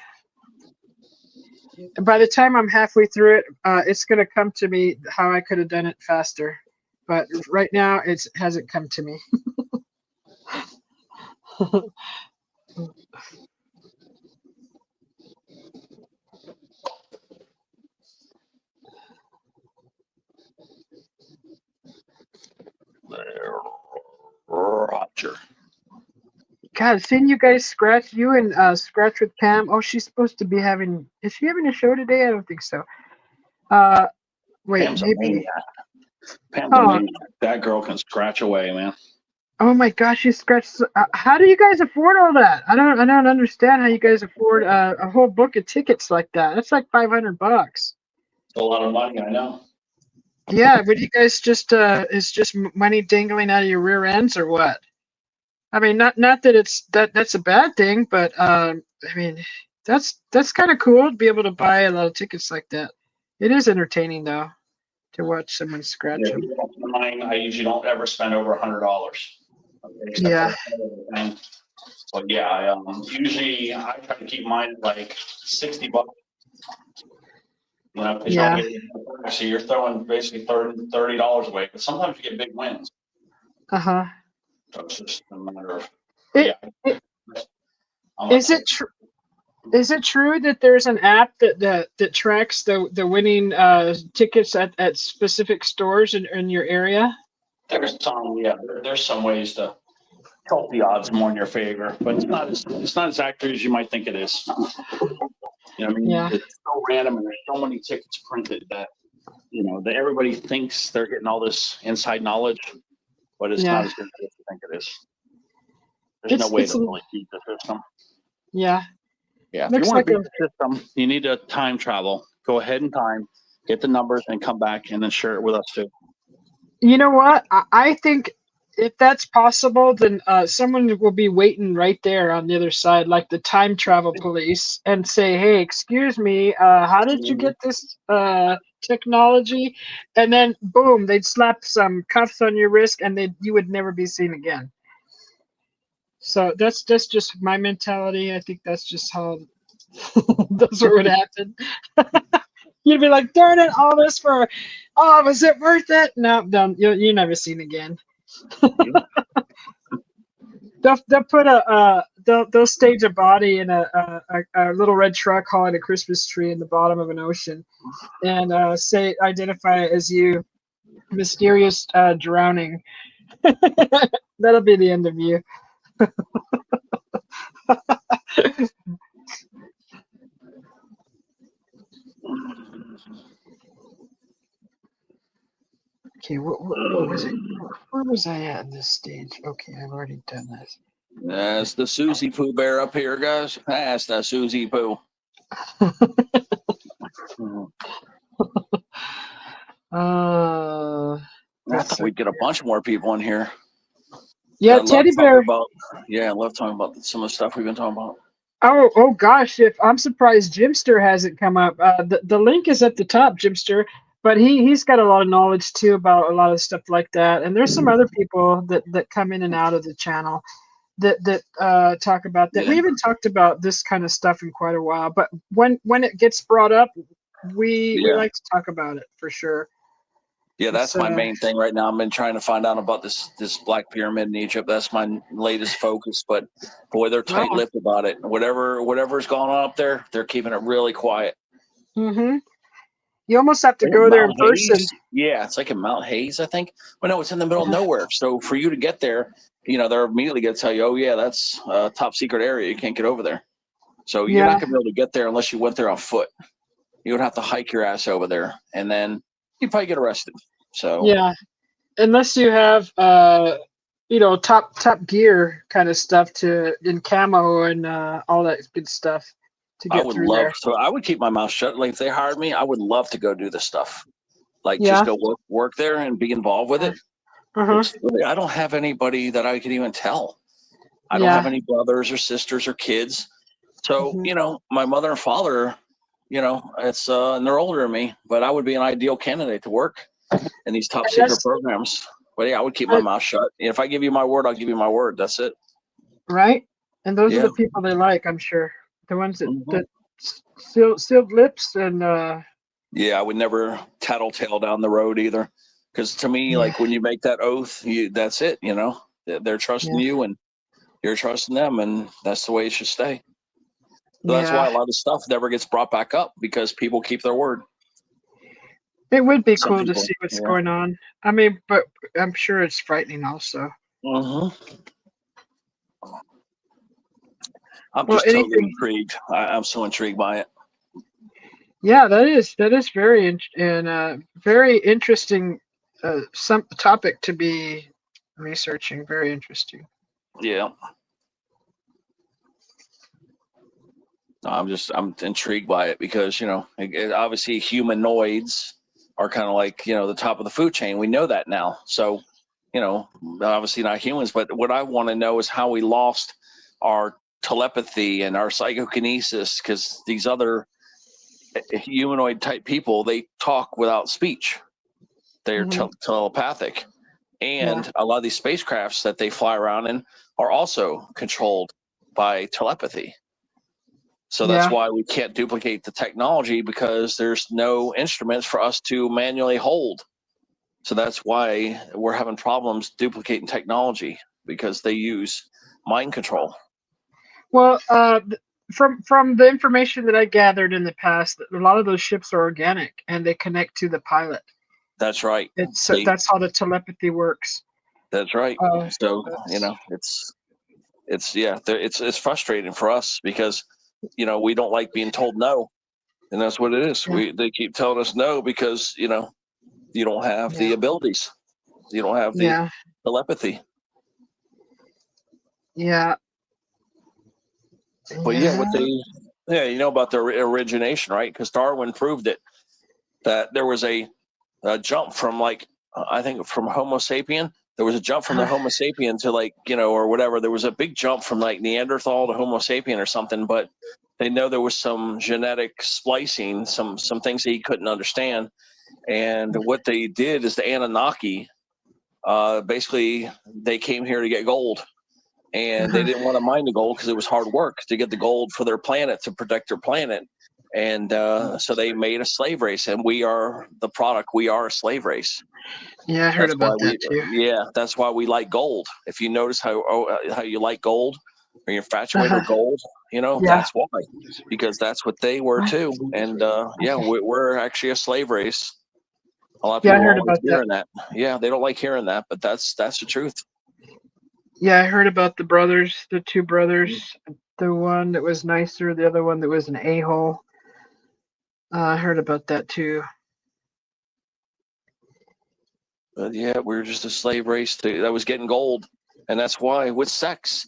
And by the time I'm halfway through it, it's going to come to me how I could have done it faster. But right now, it hasn't come to me. Roger. God, seeing you guys scratch, you and scratch with Pam. Oh, she's supposed to be having. Is she having a show today? I don't think so. Wait, Pam's a maybe. maniac. Pam's a Oh, maniac. That girl can scratch away, man. oh my gosh, you scratched. How do you guys afford all that? I don't understand how you guys afford a whole book of tickets like that. That's like $500. It's a lot of money, I know. Yeah, but you guys just is just money dangling out of your rear ends or what? I mean, not that that's a bad thing, but I mean, that's kind of cool to be able to buy a lot of tickets like that. It is entertaining though to watch someone scratch Yeah, them. mine, I usually don't ever spend over $100. Except Yeah. for thing. But yeah, usually I try to keep mine at like $60. You know, because Yeah. so you're throwing basically $30 away. But sometimes you get big wins. Uh-huh. So it's just a matter of Is it true? Is it true that there's an app that tracks the winning tickets at specific stores in your area? There's some ways to help the odds more in your favor, but it's not as accurate as you might think it is. You know what I mean? Yeah. It's so random, and there's so many tickets printed that that everybody thinks they're getting all this inside knowledge, but it's not as good as you think it is. There's no way to really beat the system. Yeah. Yeah, if you want to beat the system, you need to time travel. Go ahead in time, get the numbers, and come back and then share it with us too. You know what? I think if that's possible, then someone will be waiting right there on the other side, like the time travel police, and say, "Hey, excuse me, how did you get this technology?" And then, boom, they'd slap some cuffs on your wrist, and you would never be seen again. So that's just my mentality. I think that's just how that's what would happen. You'd be like, darn it, all this for, oh, was it worth it? No, you're never seen again. They'll put they'll stage a body in a little red truck hauling a Christmas tree in the bottom of an ocean, and identify it as you, mysterious drowning. That'll be the end of you. Okay, what was it? Where was I at in this stage? Okay, I've already done this. That's the Susie Pooh bear up here, guys. That's the Susie Pooh. I thought we'd get a bunch more people in here. Yeah, Teddy Bear. I love talking about some of the stuff we've been talking about. Oh gosh, if I'm surprised Jimster hasn't come up. The link is at the top, Jimster, but he's got a lot of knowledge too about a lot of stuff like that. And there's some other people that come in and out of the channel that talk about that. We haven't talked about this kind of stuff in quite a while, but when it gets brought up, we like to talk about it for sure. Yeah, that's my main thing right now. I've been trying to find out about this Black Pyramid in Egypt. That's my latest focus. But boy, they're tight-lipped about it. Whatever's going on up there, they're keeping it really quiet. Mm-hmm. You almost have to go there in person. Yeah, it's like in Mount Hayes, I think. But no, it's in the middle of nowhere. So for you to get there, they're immediately going to tell you, oh, yeah, that's a top secret area. You can't get over there. So you're not going to be able to get there unless you went there on foot. You would have to hike your ass over there, and then you'd probably get arrested. So yeah, unless you have top gear kind of stuff in camo and all that good stuff to get through there. So I would keep my mouth shut. Like if they hired me, I would love to go do this stuff. Like just go work there and be involved with it. Really, I don't have anybody that I could even tell. I don't have any brothers or sisters or kids. So my mother and father, it's and they're older than me, but I would be an ideal candidate to work in these top secret programs. But yeah, I would keep my mouth shut. If I give you my word, I'll give you my word. That's it. Right. And those are the people they like, I'm sure. The ones that sealed lips and yeah, I would never tattletale down the road either. Because to me, like when you make that oath, that's it, they're trusting you, and you're trusting them, and that's the way it should stay. So that's why a lot of stuff never gets brought back up, because people keep their word. It would be Some cool to people, see what's yeah. going on. I mean, but I'm sure it's frightening also. Mm-hmm. I'm Well, just totally anything. intrigued. I'm so intrigued by it. Yeah, that is very very interesting. Some topic to be researching. Very interesting. Yeah. I'm intrigued by it because, obviously humanoids are kind of like, the top of the food chain. We know that now. So, obviously not humans, but what I want to know is how we lost our telepathy and our psychokinesis, because these other humanoid type people, they talk without speech. They're telepathic. And a lot of these spacecrafts that they fly around in are also controlled by telepathy. So that's why we can't duplicate the technology, because there's no instruments for us to manually hold. So that's why we're having problems duplicating technology, because they use mind control. Well, from the information that I gathered in the past, a lot of those ships are organic and they connect to the pilot. That's right. That's how the telepathy works. That's right. So it's frustrating for us, because we don't like being told no, and that's what it is. They keep telling us no because you don't have the abilities, you don't have the telepathy. Yeah. But you know about the origination, right? Because Darwin proved it, that there was a jump from I think from Homo sapien. There was a jump from the Homo sapien to or whatever. There was a big jump from Neanderthal to Homo sapien or something, but they know there was some genetic splicing, some things that he couldn't understand. And what they did is the Anunnaki, basically they came here to get gold, and they didn't want to mine the gold because it was hard work to get the gold for their planet, to protect their planet. And so they made a slave race, and we are the product. We are a slave race. Yeah, I heard about that too. Yeah, that's why we like gold. If you notice how you like gold, or you're infatuated with gold, that's why. Because that's what they were too. And we're actually a slave race. A lot of people heard don't about like hearing that. Yeah, they don't like hearing that, but that's the truth. Yeah, I heard about the two brothers, the one that was nicer, the other one that was an a-hole. I heard about that too. But yeah, we were just a slave race that was getting gold. And that's why with sex,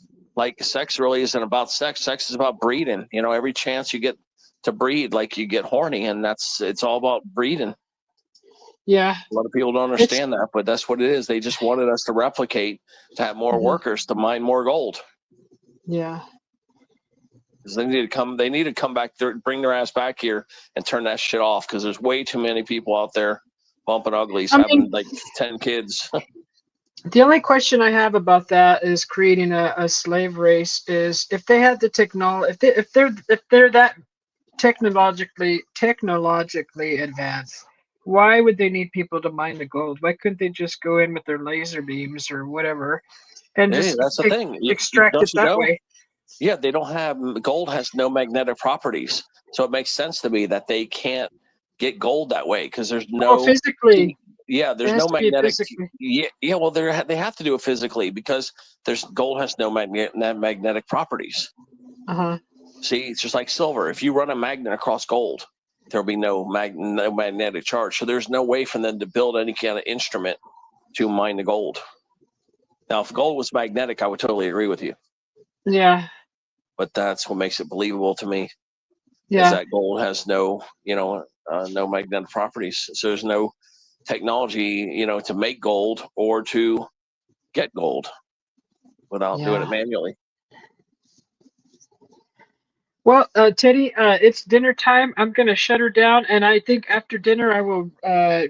sex really isn't about sex. Sex is about breeding. Every chance you get to breed, you get horny, and it's all about breeding. Yeah. A lot of people don't understand that, but that's what it is. They just wanted us to replicate, to have more workers, to mine more gold. Yeah. Because they need to come back, bring their ass back here and turn that shit off, because there's way too many people out there bumping uglies, having 10 kids. The only question I have about that is creating a slave race is if they had the technology, if they're that technologically advanced, why would they need people to mine the gold? Why couldn't they just go in with their laser beams or whatever and just that's the thing. Extract it that way? Yeah, they don't have gold has no magnetic properties, so it makes sense to me that they can't get gold that way, because there's no physically. Yeah, there's no magnetic. Yeah. Well, they have to do it physically, because gold has no magnetic properties. See, it's just like silver. If you run a magnet across gold, there'll be no magnetic charge. So there's no way for them to build any kind of instrument to mine the gold. Now, if gold was magnetic, I would totally agree with you. Yeah. But that's what makes it believable to me. Yeah. Is that gold has no magnetic properties. So there's no technology, to make gold or to get gold without doing it manually. Well, Teddy, it's dinner time. I'm going to shut her down, and I think after dinner I will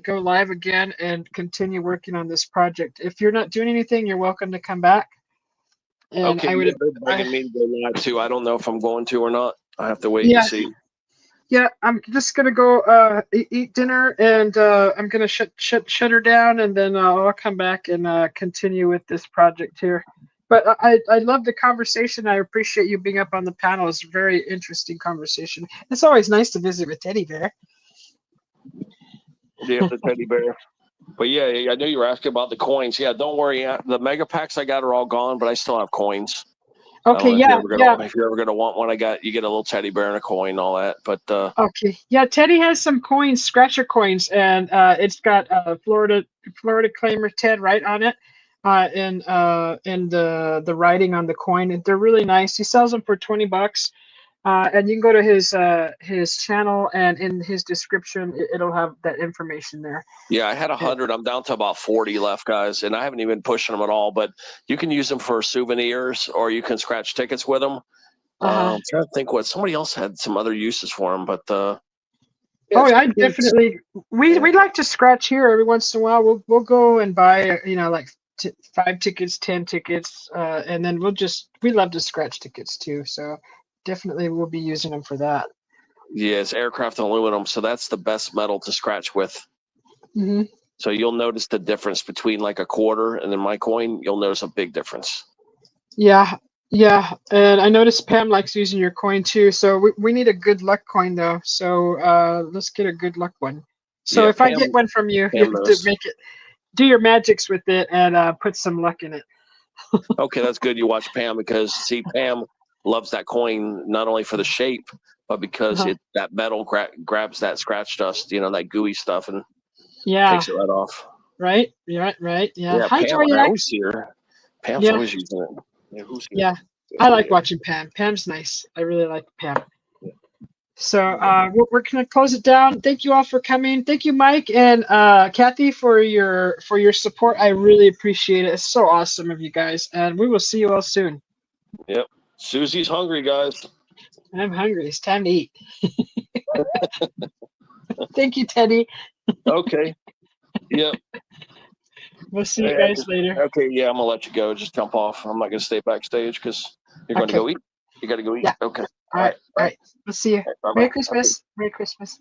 go live again and continue working on this project. If you're not doing anything, you're welcome to come back. And okay, they're begging me to go live too. I don't know if I'm going to or not. I have to wait and see. Yeah, I'm just gonna go eat dinner, and I'm gonna shut her down, and then I'll come back and continue with this project here. But I love the conversation. I appreciate you being up on the panel. It's a very interesting conversation. It's always nice to visit with Teddy Bear. Yeah, the teddy bear. But yeah, I knew you were asking about the coins. Yeah, don't worry. The mega packs I got are all gone, but I still have coins. Okay, If yeah, you're ever gonna want one, you get a little teddy bear and a coin, and all that. But okay, yeah. Teddy has some coins, scratcher coins, and it's got Florida claimer Ted right on it, and the writing on the coin. They're really nice. He sells them for $20. And you can go to his channel, and in his description, it'll have that information there. yeah, I had 100. I'm down to about 40 left, guys, and I haven't even pushing them at all. But you can use them for souvenirs, or you can scratch tickets with them. I'm trying to think what somebody else had some other uses for them, but I definitely we like to scratch here every once in a while. We'll go and buy like 5 tickets, 10 tickets, and then we love to scratch tickets too. So definitely we'll be using them for that. Yeah, it's aircraft aluminum, so that's the best metal to scratch with. Mm-hmm. So you'll notice the difference between like a quarter and then my coin. You'll notice a big difference. Yeah, and I noticed Pam likes using your coin too. So we need a good luck coin though. So let's get a good luck one. So Yeah, if I get one from you, you Pam have to knows. do your magics with it and put some luck in it. Okay, that's good. You watch Pam because see, Pam loves that coin not only for the shape, but because that metal grabs that scratch dust, that gooey stuff, and takes it right off. Right. Yeah. Hi, Pam, I Joyak. always see her. Pam's always using it. Yeah, who's here? Yeah. I like watching Pam. Pam's nice. I really like Pam. So we're gonna close it down. Thank you all for coming. Thank you, Mike and Kathy, for your support. I really appreciate it. It's so awesome of you guys, and we will see you all soon. Yep. Susie's hungry, guys. I'm hungry. It's time to eat. Thank you, Teddy. Okay. Yep. We'll see you guys later. Okay. Yeah, I'm gonna let you go. Just jump off. I'm not gonna stay backstage because you're going to go eat. You got to go eat. Yeah. Okay. All right. We'll see you. Right, Merry Christmas. Okay. Merry Christmas.